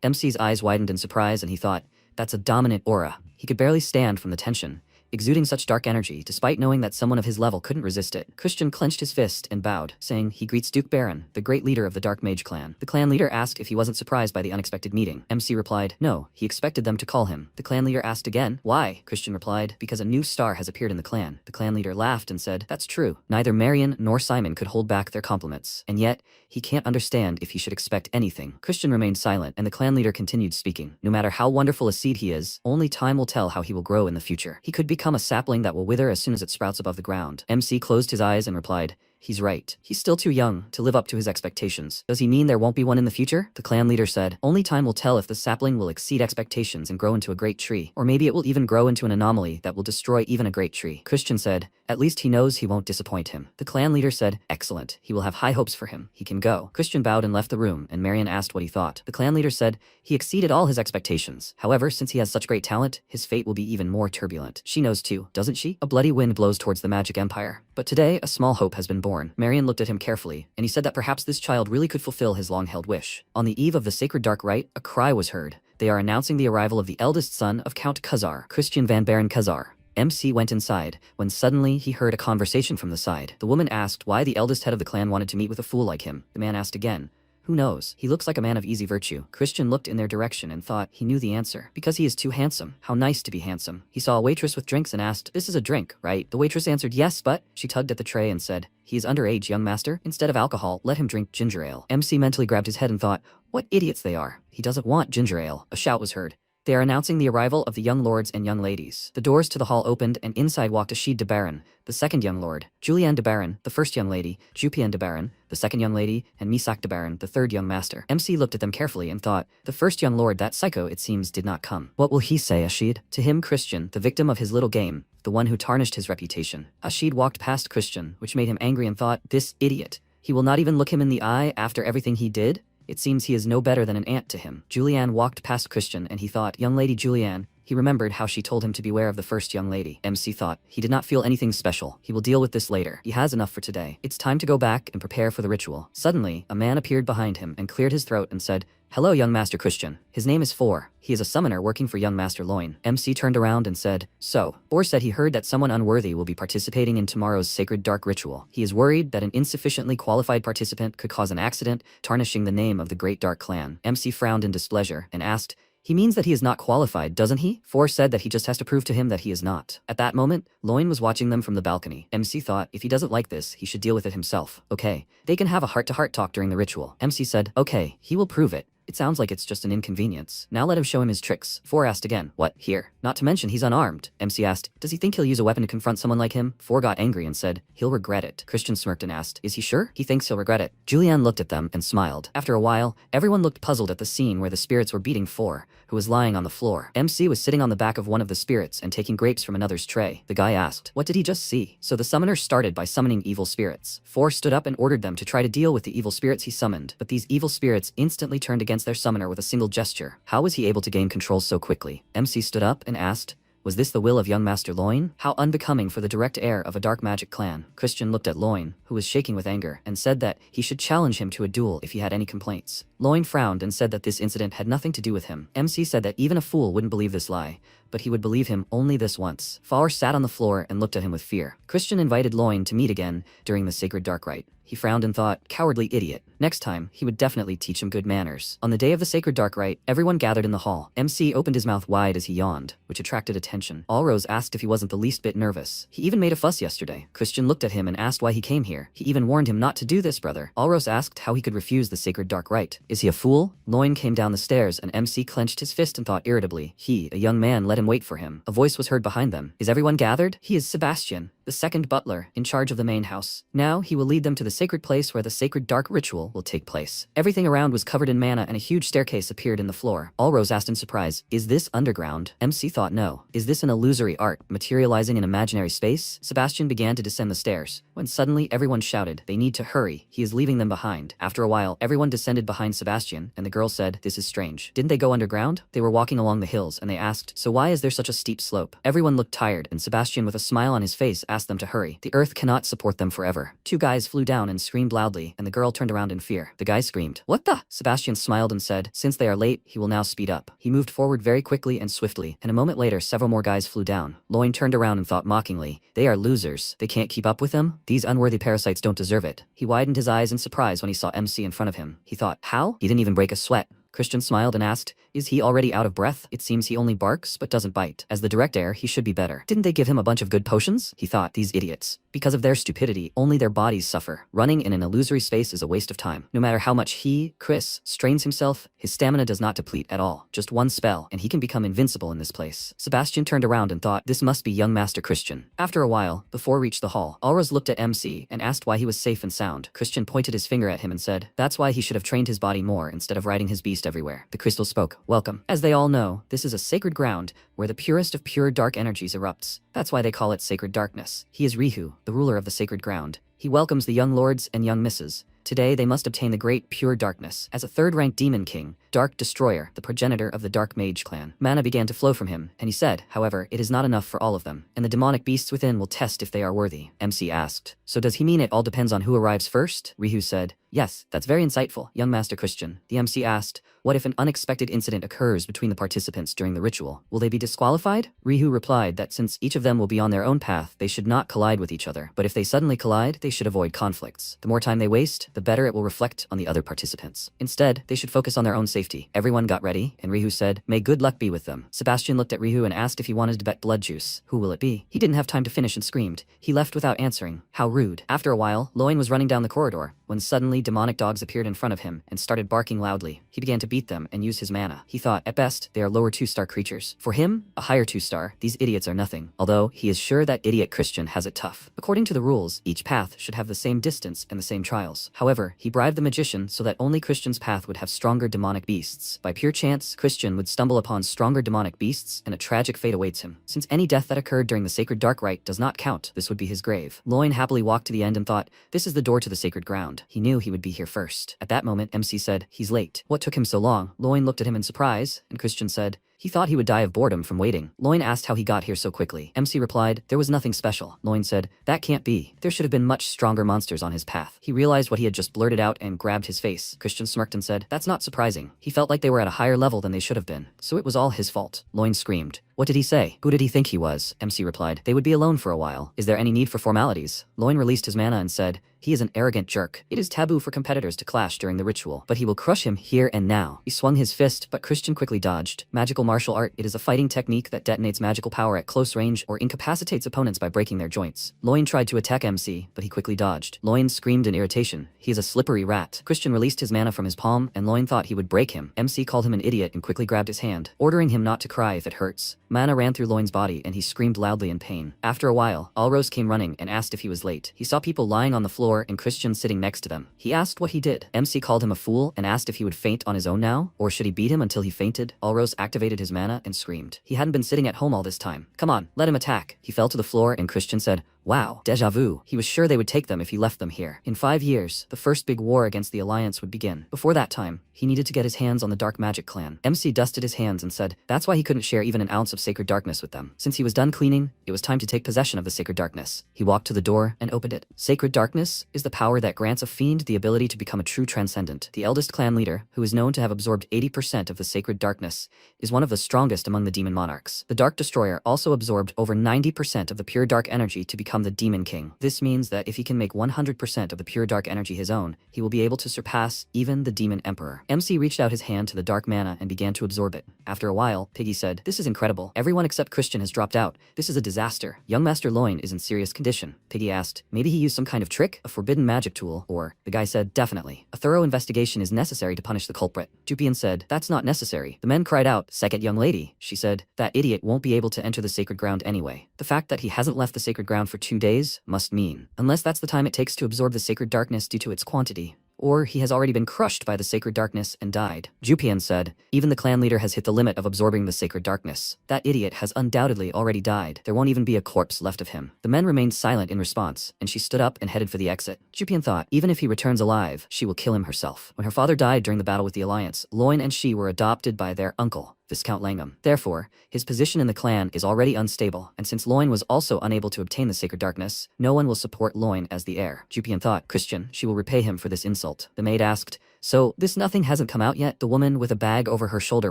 MC's eyes widened in surprise and he thought, that's a dominant aura. He could barely stand from the tension, exuding such dark energy despite knowing that someone of his level couldn't resist it. Christian clenched his fist and bowed, saying he greets Duke Baron, the great leader of the Dark Mage clan. The clan leader asked if he wasn't surprised by the unexpected meeting. MC replied, no, he expected them to call him. The clan leader asked again, why? Christian replied, because a new star has appeared in the clan. The clan leader laughed and said, that's true. Neither Marion nor Simon could hold back their compliments, and yet, he can't understand if he should expect anything. Christian remained silent, and the clan leader continued speaking. No matter how wonderful a seed he is, only time will tell how he will grow in the future. He could become a sapling that will wither as soon as it sprouts above the ground. MC closed his eyes and replied, he's right. He's still too young to live up to his expectations. Does he mean there won't be one in the future? The clan leader said, only time will tell if the sapling will exceed expectations and grow into a great tree, or maybe it will even grow into an anomaly that will destroy even a great tree. Christian said, at least he knows he won't disappoint him. The clan leader said, excellent. He will have high hopes for him. He can go. Christian bowed and left the room, and Marion asked what he thought. The clan leader said, he exceeded all his expectations. However, since he has such great talent, his fate will be even more turbulent. She knows too, doesn't she? A bloody wind blows towards the magic empire. But today, a small hope has been born. Marion looked at him carefully, and he said that perhaps this child really could fulfill his long-held wish. On the eve of the sacred dark rite, a cry was heard. They are announcing the arrival of the eldest son of Count Khazar, Christian van Baron Khazar. MC went inside, when suddenly he heard a conversation from the side. The woman asked why the eldest head of the clan wanted to meet with a fool like him. The man asked again, who knows? He looks like a man of easy virtue. Christian looked in their direction and thought he knew the answer. Because he is too handsome. How nice to be handsome. He saw a waitress with drinks and asked, this is a drink, right? The waitress answered yes, but she tugged at the tray and said, he is underage, young master. Instead of alcohol, let him drink ginger ale. MC mentally grabbed his head and thought, what idiots they are. He doesn't want ginger ale. A shout was heard. They are announcing the arrival of the young lords and young ladies. The doors to the hall opened and inside walked Ashid de Baron, the second young lord, Julianne de Baron, the first young lady, Jupian de Baron, the second young lady, and Misak de Baron, the third young master. MC looked at them carefully and thought, the first young lord, that psycho, it seems, did not come. What will he say, Ashid? To him, Christian, the victim of his little game, the one who tarnished his reputation. Ashid walked past Christian, which made him angry and thought, this idiot. He will not even look him in the eye after everything he did? It seems he is no better than an ant to him. Julianne walked past Christian and he thought, young lady Julianne. He remembered how she told him to beware of the first young lady. MC thought, he did not feel anything special. He will deal with this later. He has enough for today. It's time to go back and prepare for the ritual. Suddenly, a man appeared behind him and cleared his throat and said, hello, young master Christian. His name is Four. He is a summoner working for young master Loin. MC turned around and said, so. Four said he heard that someone unworthy will be participating in tomorrow's sacred dark ritual. He is worried that an insufficiently qualified participant could cause an accident, tarnishing the name of the great dark clan. MC frowned in displeasure and asked, he means that he is not qualified, doesn't he? Four said that he just has to prove to him that he is not. At that moment, Loin was watching them from the balcony. MC thought, if he doesn't like this, he should deal with it himself. Okay. They can have a heart-to-heart talk during the ritual. MC said, okay, he will prove it. It sounds like it's just an inconvenience. Now let him show him his tricks. Four asked again, what, here? Not to mention he's unarmed. MC asked, does he think he'll use a weapon to confront someone like him? Four got angry and said, he'll regret it. Christian smirked and asked, is he sure? He thinks he'll regret it. Julianne looked at them and smiled. After a while, everyone looked puzzled at the scene where the spirits were beating Four, who was lying on the floor. MC was sitting on the back of one of the spirits and taking grapes from another's tray. The guy asked, what did he just see? So the summoner started by summoning evil spirits. Four stood up and ordered them to try to deal with the evil spirits he summoned, but these evil spirits instantly turned against against their summoner with a single gesture. How was he able to gain control so quickly? MC stood up and asked, was this the will of young Master Loin? How unbecoming for the direct heir of a dark magic clan. Christian looked at Loin, who was shaking with anger, and said that he should challenge him to a duel if he had any complaints. Loin frowned and said that this incident had nothing to do with him. MC said that even a fool wouldn't believe this lie, but he would believe him only this once. Faur sat on the floor and looked at him with fear. Christian invited Loin to meet again during the sacred dark rite. He frowned and thought, cowardly idiot. Next time, he would definitely teach him good manners. On the day of the sacred dark rite, everyone gathered in the hall. MC opened his mouth wide as he yawned, which attracted attention. Allrose asked if he wasn't the least bit nervous. He even made a fuss yesterday. Christian looked at him and asked why he came here. He even warned him not to do this, brother. Allrose asked how he could refuse the sacred dark rite. Is he a fool? Loin came down the stairs and MC clenched his fist and thought irritably. He, a young man, let him wait for him. A voice was heard behind them. Is everyone gathered? He is Sebastian, the second butler, in charge of the main house. Now he will lead them to the sacred place where the sacred dark ritual will take place. Everything around was covered in mana and a huge staircase appeared in the floor. Allrose asked in surprise, is this underground? MC thought no. Is this an illusory art, materializing in imaginary space? Sebastian began to descend the stairs, when suddenly everyone shouted, they need to hurry, he is leaving them behind. After a while, everyone descended behind Sebastian, and the girl said, this is strange. Didn't they go underground? They were walking along the hills, and they asked, so why is there such a steep slope? Everyone looked tired, and Sebastian with a smile on his face asked them to hurry. The earth cannot support them forever. Two guys flew down and screamed loudly, and the girl turned around in fear. The guy screamed, what the? Sebastian smiled and said, since they are late, he will now speed up. He moved forward very quickly and swiftly, and a moment later several more guys flew down. Loin turned around and thought mockingly, they are losers. They can't keep up with them? These unworthy parasites don't deserve it. He widened his eyes in surprise when he saw MC in front of him. He thought, how? He didn't even break a sweat. Christian smiled and asked, is he already out of breath? It seems he only barks but doesn't bite. As the direct heir, he should be better. Didn't they give him a bunch of good potions? He thought, these idiots. Because of their stupidity, only their bodies suffer. Running in an illusory space is a waste of time. No matter how much he, Chris, strains himself, his stamina does not deplete at all. Just one spell, and he can become invincible in this place. Sebastian turned around and thought, this must be young Master Christian. After a while, before reached the hall, Allrose looked at MC and asked why he was safe and sound. Christian pointed his finger at him and said, that's why he should have trained his body more instead of riding his beast everywhere. The crystal spoke, welcome. As they all know, this is a sacred ground where the purest of pure dark energies erupts. That's why they call it sacred darkness. He is Rihu, the ruler of the sacred ground. He welcomes the young lords and young misses. Today they must obtain the great pure darkness. As a third-rank demon king, Dark Destroyer, the progenitor of the Dark Mage clan. Mana began to flow from him, and he said, however, it is not enough for all of them, and the demonic beasts within will test if they are worthy. MC asked, so does he mean it all depends on who arrives first? Rihu said, yes, that's very insightful, young Master Christian. The MC asked, what if an unexpected incident occurs between the participants during the ritual? Will they be disqualified? Rihu replied that since each of them will be on their own path, they should not collide with each other. But if they suddenly collide, they should avoid conflicts. The more time they waste, the better it will reflect on the other participants. Instead, they should focus on their own safety. Everyone got ready, and Rihu said, may good luck be with them. Sebastian looked at Rihu and asked if he wanted to bet blood juice. Who will it be? He didn't have time to finish and screamed. He left without answering. How rude. After a while, Loin was running down the corridor, when suddenly demonic dogs appeared in front of him and started barking loudly. He began to beat them and use his mana. He thought, at best, they are lower 2-star creatures. For him, a higher 2-star, these idiots are nothing. Although, he is sure that idiot Christian has it tough. According to the rules, each path should have the same distance and the same trials. However, he bribed the magician so that only Christian's path would have stronger demonic beasts. By pure chance, Christian would stumble upon stronger demonic beasts, and a tragic fate awaits him. Since any death that occurred during the sacred dark rite does not count, this would be his grave. Loin happily walked to the end and thought, this is the door to the sacred ground. He knew he would be here first. At that moment, MC said, he's late. What took him so long? Loin looked at him in surprise, and Christian said, he thought he would die of boredom from waiting. Loin asked how he got here so quickly. MC replied, there was nothing special. Loin said, that can't be. There should have been much stronger monsters on his path. He realized what he had just blurted out and grabbed his face. Christian smirked and said, that's not surprising. He felt like they were at a higher level than they should have been. So it was all his fault. Loin screamed, what did he say? Who did he think he was? MC replied, they would be alone for a while. Is there any need for formalities? Loin released his mana and said, he is an arrogant jerk. It is taboo for competitors to clash during the ritual, but he will crush him here and now. He swung his fist, but Christian quickly dodged. Magical martial art, it is a fighting technique that detonates magical power at close range or incapacitates opponents by breaking their joints. Loin tried to attack MC, but he quickly dodged. Loin screamed in irritation. He is a slippery rat. Christian released his mana from his palm, and Loin thought he would break him. MC called him an idiot and quickly grabbed his hand, ordering him not to cry if it hurts. Mana ran through Loin's body, and he screamed loudly in pain. After a while, Allrose came running and asked if he was late. He saw people lying on the floor and Christian sitting next to them. He asked what he did. MC called him a fool and asked if he would faint on his own now, or should he beat him until he fainted? Allrose activated his mana and screamed. He hadn't been sitting at home all this time. Come on, let him attack. He fell to the floor and Christian said, Wow, déjà vu. He was sure they would take them if he left them here. In 5 years, the first big war against the Alliance would begin. Before that time, he needed to get his hands on the Dark Magic clan. MC dusted his hands and said that's why he couldn't share even an ounce of sacred darkness with them. Since he was done cleaning, it was time to take possession of the sacred darkness. He walked to the door and opened it. Sacred darkness is the power that grants a fiend the ability to become a true transcendent. The eldest clan leader, who is known to have absorbed 80% of the sacred darkness, is one of the strongest among the demon monarchs. The Dark Destroyer also absorbed over 90% of the pure dark energy to become the Demon King. This means that if he can make 100% of the pure dark energy his own, he will be able to surpass even the Demon Emperor. MC reached out his hand to the dark mana and began to absorb it. After a while, Piggy said, "This is incredible. Everyone except Christian has dropped out. This is a disaster. Young Master Loin is in serious condition." Piggy asked, "Maybe he used some kind of trick? A forbidden magic tool?" Or, the guy said, "Definitely. A thorough investigation is necessary to punish the culprit." Jupian said, "That's not necessary." The men cried out, "Second young lady," she said, "that idiot won't be able to enter the sacred ground anyway. The fact that he hasn't left the sacred ground for 2 days must mean, unless that's the time it takes to absorb the sacred darkness due to its quantity, or he has already been crushed by the sacred darkness and died." Jupian said, "Even the clan leader has hit the limit of absorbing the sacred darkness. That idiot has undoubtedly already died. There won't even be a corpse left of him." The men remained silent in response, and she stood up and headed for the exit. Jupian thought, even if he returns alive, she will kill him herself. When her father died during the battle with the Alliance, Loin and she were adopted by their uncle, Viscount Langham. Therefore, his position in the clan is already unstable, and since Loin was also unable to obtain the sacred darkness, no one will support Loin as the heir. Jupian thought, Christian, she will repay him for this insult. The maid asked, "So, this nothing hasn't come out yet?" The woman with a bag over her shoulder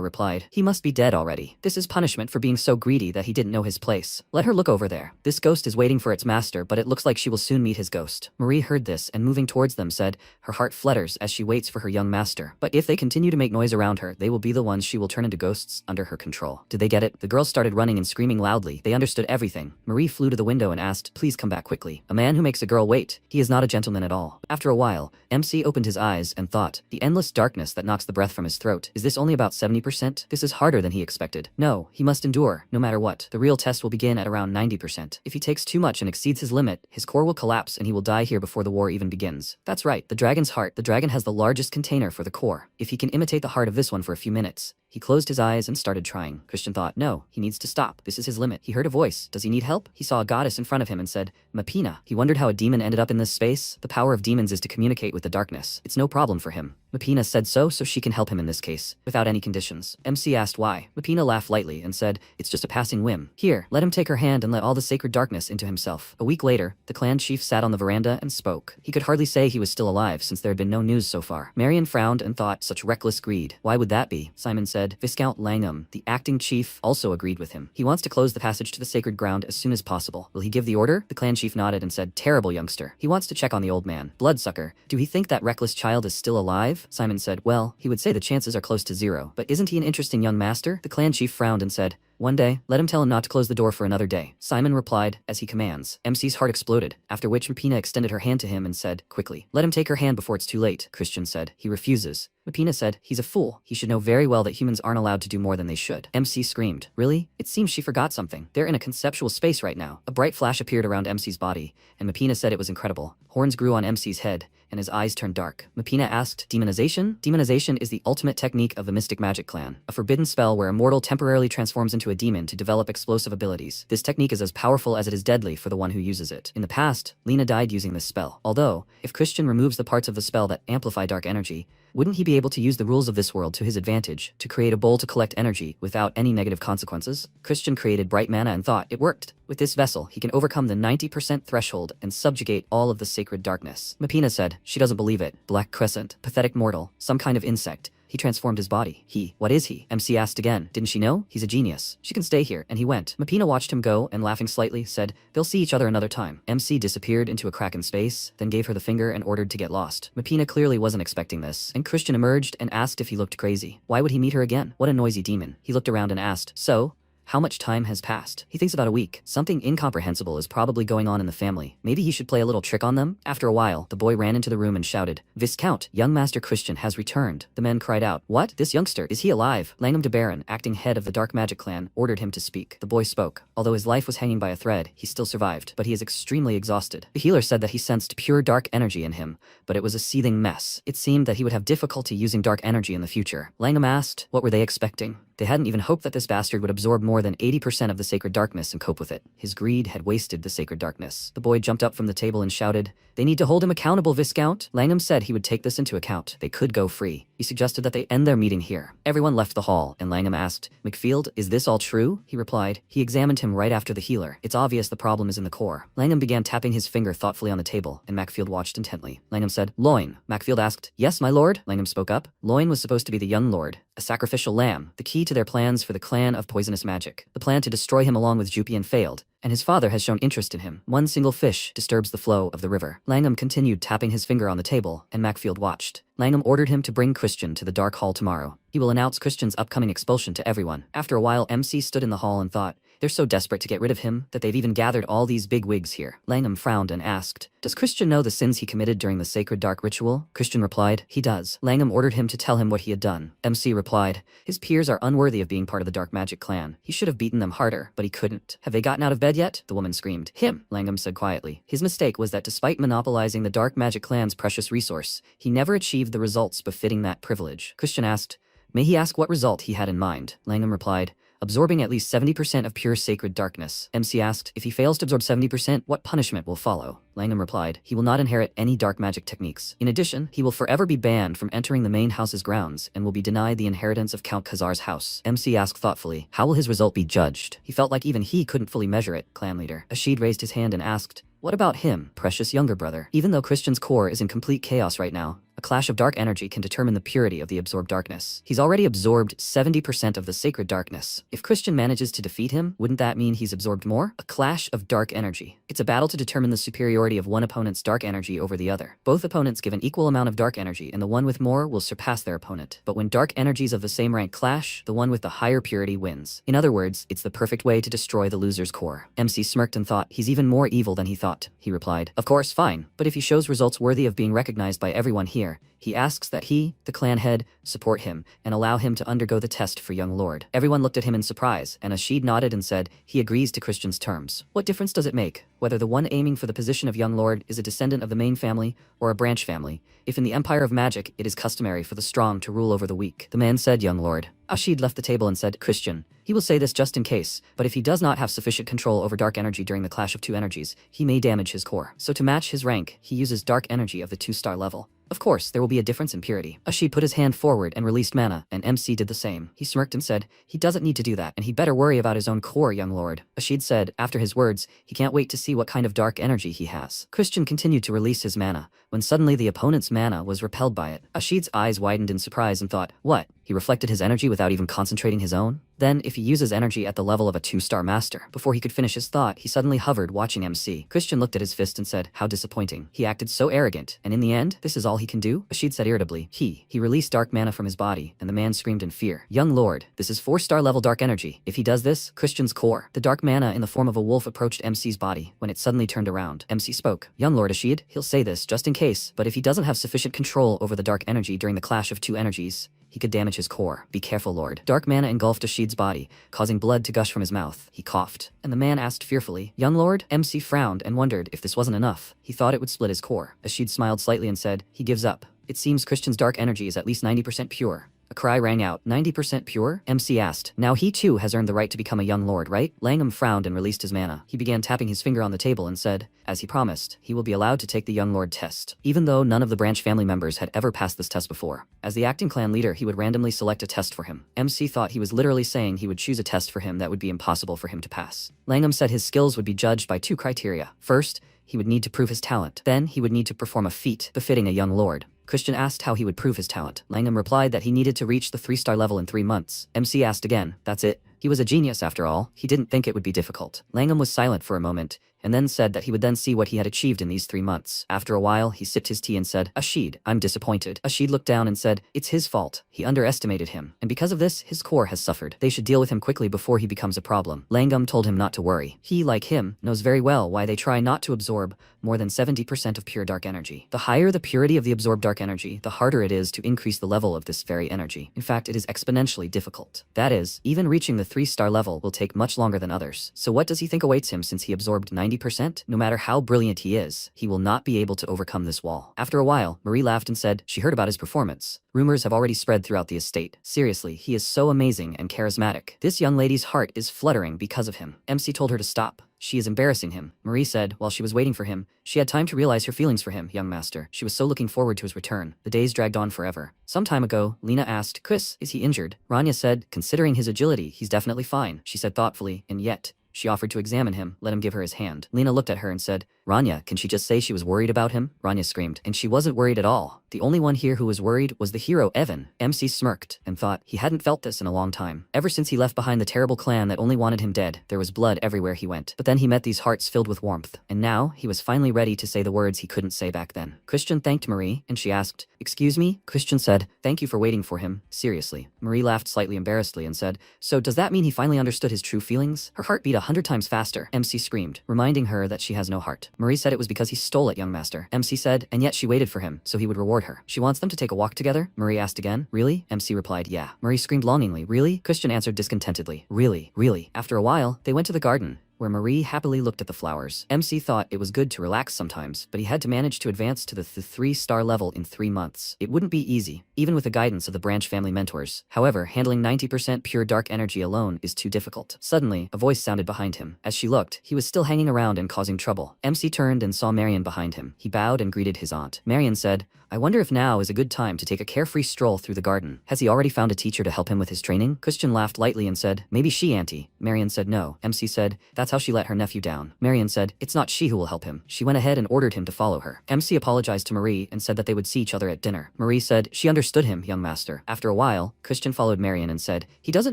replied, "He must be dead already. This is punishment for being so greedy that he didn't know his place. Let her look over there. This ghost is waiting for its master, but it looks like she will soon meet his ghost." Marie heard this and moving towards them said, her heart flutters as she waits for her young master. But if they continue to make noise around her, they will be the ones she will turn into ghosts under her control. Did they get it? The girls started running and screaming loudly. They understood everything. Marie flew to the window and asked, "Please come back quickly. A man who makes a girl wait, he is not a gentleman at all." After a while, MC opened his eyes and thought, the endless darkness that knocks the breath from his throat. Is this only about 70%? This is harder than he expected. No, he must endure, no matter what. The real test will begin at around 90%. If he takes too much and exceeds his limit, his core will collapse and he will die here before the war even begins. That's right, the dragon's heart. The dragon has the largest container for the core. If he can imitate the heart of this one for a few minutes. He closed his eyes and started trying. Christian thought, no, he needs to stop. This is his limit. He heard a voice. Does he need help? He saw a goddess in front of him and said, Mapina. He wondered how a demon ended up in this space. The power of demons is to communicate with the darkness. It's no problem for him. Mapina said so she can help him in this case, without any conditions. MC asked why. Mapina laughed lightly and said, it's just a passing whim. Here, let him take her hand and let all the sacred darkness into himself. A week later, the clan chief sat on the veranda and spoke. He could hardly say he was still alive since there had been no news so far. Marion frowned and thought, such reckless greed. Why would that be? Simon said. Viscount Langham, the acting chief, also agreed with him. He wants to close the passage to the sacred ground as soon as possible. Will he give the order? The clan chief nodded and said, terrible youngster. He wants to check on the old man. Bloodsucker. Do he think that reckless child is still alive? Simon said, well, he would say the chances are close to 0. But isn't he an interesting young master? The clan chief frowned and said, one day, let him tell him not to close the door for another day. Simon replied, as he commands. MC's heart exploded, after which Mapina extended her hand to him and said, quickly, let him take her hand before it's too late. Christian said, he refuses. Mapina said, he's a fool. He should know very well that humans aren't allowed to do more than they should. MC screamed, really? It seems she forgot something. They're in a conceptual space right now. A bright flash appeared around MC's body, and Mapina said it was incredible. Horns grew on MC's head, and his eyes turned dark. Mapina asked, demonization? Demonization is the ultimate technique of the Mystic Magic Clan, a forbidden spell where a mortal temporarily transforms into a demon to develop explosive abilities. This technique is as powerful as it is deadly for the one who uses it. In the past, Lena died using this spell. Although, if Christian removes the parts of the spell that amplify dark energy, wouldn't he be able to use the rules of this world to his advantage, to create a bowl to collect energy without any negative consequences? Christian created bright mana and thought, it worked. With this vessel, he can overcome the 90% threshold and subjugate all of the sacred darkness. Mapina said, she doesn't believe it. Black Crescent, pathetic mortal, some kind of insect. He transformed his body. What is he? MC asked again. Didn't she know? He's a genius. She can stay here, and he went. Mapina watched him go and laughing slightly, said, they'll see each other another time. MC disappeared into a crack in space, then gave her the finger and ordered to get lost. Mapina clearly wasn't expecting this, and Christian emerged and asked if he looked crazy. Why would he meet her again? What a noisy demon. He looked around and asked, so? How much time has passed? He thinks about a week. Something incomprehensible is probably going on in the family. Maybe he should play a little trick on them? After a while, the boy ran into the room and shouted, Viscount, young Master Christian has returned. The men cried out, what? This youngster, is he alive? Langham de Baron, acting head of the Dark Magic Clan, ordered him to speak. The boy spoke. Although his life was hanging by a thread, he still survived, but he is extremely exhausted. The healer said that he sensed pure dark energy in him, but it was a seething mess. It seemed that he would have difficulty using dark energy in the future. Langham asked, what were they expecting? They hadn't even hoped that this bastard would absorb more than 80% of the sacred darkness and cope with it. His greed had wasted the sacred darkness. The boy jumped up from the table and shouted, "They need to hold him accountable, Viscount." Langham said he would take this into account. They could go free. He suggested that they end their meeting here. Everyone left the hall, and Langham asked, "McField, is this all true?" He replied. He examined him right after the healer. "It's obvious the problem is in the core." Langham began tapping his finger thoughtfully on the table, and Macfield watched intently. Langham said, "Loin." Macfield asked, "Yes, my lord?" Langham spoke up. Loin was supposed to be the young lord, a sacrificial lamb, the key to their plans for the clan of poisonous magic. The plan to destroy him along with Jupian failed, and his father has shown interest in him. One single fish disturbs the flow of the river. Langham continued tapping his finger on the table, and Macfield watched. Langham ordered him to bring Christian to the Dark Hall tomorrow. He will announce Christian's upcoming expulsion to everyone. After a while, MC stood in the hall and thought, they're so desperate to get rid of him that they've even gathered all these big wigs here. Langham frowned and asked, "Does Christian know the sins he committed during the sacred dark ritual?" Christian replied, "He does." Langham ordered him to tell him what he had done. MC replied, "His peers are unworthy of being part of the dark magic clan. He should have beaten them harder, but he couldn't." "Have they gotten out of bed yet?" The woman screamed. "Him," Langham said quietly. His mistake was that despite monopolizing the dark magic clan's precious resource, he never achieved the results befitting that privilege. Christian asked, "May he ask what result he had in mind?" Langham replied, "Absorbing at least 70% of pure sacred darkness." MC asked, "If he fails to absorb 70%, what punishment will follow?" Langham replied, "He will not inherit any dark magic techniques. In addition, he will forever be banned from entering the main house's grounds and will be denied the inheritance of Count Khazar's house." MC asked thoughtfully, "How will his result be judged?" He felt like even he couldn't fully measure it. Clan leader Ashid raised his hand and asked, "What about him, precious younger brother?" Even though Christian's core is in complete chaos right now, a clash of dark energy can determine the purity of the absorbed darkness. He's already absorbed 70% of the sacred darkness. If Christian manages to defeat him, wouldn't that mean he's absorbed more? A clash of dark energy. It's a battle to determine the superiority of one opponent's dark energy over the other. Both opponents give an equal amount of dark energy, and the one with more will surpass their opponent. But when dark energies of the same rank clash, the one with the higher purity wins. In other words, it's the perfect way to destroy the loser's core. MC smirked and thought, "He's even more evil than he thought." He replied, "Of course, fine. But if he shows results worthy of being recognized by everyone here, he asks that he, the clan head, support him and allow him to undergo the test for young lord." Everyone looked at him in surprise, and Ashid nodded and said, "He agrees to Christian's terms." What difference does it make whether the one aiming for the position of young lord is a descendant of the main family or a branch family, if in the empire of magic it is customary for the strong to rule over the weak? The man said, "Young lord." Ashid left the table and said, "Christian, he will say this just in case, but if he does not have sufficient control over dark energy during the clash of two energies, he may damage his core. So to match his rank, he uses dark energy of the 2-star level. Of course, there will be a difference in purity." Ashid put his hand forward and released mana, and MC did the same. He smirked and said, "He doesn't need to do that, and he better worry about his own core, young lord." Ashid said, after his words, he can't wait to see what kind of dark energy he has. Christian continued to release his mana, when suddenly the opponent's mana was repelled by it. Ashid's eyes widened in surprise and thought, what? He reflected his energy without even concentrating his own? Then, if he uses energy at the level of a 2-star master. Before he could finish his thought, he suddenly hovered watching MC. Christian looked at his fist and said, "How disappointing. He acted so arrogant, and in the end, this is all he can do?" Ashid said irritably. He released dark mana from his body, and the man screamed in fear, "Young lord, this is 4-star level dark energy. If he does this, Christian's core." The dark mana in the form of a wolf approached MC's body, when it suddenly turned around. MC spoke, "Young lord Ashid, he'll say this just in case, but if he doesn't have sufficient control over the dark energy during the clash of two energies, he could damage his core. Be careful, lord." Dark mana engulfed Ashid's body, causing blood to gush from his mouth. He coughed, and the man asked fearfully, "Young lord?" MC frowned and wondered if this wasn't enough. He thought it would split his core. Ashid smiled slightly and said, "He gives up. It seems Christian's dark energy is at least 90% pure." A cry rang out. 90% pure? MC asked. Now he too has earned the right to become a young lord, right? Langham frowned and released his mana. He began tapping his finger on the table and said, as he promised, he will be allowed to take the young lord test, even though none of the branch family members had ever passed this test before. As the acting clan leader, he would randomly select a test for him. MC thought he was literally saying he would choose a test for him that would be impossible for him to pass. Langham said his skills would be judged by 2 criteria. First, he would need to prove his talent. Then he would need to perform a feat befitting a young lord. Christian asked how he would prove his talent. Langham replied that he needed to reach the 3-star level in 3 months. MC asked again, that's it? He was a genius after all. He didn't think it would be difficult. Langham was silent for a moment, and then said that he would then see what he had achieved in these 3 months. After a while, he sipped his tea and said, Ashid, I'm disappointed. Ashid looked down and said, it's his fault. He underestimated him, and because of this, his core has suffered. They should deal with him quickly before he becomes a problem. Langham told him not to worry. He, like him, knows very well why they try not to absorb more than 70% of pure dark energy. The higher the purity of the absorbed dark energy, the harder it is to increase the level of this very energy. In fact, it is exponentially difficult. That is, even reaching the 3-star level will take much longer than others. So what does he think awaits him since he absorbed 90% 90%? No matter how brilliant he is, he will not be able to overcome this wall. After a while, Marie laughed and said she heard about his performance. Rumors have already spread throughout the estate. Seriously, he is so amazing and charismatic. This young lady's heart is fluttering because of him. MC told her to stop. She is embarrassing him. Marie said, while she was waiting for him, she had time to realize her feelings for him, young master. She was so looking forward to his return. The days dragged on forever. Some time ago, Lena asked, Chris, is he injured? Rania said, considering his agility, he's definitely fine. She said thoughtfully, and yet, she offered to examine him, let him give her his hand. Lena looked at her and said, Rania, can she just say she was worried about him? Rania screamed, and she wasn't worried at all. The only one here who was worried was the hero Evan. MC smirked and thought he hadn't felt this in a long time. Ever since he left behind the terrible clan that only wanted him dead, there was blood everywhere he went. But then he met these hearts filled with warmth, and now he was finally ready to say the words he couldn't say back then. Christian thanked Marie, and she asked, excuse me? Christian said, thank you for waiting for him. Seriously. Marie laughed slightly embarrassedly and said, so does that mean he finally understood his true feelings? Her heart beat 100 times faster. MC screamed, reminding her that she has no heart. Marie said it was because he stole it, young master. MC said, and yet she waited for him, so he would reward her. She wants them to take a walk together? Marie asked again. Really? MC replied, yeah. Marie screamed longingly, really? Christian answered discontentedly, really, really. After a while, they went to the garden, where Marie happily looked at the flowers. MC thought it was good to relax sometimes, but he had to manage to advance to the 3-star level in 3 months. It wouldn't be easy, even with the guidance of the branch family mentors. However, handling 90% pure dark energy alone is too difficult. Suddenly, a voice sounded behind him. As she looked, he was still hanging around and causing trouble. MC turned and saw Marion behind him. He bowed and greeted his aunt. Marion said, I wonder if now is a good time to take a carefree stroll through the garden. Has he already found a teacher to help him with his training? Christian laughed lightly and said, maybe she, auntie. Marion said no. MC said, that's how she let her nephew down. Marion said, it's not she who will help him. She went ahead and ordered him to follow her. MC apologized to Marie and said that they would see each other at dinner. Marie said, she understood him, young master. After a while, Christian followed Marion and said, he doesn't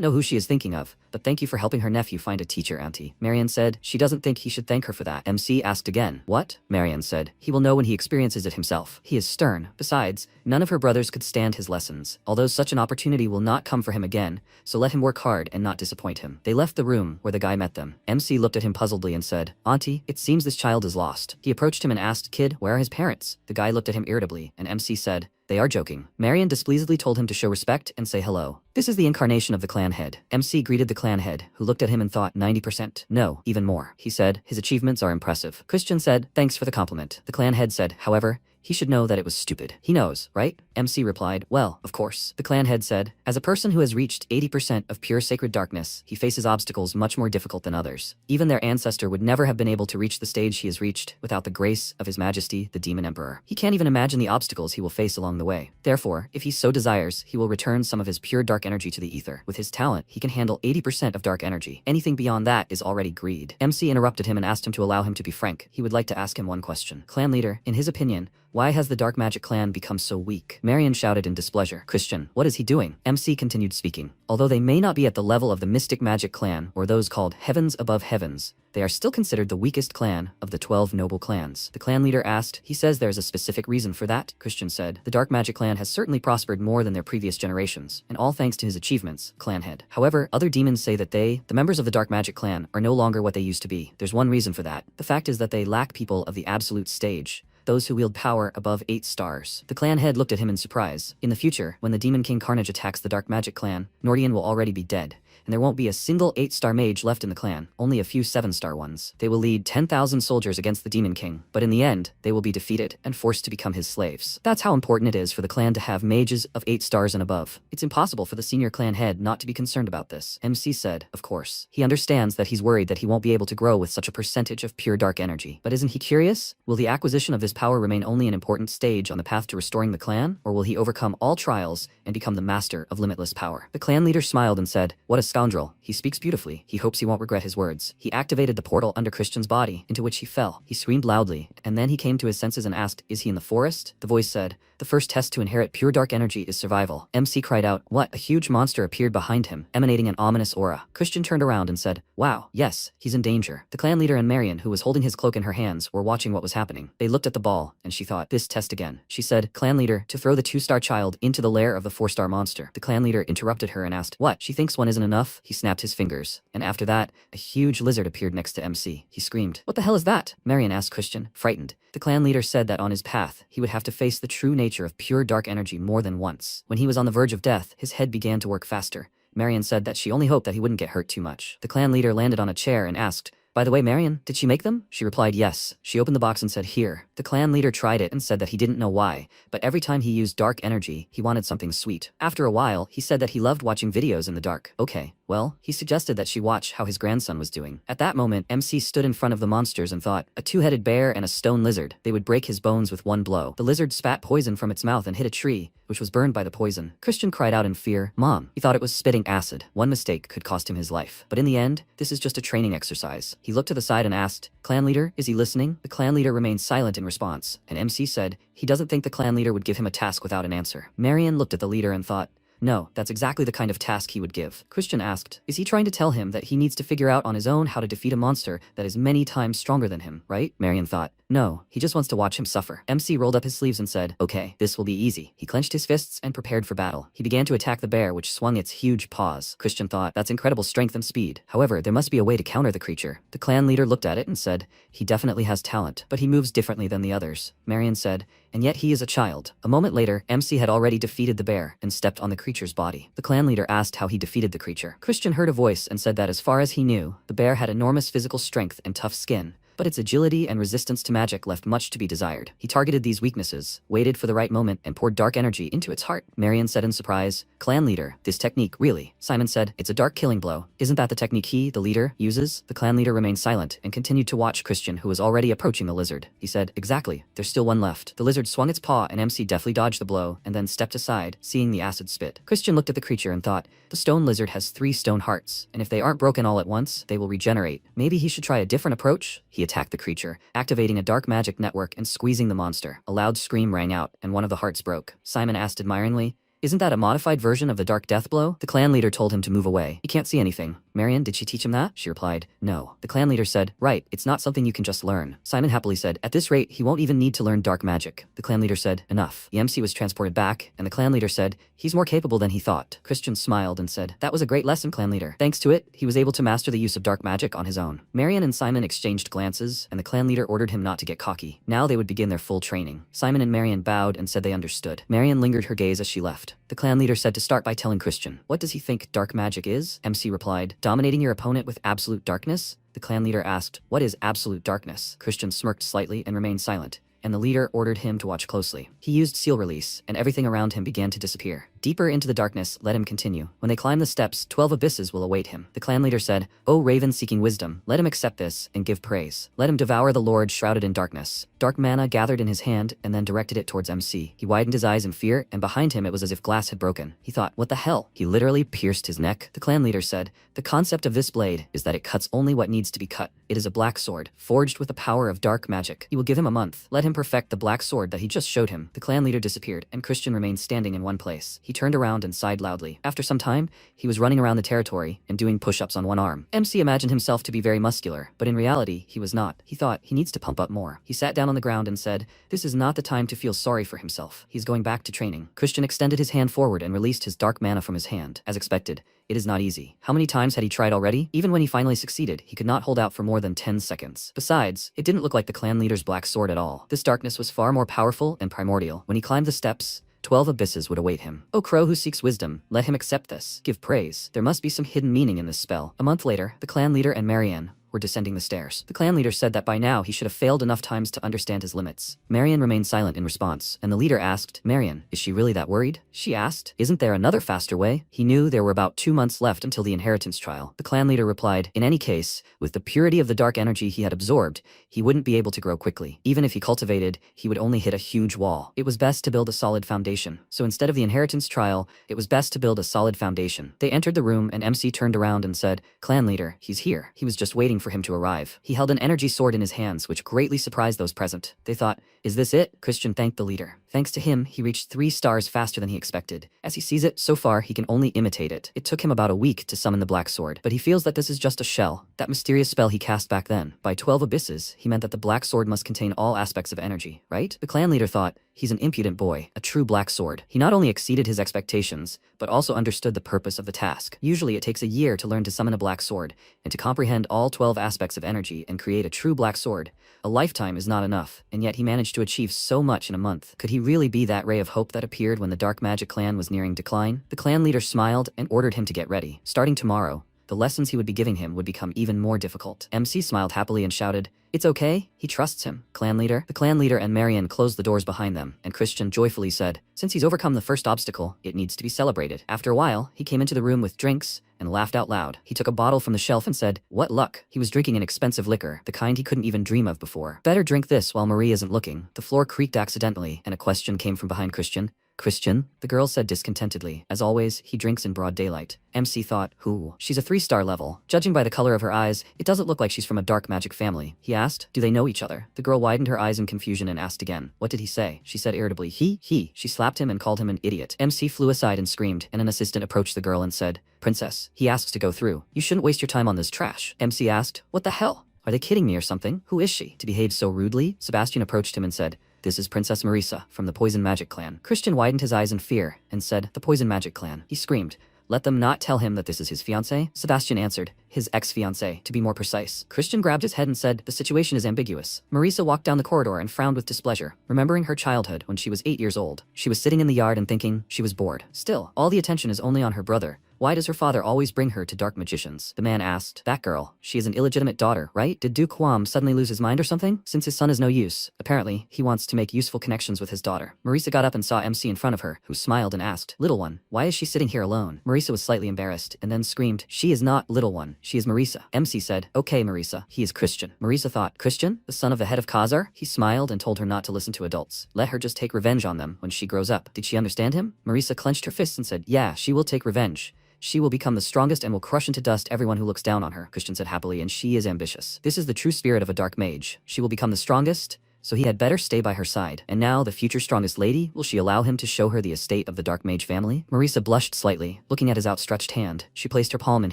know who she is thinking of, but thank you for helping her nephew find a teacher, auntie. Marion said, she doesn't think he should thank her for that. MC asked again, what? Marion said, he will know when he experiences it himself. He is stern. Besides, none of her brothers could stand his lessons. Although such an opportunity will not come for him again, so let him work hard and not disappoint him. They left the room where the guy met them. MC looked at him puzzledly and said, auntie, it seems this child is lost. He approached him and asked, kid, where are his parents? The guy looked at him irritably, and MC said, they are joking. Marion displeasedly told him to show respect and say hello. This is the incarnation of the clan head. MC greeted the clan head, who looked at him and thought 90%. No, even more. He said, his achievements are impressive. Christian said, thanks for the compliment. The clan head said, however, he should know that it was stupid. He knows, right? MC replied, well, of course. The clan head said, as a person who has reached 80% of pure sacred darkness, he faces obstacles much more difficult than others. Even their ancestor would never have been able to reach the stage he has reached without the grace of His Majesty, the Demon Emperor. He can't even imagine the obstacles he will face along the way. Therefore, if he so desires, he will return some of his pure dark energy to the ether. With his talent, he can handle 80% of dark energy. Anything beyond that is already greed. MC interrupted him and asked him to allow him to be frank. He would like to ask him one question. Clan leader, in his opinion, why has the dark magic clan become so weak? Marion shouted in displeasure. Christian, what is he doing? MC continued speaking. Although they may not be at the level of the mystic magic clan or those called heavens above heavens, they are still considered the weakest clan of the 12 noble clans. The clan leader asked, he says there's a specific reason for that? Christian said, the dark magic clan has certainly prospered more than their previous generations, and all thanks to his achievements, clan head. However, other demons say that they, the members of the dark magic clan, are no longer what they used to be. There's one reason for that. The fact is that they lack people of the absolute stage, those who wield power above 8 stars. The clan head looked at him in surprise. In the future, when the Demon King Carnage attacks the Dark Magic clan, Nordian will already be dead, and there won't be a single 8-star mage left in the clan, only a few 7-star ones. They will lead 10,000 soldiers against the Demon King, but in the end, they will be defeated and forced to become his slaves. That's how important it is for the clan to have mages of 8 stars and above. It's impossible for the senior clan head not to be concerned about this. MC said, of course. He understands that he's worried that he won't be able to grow with such a percentage of pure dark energy. But isn't he curious? Will the acquisition of this power remain only an important stage on the path to restoring the clan, or will he overcome all trials and become the master of limitless power? The clan leader smiled and said, what a scoundrel. He speaks beautifully. He hopes he won't regret his words. He activated the portal under Christian's body, into which he fell. He screamed loudly, and then he came to his senses and asked, is he in the forest? The voice said, the first test to inherit pure dark energy is survival. MC cried out, what? A huge monster appeared behind him, emanating an ominous aura. Christian turned around and said, wow, yes, he's in danger. The clan leader and Marion, who was holding his cloak in her hands, were watching what was happening. They looked at the ball, and she thought, this test again. She said, clan leader, to throw the 2-star child into the lair of the 4-star monster. The clan leader interrupted her and asked, what? She thinks one isn't enough? He snapped his fingers, and after that, a huge lizard appeared next to MC. He screamed, what the hell is that? Marion asked Christian, frightened. The clan leader said that on his path, he would have to face the true nature of pure dark energy more than once. When he was on the verge of death, his head began to work faster. Marion said that she only hoped that he wouldn't get hurt too much. The clan leader landed on a chair and asked, By the way, Marion, did she make them? She replied yes. She opened the box and said, here. The clan leader tried it and said that he didn't know why, but every time he used dark energy, he wanted something sweet. After a while, he said that he loved watching videos in the dark. Okay, well, he suggested that she watch how his grandson was doing. At that moment, MC stood in front of the monsters and thought, a two-headed bear and a stone lizard, they would break his bones with one blow. The lizard spat poison from its mouth and hit a tree, which was burned by the poison. Christian cried out in fear, Mom. He thought it was spitting acid. One mistake could cost him his life. But in the end, this is just a training exercise. He looked to the side and asked, clan leader, is he listening? The clan leader remained silent in response, and MC said, he doesn't think the clan leader would give him a task without an answer. Marion looked at the leader and thought, no, that's exactly the kind of task he would give. Christian asked, is he trying to tell him that he needs to figure out on his own how to defeat a monster that is many times stronger than him, right? Marion thought, no, he just wants to watch him suffer. MC rolled up his sleeves and said, okay, this will be easy. He clenched his fists and prepared for battle. He began to attack the bear, which swung its huge paws. Christian thought, that's incredible strength and speed. However, there must be a way to counter the creature. The clan leader looked at it and said, he definitely has talent, but he moves differently than the others. Marion said, and yet he is a child. A moment later, MC had already defeated the bear and stepped on the creature's body. The clan leader asked how he defeated the creature. Christian heard a voice and said that as far as he knew, the bear had enormous physical strength and tough skin, but its agility and resistance to magic left much to be desired. He targeted these weaknesses, waited for the right moment, and poured dark energy into its heart. Marion said in surprise, clan leader, this technique, really? Simon said, it's a dark killing blow. Isn't that the technique he, the leader, uses? The clan leader remained silent and continued to watch Christian, who was already approaching the lizard. He said, exactly, there's still one left. The lizard swung its paw and MC deftly dodged the blow and then stepped aside, seeing the acid spit. Christian looked at the creature and thought, the stone lizard has 3 stone hearts, and if they aren't broken all at once, they will regenerate. Maybe he should try a different approach? He attacked the creature, activating a dark magic network and squeezing the monster. A loud scream rang out, and one of the hearts broke. Simon asked admiringly, isn't that a modified version of the dark death blow? The clan leader told him to move away. He can't see anything. Marion, did she teach him that? She replied, no. The clan leader said, right, it's not something you can just learn. Simon happily said, at this rate, he won't even need to learn dark magic. The clan leader said, enough. The MC was transported back, and the clan leader said, he's more capable than he thought. Christian smiled and said, that was a great lesson, clan leader. Thanks to it, he was able to master the use of dark magic on his own. Marion and Simon exchanged glances, and the clan leader ordered him not to get cocky. Now they would begin their full training. Simon and Marion bowed and said they understood. Marion lingered her gaze as she left. The clan leader said to start by telling Christian, what does he think dark magic is? MC replied, dominating your opponent with absolute darkness? The clan leader asked, what is absolute darkness? Christian smirked slightly and remained silent, and the leader ordered him to watch closely. He used seal release, and everything around him began to disappear. Deeper into the darkness, let him continue. When they climb the steps, 12 abysses will await him. The clan leader said, O raven seeking wisdom, let him accept this and give praise. Let him devour the Lord shrouded in darkness. Dark mana gathered in his hand and then directed it towards MC. He widened his eyes in fear, and behind him it was as if glass had broken. He thought, what the hell? He literally pierced his neck. The clan leader said, the concept of this blade is that it cuts only what needs to be cut. It is a black sword, forged with the power of dark magic. He will give him a month. Let him perfect the black sword that he just showed him. The clan leader disappeared, and Christian remained standing in one place. He turned around and sighed loudly. After some time, he was running around the territory and doing push-ups on one arm. MC imagined himself to be very muscular, but in reality, he was not. He thought he needs to pump up more. He sat down on the ground and said, this is not the time to feel sorry for himself. He's going back to training. Christian extended his hand forward and released his dark mana from his hand. As expected, it is not easy. How many times had he tried already? Even when he finally succeeded, he could not hold out for more than 10 seconds. Besides, it didn't look like the clan leader's black sword at all. This darkness was far more powerful and primordial. When he climbed the steps, 12 abysses would await him. O crow who seeks wisdom, let him accept this. Give praise. There must be some hidden meaning in this spell. A month later, the clan leader and Marianne were descending the stairs. The clan leader said that by now he should have failed enough times to understand his limits. Marianne remained silent in response, and the leader asked, Marianne, is she really that worried? She asked, isn't there another faster way? He knew there were about 2 months left until the inheritance trial. The clan leader replied, in any case, with the purity of the dark energy he had absorbed, he wouldn't be able to grow quickly. Even if he cultivated, he would only hit a huge wall. It was best to build a solid foundation. So instead of the inheritance trial, it was best to build a solid foundation. They entered the room and MC turned around and said, clan leader, he's here. He was just waiting for him to arrive. He held an energy sword in his hands, which greatly surprised those present. They thought, is this it? Christian thanked the leader. Thanks to him, he reached 3 stars faster than he expected. As he sees it, so far, he can only imitate it. It took him about a week to summon the black sword, but he feels that this is just a shell, that mysterious spell he cast back then. By 12 abysses, he meant that the black sword must contain all aspects of energy, right? The clan leader thought, he's an impudent boy, a true black sword. He not only exceeded his expectations, but also understood the purpose of the task. Usually it takes a year to learn to summon a black sword, and to comprehend all 12 aspects of energy and create a true black sword. A lifetime is not enough, and yet he managed to achieve so much in a month. Could he really be that ray of hope that appeared when the dark magic clan was nearing decline? The clan leader smiled and ordered him to get ready. Starting tomorrow, the lessons he would be giving him would become even more difficult. MC smiled happily and shouted, "It's okay, he trusts him." The clan leader and Marion closed the doors behind them, and Christian joyfully said, "Since he's overcome the first obstacle, it needs to be celebrated." After a while, he came into the room with drinks and laughed out loud. He took a bottle from the shelf and said, "What luck." He was drinking an expensive liquor, the kind he couldn't even dream of before. "Better drink this while Marie isn't looking." The floor creaked accidentally, and a question came from behind Christian. "Christian?" the girl said discontentedly. As always, he drinks in broad daylight. MC thought, who? She's a 3-star level. Judging by the color of her eyes, it doesn't look like she's from a dark magic family. He asked, "Do they know each other?" The girl widened her eyes in confusion and asked again, "What did he say?" She said irritably, he. She slapped him and called him an idiot. MC flew aside and screamed, and an assistant approached the girl and said, "Princess, he asks to go through. You shouldn't waste your time on this trash." MC asked, "What the hell? Are they kidding me or something? Who is she to behave so rudely?" Sebastian approached him and said, "This is Princess Marisa from the Poison Magic Clan." Christian widened his eyes in fear and said, "The Poison Magic Clan." He screamed, "Let them not tell him that this is his fiancée?" Sebastian answered, "His ex-fiancée, to be more precise." Christian grabbed his head and said, "The situation is ambiguous." Marisa walked down the corridor and frowned with displeasure, remembering her childhood when she was 8 years old. She was sitting in the yard and thinking she was bored. Still, all the attention is only on her brother. Why does her father always bring her to dark magicians? The man asked. "That girl, she is an illegitimate daughter, right? Did Duke Huam suddenly lose his mind or something? Since his son is no use, apparently, he wants to make useful connections with his daughter." Marisa got up and saw MC in front of her, who smiled and asked, "Little one, why is she sitting here alone?" Marisa was slightly embarrassed, and then screamed, "She is not Little One, she is Marisa." MC said, "Okay, Marisa, he is Christian." Marisa thought, "Christian? The son of the head of Khazar?" He smiled and told her not to listen to adults. Let her just take revenge on them when she grows up. Did she understand him? Marisa clenched her fists and said, "Yeah, she will take revenge. She will become the strongest and will crush into dust everyone who looks down on her," Christian said happily, "and she is ambitious. This is the true spirit of a dark mage. She will become the strongest, so he had better stay by her side. And now, the future strongest lady, will she allow him to show her the estate of the dark mage family?" Marisa blushed slightly, looking at his outstretched hand. She placed her palm in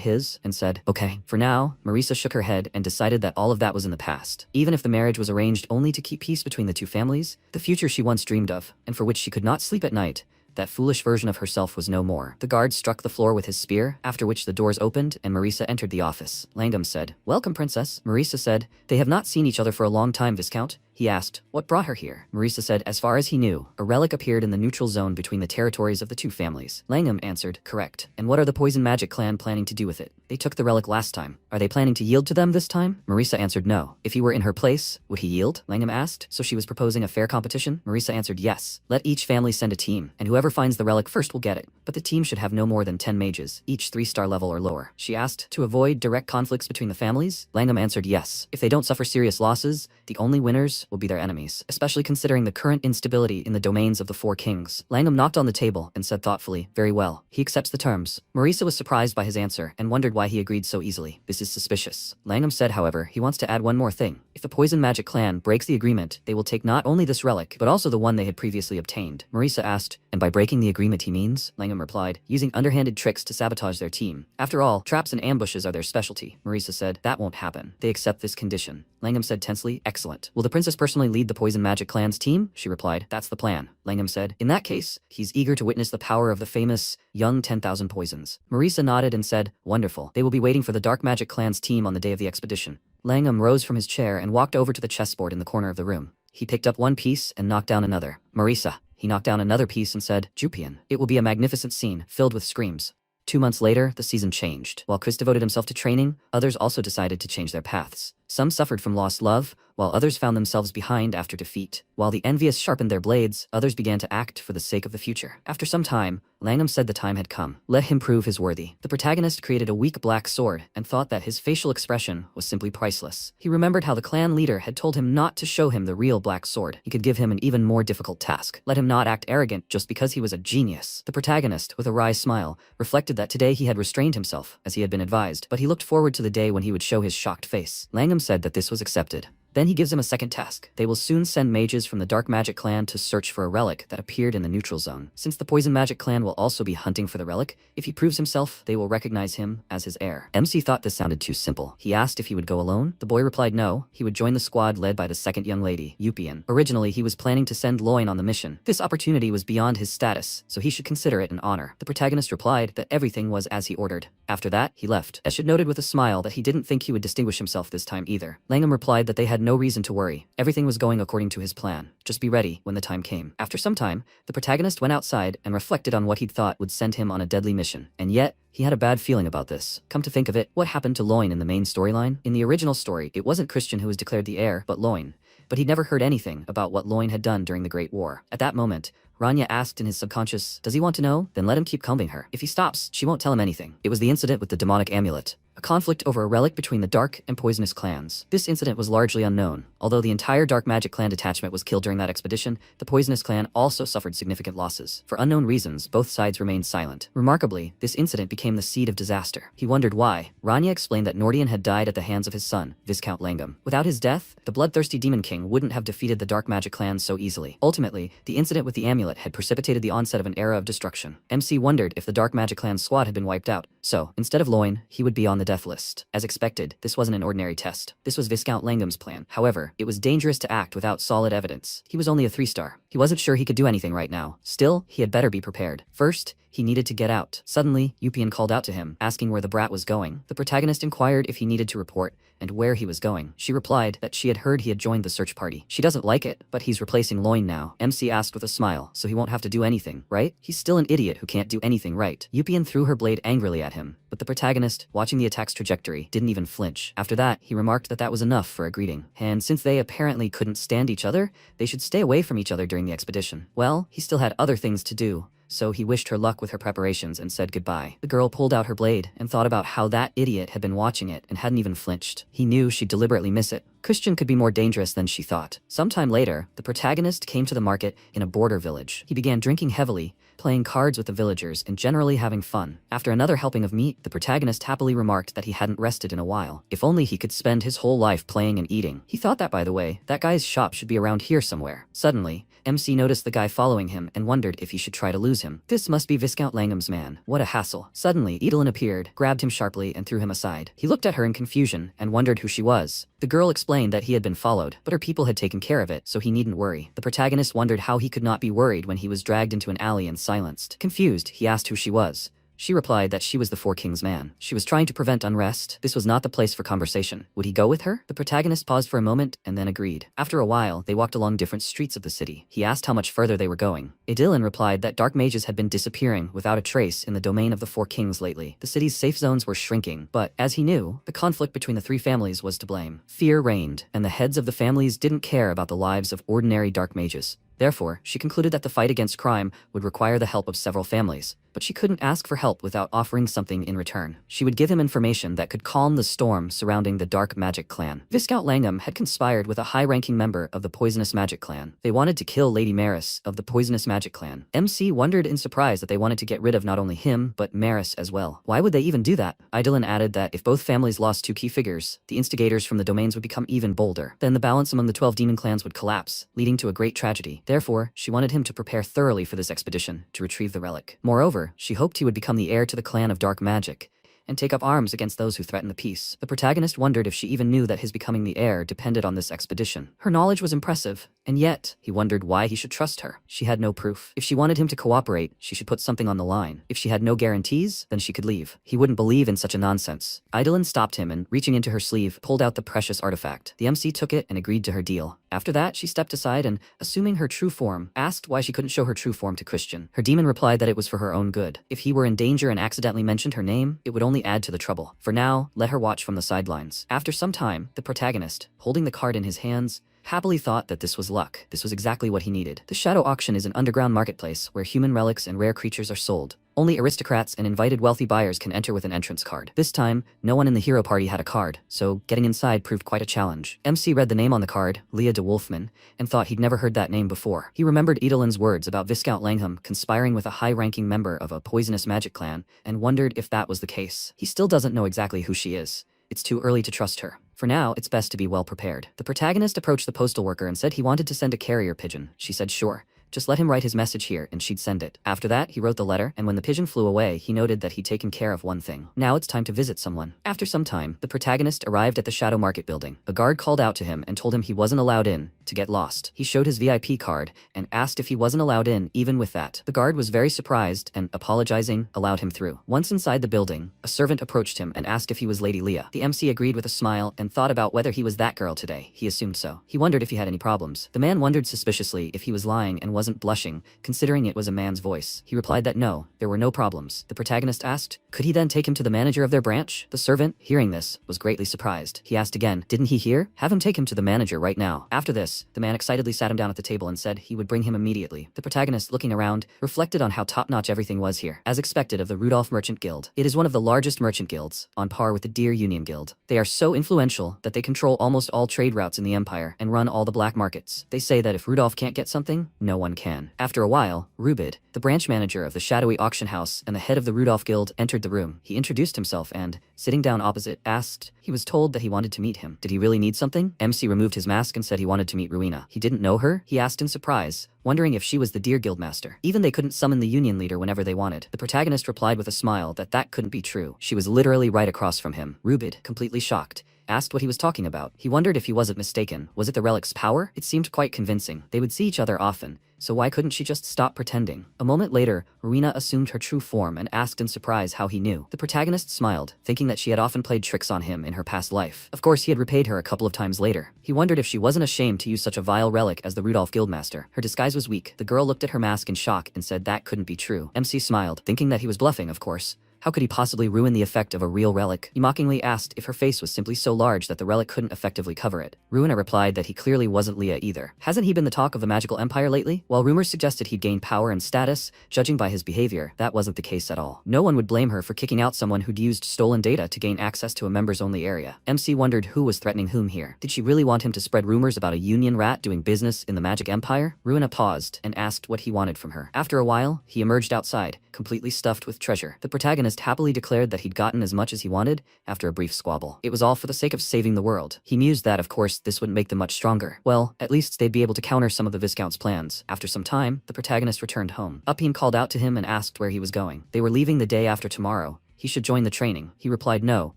his and said, "Okay." For now, Marisa shook her head and decided that all of that was in the past. Even if the marriage was arranged only to keep peace between the two families, the future she once dreamed of, and for which she could not sleep at night, that foolish version of herself was no more. The guard struck the floor with his spear, after which the doors opened and Marisa entered the office. Langdom said, "Welcome, Princess." Marisa said, "They have not seen each other for a long time, Viscount." He asked, "What brought her here?" Marisa said, "As far as he knew, a relic appeared in the neutral zone between the territories of the two families." Langham answered, "Correct. And what are the Poison Magic Clan planning to do with it? They took the relic last time. Are they planning to yield to them this time?" Marisa answered, "No. If he were in her place, would he yield?" Langham asked. So she was proposing a fair competition? Marisa answered, "Yes. Let each family send a team, and whoever finds the relic first will get it. But the team should have no more than 10 mages, each 3-star level or lower." She asked, "To avoid direct conflicts between the families?" Langham answered, "Yes. If they don't suffer serious losses, the only winners will be their enemies, especially considering the current instability in the domains of the 4 kings." Langham knocked on the table and said thoughtfully, "Very well. He accepts the terms." Marisa was surprised by his answer and wondered why he agreed so easily. This is suspicious. Langham said, however, he wants to add one more thing. If the Poison Magic Clan breaks the agreement, they will take not only this relic, but also the one they had previously obtained. Marisa asked, "And by breaking the agreement he means?" Langham replied, "Using underhanded tricks to sabotage their team. After all, traps and ambushes are their specialty." Marisa said, "That won't happen. They accept this condition." Langham said tensely, "Excellent. Will the princess personally lead the Poison Magic Clan's team?" She replied, "That's the plan." Langham said, "In that case, he's eager to witness the power of the famous young 10,000 poisons." Marisa nodded and said, "Wonderful. They will be waiting for the Dark Magic Clan's team on the day of the expedition." Langham rose from his chair and walked over to the chessboard in the corner of the room. He picked up one piece and knocked down another. "Marisa." He knocked down another piece and said, "Jupian." It will be a magnificent scene, filled with screams. 2 months later, the season changed. While Chris devoted himself to training, others also decided to change their paths. Some suffered from lost love, while others found themselves behind after defeat. While the envious sharpened their blades, others began to act for the sake of the future. After some time, Langham said the time had come. Let him prove his worthy. The protagonist created a weak black sword and thought that his facial expression was simply priceless. He remembered how the clan leader had told him not to show him the real black sword. He could give him an even more difficult task. Let him not act arrogant just because he was a genius. The protagonist, with a wry smile, reflected that today he had restrained himself, as he had been advised, but he looked forward to the day when he would show his shocked face. Langham said that this was accepted. Then he gives him a second task. They will soon send mages from the Dark Magic Clan to search for a relic that appeared in the neutral zone. Since the Poison Magic Clan will also be hunting for the relic, if he proves himself, they will recognize him as his heir. MC thought this sounded too simple. He asked if he would go alone. The boy replied no, he would join the squad led by the second young lady, Yupian. Originally, he was planning to send Loin on the mission. This opportunity was beyond his status, so he should consider it an honor. The protagonist replied that everything was as he ordered. After that, he left. Eshid noted with a smile that he didn't think he would distinguish himself this time either. Langham replied that they had no reason to worry. Everything was going according to his plan. Just be ready when the time came. After some time, the protagonist went outside and reflected on what he'd thought would send him on a deadly mission. And yet, he had a bad feeling about this. Come to think of it, what happened to Loin in the main storyline? In the original story, it wasn't Christian who was declared the heir, but Loin. But he'd never heard anything about what Loin had done during the Great War. At that moment, Rania asked in his subconscious, does he want to know? Then let him keep combing her. If he stops, she won't tell him anything. It was the incident with the demonic amulet. A conflict over a relic between the dark and poisonous clans. This incident was largely unknown. Although the entire dark magic clan detachment was killed during that expedition, the poisonous clan also suffered significant losses. For unknown reasons, both sides remained silent. Remarkably, this incident became the seed of disaster. He wondered why. Rania explained that Nordian had died at the hands of his son, Viscount Langham. Without his death, the bloodthirsty Demon King wouldn't have defeated the dark magic clan so easily. Ultimately, the incident with the amulet had precipitated the onset of an era of destruction. MC wondered if the dark magic clan's squad had been wiped out. So, instead of Loin, he would be on the death list. As expected, this wasn't an ordinary test. This was Viscount Langham's plan. However, it was dangerous to act without solid evidence. He was only a 3-star. He wasn't sure he could do anything right now. Still, he had better be prepared. First, he needed to get out. Suddenly, Yupian called out to him, asking where the brat was going. The protagonist inquired if he needed to report, and where he was going. She replied that she had heard he had joined the search party. She doesn't like it, but he's replacing Loin now. MC asked with a smile, so he won't have to do anything, right? He's still an idiot who can't do anything right. Yupian threw her blade angrily at him, but the protagonist, watching the attack's trajectory, didn't even flinch. After that, he remarked that that was enough for a greeting. And since they apparently couldn't stand each other, they should stay away from each other during the expedition. Well, he still had other things to do. So he wished her luck with her preparations and said goodbye. The girl pulled out her blade and thought about how that idiot had been watching it and hadn't even flinched. He knew she'd deliberately miss it. Christian could be more dangerous than she thought. Sometime later, the protagonist came to the market in a border village. He began drinking heavily, playing cards with the villagers, and generally having fun. After another helping of meat, the protagonist happily remarked that he hadn't rested in a while. If only he could spend his whole life playing and eating. He thought that, by the way, that guy's shop should be around here somewhere. Suddenly, MC noticed the guy following him and wondered if he should try to lose him. This must be Viscount Langham's man. What a hassle. Suddenly, Edelin appeared, grabbed him sharply, and threw him aside. He looked at her in confusion and wondered who she was. The girl explained that he had been followed, but her people had taken care of it, so he needn't worry. The protagonist wondered how he could not be worried when he was dragged into an alley and silenced. Confused, he asked who she was. She replied that she was the Four Kings' man. She was trying to prevent unrest. This was not the place for conversation. Would he go with her? The protagonist paused for a moment and then agreed. After a while, they walked along different streets of the city. He asked how much further they were going. Idilin replied that dark mages had been disappearing without a trace in the domain of the Four Kings lately. The city's safe zones were shrinking, but as he knew, the conflict between the three families was to blame. Fear reigned, and the heads of the families didn't care about the lives of ordinary dark mages. Therefore, she concluded that the fight against crime would require the help of several families, but she couldn't ask for help without offering something in return. She would give him information that could calm the storm surrounding the dark magic clan. Viscount Langham had conspired with a high-ranking member of the poisonous magic clan. They wanted to kill Lady Maris of the poisonous magic clan. MC wondered in surprise that they wanted to get rid of not only him, but Maris as well. Why would they even do that? Idolin added that if both families lost 2 key figures, the instigators from the domains would become even bolder. Then the balance among the 12 demon clans would collapse, leading to a great tragedy. Therefore, she wanted him to prepare thoroughly for this expedition to retrieve the relic. Moreover, she hoped he would become the heir to the clan of dark magic and take up arms against those who threaten the peace. The protagonist wondered if she even knew that his becoming the heir depended on this expedition. Her knowledge was impressive, and yet, he wondered why he should trust her. She had no proof. If she wanted him to cooperate, she should put something on the line. If she had no guarantees, then she could leave. He wouldn't believe in such a nonsense. Idolin stopped him and, reaching into her sleeve, pulled out the precious artifact. The MC took it and agreed to her deal. After that, she stepped aside and, assuming her true form, asked why she couldn't show her true form to Christian. Her demon replied that it was for her own good. If he were in danger and accidentally mentioned her name, it would only add to the trouble. For now, let her watch from the sidelines. After some time, the protagonist, holding the card in his hands, happily thought that this was luck. This was exactly what he needed. The Shadow Auction is an underground marketplace where human relics and rare creatures are sold. Only aristocrats and invited wealthy buyers can enter with an entrance card. This time, no one in the hero party had a card, so getting inside proved quite a challenge. MC read the name on the card, Leah de Wolfman, and thought he'd never heard that name before. He remembered Edelin's words about Viscount Langham conspiring with a high-ranking member of a poisonous magic clan, and wondered if that was the case. He still doesn't know exactly who she is. It's too early to trust her. For now, it's best to be well prepared. The protagonist approached the postal worker and said he wanted to send a carrier pigeon. She said sure. just let him write his message here and she'd send it. After that, he wrote the letter, and when the pigeon flew away, he noted that he'd taken care of one thing. Now it's time to visit someone. After some time, the protagonist arrived at the Shadow Market building. A guard called out to him and told him he wasn't allowed in to get lost. He showed his VIP card and asked if he wasn't allowed in even with that. The guard was very surprised and, apologizing, allowed him through. Once inside the building, a servant approached him and asked if he was Lady Leah. The MC agreed with a smile and thought about whether he was that girl today. He assumed so. He wondered if he had any problems. The man wondered suspiciously if he was lying and wasn't blushing, considering it was a man's voice. He replied that no, there were no problems. The protagonist asked, could he then take him to the manager of their branch? The servant, hearing this, was greatly surprised. He asked again, didn't he hear? Have him take him to the manager right now. After this, the man excitedly sat him down at the table and said he would bring him immediately. The protagonist, looking around, reflected on how top-notch everything was here. As expected of the Rudolph Merchant Guild, it is one of the largest merchant guilds, on par with the Deer Union Guild. They are so influential that they control almost all trade routes in the empire and run all the black markets. They say that if Rudolph can't get something, no one can. After a while, Rubid, the branch manager of the shadowy auction house and the head of the Rudolph Guild, entered the room. He introduced himself and, sitting down opposite, asked, he was told that he wanted to meet him. Did he really need something? MC removed his mask and said he wanted to meet Rowena. He didn't know her? He asked in surprise, wondering if she was the Deer Guild master. Even they couldn't summon the union leader whenever they wanted. The protagonist replied with a smile that that couldn't be true. She was literally right across from him. Rubid, completely shocked, asked what he was talking about. He wondered if he wasn't mistaken. Was it the relic's power? It seemed quite convincing. They would see each other often, so why couldn't she just stop pretending? A moment later, Rowena assumed her true form and asked in surprise how he knew. The protagonist smiled, thinking that she had often played tricks on him in her past life. Of course, he had repaid her a couple of times later. He wondered if she wasn't ashamed to use such a vile relic as the Rudolph Guildmaster. Her disguise was weak. The girl looked at her mask in shock and said that couldn't be true. MC smiled, thinking that he was bluffing, of course. How could he possibly ruin the effect of a real relic? He mockingly asked if her face was simply so large that the relic couldn't effectively cover it. Rowena replied that he clearly wasn't Leah either. Hasn't he been the talk of the magical empire lately? While rumors suggested he'd gain power and status, judging by his behavior, that wasn't the case at all. No one would blame her for kicking out someone who'd used stolen data to gain access to a members-only area. MC wondered who was threatening whom here. Did she really want him to spread rumors about a union rat doing business in the magic empire? Rowena paused and asked what he wanted from her. After a while, he emerged outside, completely stuffed with treasure. The protagonist happily declared that he'd gotten as much as he wanted after a brief squabble. It was all for the sake of saving the world. He mused that, of course, this wouldn't make them much stronger. Well, at least they'd be able to counter some of the Viscount's plans. After some time, the protagonist returned home. Upeen called out to him and asked where he was going. They were leaving the day after tomorrow. He should join the training. He replied no,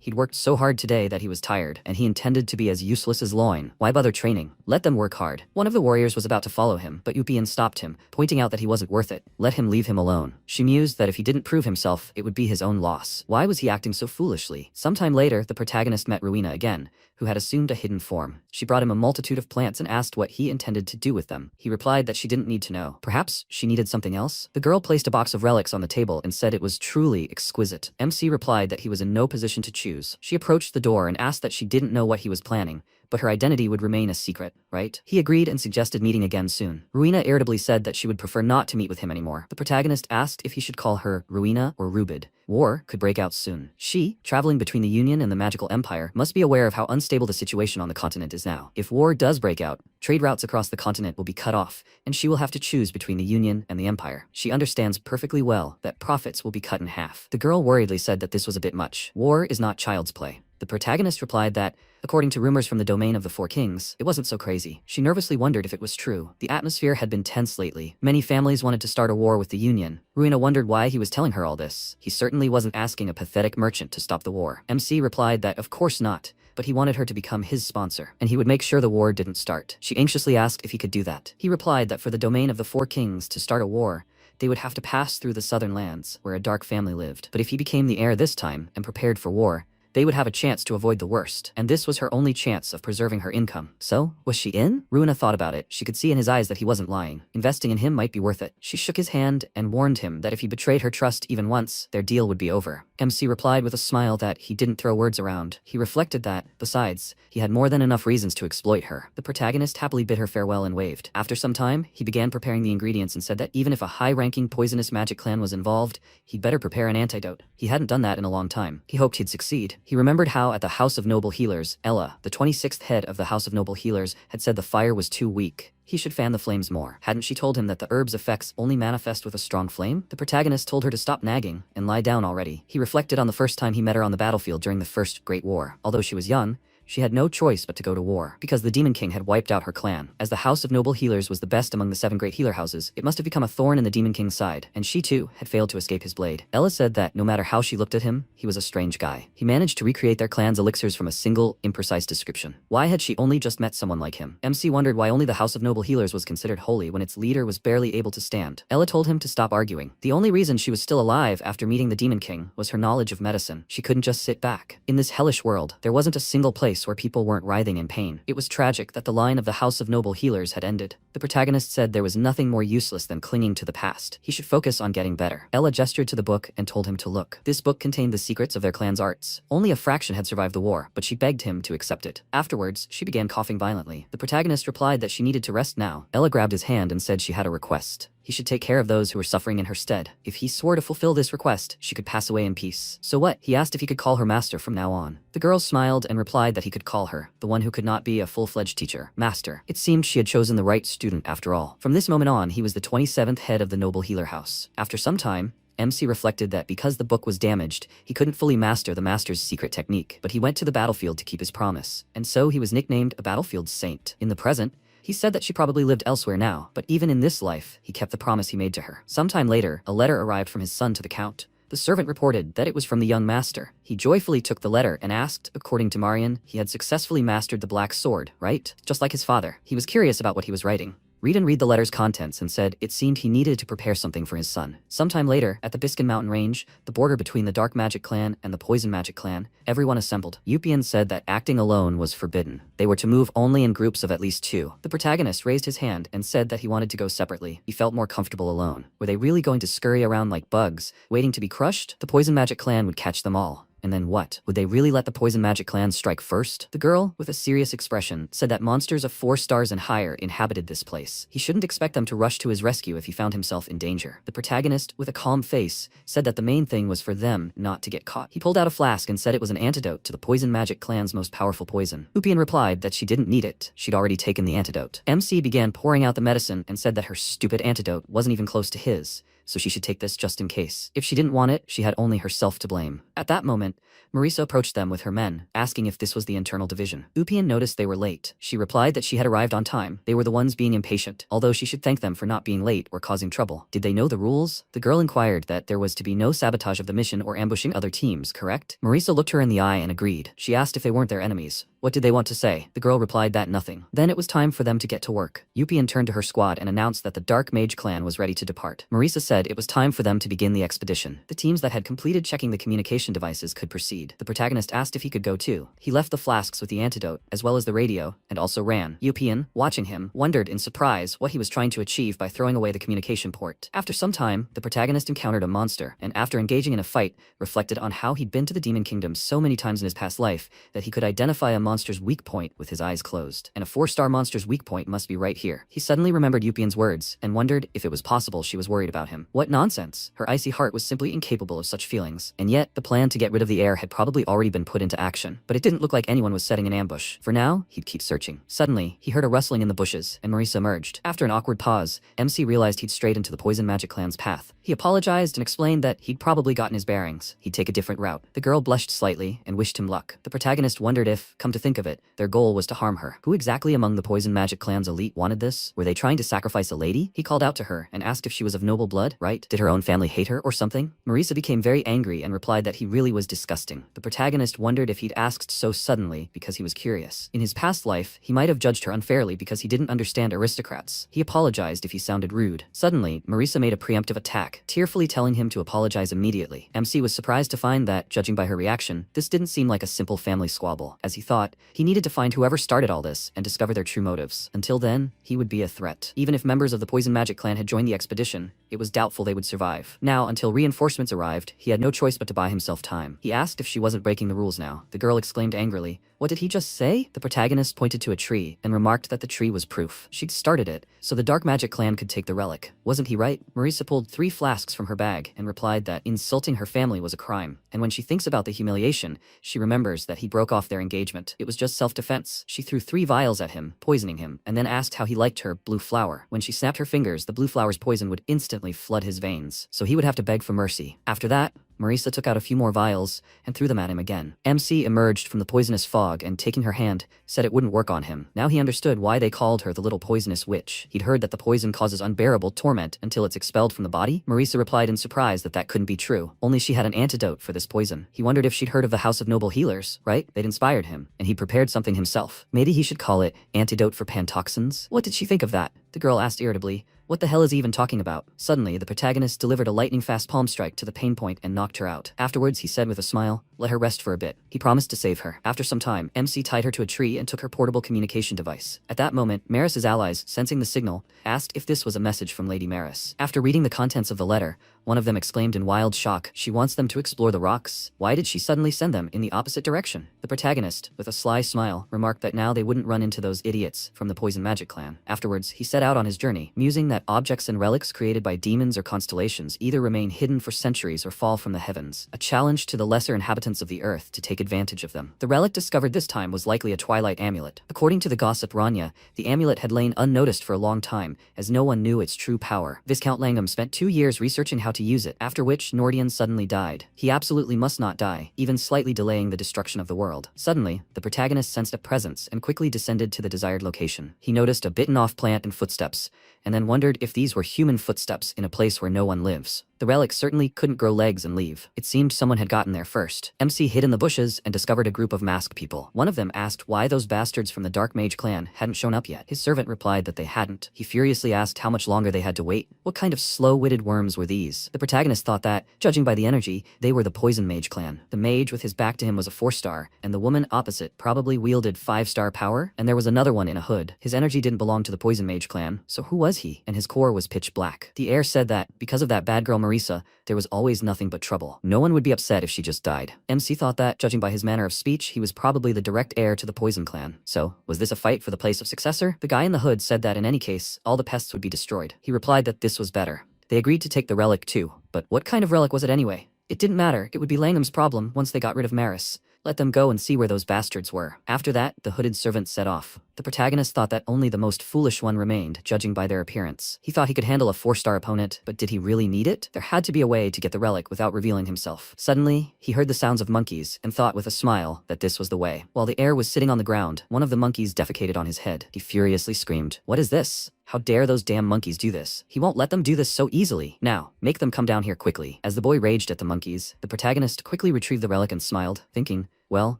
he'd worked so hard today that he was tired, and he intended to be as useless as Loin. Why bother training? Let them work hard. One of the warriors was about to follow him, but Upeen stopped him, pointing out that he wasn't worth it. Let him leave him alone. She mused that if he didn't prove himself, it would be his own loss. Why was he acting so foolishly? Sometime later, the protagonist met Rowena again, who had assumed a hidden form. She brought him a multitude of plants and asked what he intended to do with them. He replied that she didn't need to know. Perhaps she needed something else? The girl placed a box of relics on the table and said it was truly exquisite. MC replied that he was in no position to choose. She approached the door and asked that she didn't know what he was planning, but her identity would remain a secret, right? He agreed and suggested meeting again soon. Rowena irritably said that she would prefer not to meet with him anymore. The protagonist asked if he should call her Rowena or Rubid. War could break out soon. She, traveling between the Union and the Magical Empire, must be aware of how unstable the situation on the continent is now. If war does break out, trade routes across the continent will be cut off, and she will have to choose between the Union and the Empire. She understands perfectly well that profits will be cut in half. The girl worriedly said that this was a bit much. War is not child's play. The protagonist replied that, according to rumors from the domain of the Four Kings, it wasn't so crazy. She nervously wondered if it was true. The atmosphere had been tense lately. Many families wanted to start a war with the Union. Rowena wondered why he was telling her all this. He certainly wasn't asking a pathetic merchant to stop the war. MC replied that of course not, but he wanted her to become his sponsor, and he would make sure the war didn't start. She anxiously asked if he could do that. He replied that for the domain of the Four Kings to start a war, they would have to pass through the southern lands, where a dark family lived. But if he became the heir this time and prepared for war, they would have a chance to avoid the worst, and this was her only chance of preserving her income. So, was she in? Rowena thought about it. She could see in his eyes that he wasn't lying. Investing in him might be worth it. She shook his hand and warned him that if he betrayed her trust even once, their deal would be over. MC replied with a smile that he didn't throw words around. He reflected that, besides, he had more than enough reasons to exploit her. The protagonist happily bid her farewell and waved. After some time, he began preparing the ingredients and said that even if a high-ranking poisonous magic clan was involved, he'd better prepare an antidote. He hadn't done that in a long time. He hoped he'd succeed. He remembered how at the House of Noble Healers, Ella, the 26th head of the House of Noble Healers, had said the fire was too weak. He should fan the flames more. Hadn't she told him that the herb's effects only manifest with a strong flame? The protagonist told her to stop nagging and lie down already. He reflected on the first time he met her on the battlefield during the First Great War. Although she was young, she had no choice but to go to war, because the Demon King had wiped out her clan. As the House of Noble Healers was the best among the 7 great healer houses, it must have become a thorn in the Demon King's side, and she too had failed to escape his blade. Ella said that no matter how she looked at him, he was a strange guy. He managed to recreate their clan's elixirs from a single, imprecise description. Why had she only just met someone like him? MC wondered why only the House of Noble Healers was considered holy when its leader was barely able to stand. Ella told him to stop arguing. The only reason she was still alive after meeting the Demon King was her knowledge of medicine. She couldn't just sit back. In this hellish world, there wasn't a single place where people weren't writhing in pain. It was tragic that the line of the House of Noble Healers had ended. The protagonist said there was nothing more useless than clinging to the past. He should focus on getting better. Ella gestured to the book and told him to look. This book contained the secrets of their clan's arts. Only a fraction had survived the war, but she begged him to accept it. Afterwards, she began coughing violently. The protagonist replied that she needed to rest now. Ella grabbed his hand and said she had a request. He should take care of those who were suffering in her stead. If he swore to fulfill this request, she could pass away in peace. So what? He asked if he could call her master from now on. The girl smiled and replied that he could call her, the one who could not be a full-fledged teacher, master. It seemed she had chosen the right student after all. From this moment on, he was the 27th head of the Noble Healer House. After some time, MC reflected that because the book was damaged, he couldn't fully master the master's secret technique, but he went to the battlefield to keep his promise, and so he was nicknamed a battlefield saint. In the present, he said that she probably lived elsewhere now, but even in this life, he kept the promise he made to her. Sometime later, a letter arrived from his son to the Count. The servant reported that it was from the young master. He joyfully took the letter and asked, according to Marian, he had successfully mastered the black sword, right? Just like his father. He was curious about what he was writing. Read the letter's contents and said it seemed he needed to prepare something for his son. Sometime later, at the Biscan Mountain Range, the border between the Dark Magic Clan and the Poison Magic Clan, everyone assembled. Yupian said that acting alone was forbidden. They were to move only in groups of at least 2. The protagonist raised his hand and said that he wanted to go separately. He felt more comfortable alone. Were they really going to scurry around like bugs, waiting to be crushed? The Poison Magic Clan would catch them all. And then what? Would they really let the Poison Magic Clan strike first? The girl, with a serious expression, said that monsters of 4 stars and higher inhabited this place. He shouldn't expect them to rush to his rescue if he found himself in danger. The protagonist, with a calm face, said that the main thing was for them not to get caught. He pulled out a flask and said it was an antidote to the Poison Magic Clan's most powerful poison. Upian replied that she didn't need it. She'd already taken the antidote. MC began pouring out the medicine and said that her stupid antidote wasn't even close to his, so she should take this just in case. If she didn't want it, she had only herself to blame. At that moment, Marisa approached them with her men, asking if this was the internal division. Upian noticed they were late. She replied that she had arrived on time. They were the ones being impatient, although she should thank them for not being late or causing trouble. Did they know the rules? The girl inquired that there was to be no sabotage of the mission or ambushing other teams, correct? Marisa looked her in the eye and agreed. She asked if they weren't their enemies. What did they want to say? The girl replied that nothing. Then it was time for them to get to work. Yupian turned to her squad and announced that the Dark Mage clan was ready to depart. Marisa said it was time for them to begin the expedition. The teams that had completed checking the communication devices could proceed. The protagonist asked if he could go too. He left the flasks with the antidote, as well as the radio, and also ran. Yupian, watching him, wondered in surprise what he was trying to achieve by throwing away the communication port. After some time, the protagonist encountered a monster, and after engaging in a fight, reflected on how he'd been to the Demon Kingdom so many times in his past life that he could identify a monster's weak point with his eyes closed. And a 4-star monster's weak point must be right here. He suddenly remembered Yupian's words, and wondered if it was possible she was worried about him. What nonsense! Her icy heart was simply incapable of such feelings. And yet, the plan to get rid of the heir had probably already been put into action. But it didn't look like anyone was setting an ambush. For now, he'd keep searching. Suddenly, he heard a rustling in the bushes, and Marisa emerged. After an awkward pause, MC realized he'd strayed into the Poison Magic Clan's path. He apologized and explained that he'd probably gotten his bearings. He'd take a different route. The girl blushed slightly and wished him luck. The protagonist wondered if, come to think of it, their goal was to harm her. Who exactly among the Poison Magic Clan's elite wanted this? Were they trying to sacrifice a lady? He called out to her and asked if she was of noble blood, right? Did her own family hate her or something? Marisa became very angry and replied that he really was disgusting. The protagonist wondered if he'd asked so suddenly because he was curious. In his past life, he might have judged her unfairly because he didn't understand aristocrats. He apologized if he sounded rude. Suddenly, Marisa made a preemptive attack, tearfully telling him to apologize immediately. MC was surprised to find that, judging by her reaction, this didn't seem like a simple family squabble. As he thought, he needed to find whoever started all this and discover their true motives. Until then, he would be a threat. Even if members of the Poison Magic Clan had joined the expedition, it was doubtful they would survive. Now, until reinforcements arrived, he had no choice but to buy himself time. He asked if she wasn't breaking the rules now. The girl exclaimed angrily, "What did he just say?" The protagonist pointed to a tree and remarked that the tree was proof. She'd started it, so the Dark Magic Clan could take the relic. Wasn't he right? Marisa pulled 3 flasks from her bag and replied that insulting her family was a crime. And when she thinks about the humiliation, she remembers that he broke off their engagement. It was just self-defense. She threw 3 vials at him, poisoning him, and then asked how he liked her blue flower. When she snapped her fingers, the blue flower's poison would instantly flood his veins, so he would have to beg for mercy. After that, Marisa took out a few more vials and threw them at him again. MC emerged from the poisonous fog and, taking her hand, said it wouldn't work on him. Now he understood why they called her the little poisonous witch. He'd heard that the poison causes unbearable torment until it's expelled from the body. Marisa replied in surprise that that couldn't be true. Only she had an antidote for this poison. He wondered if she'd heard of the House of Noble Healers, right? They'd inspired him, and he prepared something himself. Maybe he should call it Antidote for Pantoxins? What did she think of that? The girl asked irritably. What the hell is he even talking about? Suddenly, the protagonist delivered a lightning-fast palm strike to the pain point and knocked her out. Afterwards, he said with a smile, let her rest for a bit. He promised to save her. After some time, MC tied her to a tree and took her portable communication device. At that moment, Maris's allies, sensing the signal, asked if this was a message from Lady Maris. After reading the contents of the letter, one of them exclaimed in wild shock, she wants them to explore the rocks. Why did she suddenly send them in the opposite direction? The protagonist, with a sly smile, remarked that now they wouldn't run into those idiots from the Poison Magic Clan. Afterwards, he set out on his journey, musing that objects and relics created by demons or constellations either remain hidden for centuries or fall from the heavens, a challenge to the lesser inhabitants of the earth to take advantage of them. The relic discovered this time was likely a twilight amulet. According to the gossip Rania, the amulet had lain unnoticed for a long time, as no one knew its true power. Viscount Langham spent 2 years researching how to use it, after which Nordian suddenly died. He absolutely must not die, even slightly delaying the destruction of the world. Suddenly, the protagonist sensed a presence and quickly descended to the desired location. He noticed a bitten-off plant and footsteps, and then wondered if these were human footsteps in a place where no one lives. The relic certainly couldn't grow legs and leave. It seemed someone had gotten there first. MC hid in the bushes and discovered a group of masked people. One of them asked why those bastards from the Dark Mage clan hadn't shown up yet. His servant replied that they hadn't. He furiously asked how much longer they had to wait. What kind of slow-witted worms were these? The protagonist thought that, judging by the energy, they were the Poison Mage clan. The mage with his back to him was a 4-star, and the woman opposite probably wielded 5-star power, and there was another one in a hood. His energy didn't belong to the Poison Mage clan, so who was he? And his core was pitch black. The heir said that, because of that bad girl Marisa, there was always nothing but trouble. No one would be upset if she just died. MC thought that, judging by his manner of speech, he was probably the direct heir to the Poison clan. So, was this a fight for the place of successor? The guy in the hood said that in any case, all the pests would be destroyed. He replied that this was better. They agreed to take the relic too, but what kind of relic was it anyway? It didn't matter, it would be Langham's problem once they got rid of Maris. Let them go and see where those bastards were. After that, the hooded servant set off. The protagonist thought that only the most foolish one remained, judging by their appearance. He thought he could handle a 4-star opponent, but did he really need it? There had to be a way to get the relic without revealing himself. Suddenly, he heard the sounds of monkeys and thought with a smile that this was the way. While the heir was sitting on the ground, one of the monkeys defecated on his head. He furiously screamed, "What is this? How dare those damn monkeys do this? He won't let them do this so easily. Now, make them come down here quickly." As the boy raged at the monkeys, the protagonist quickly retrieved the relic and smiled, thinking, well,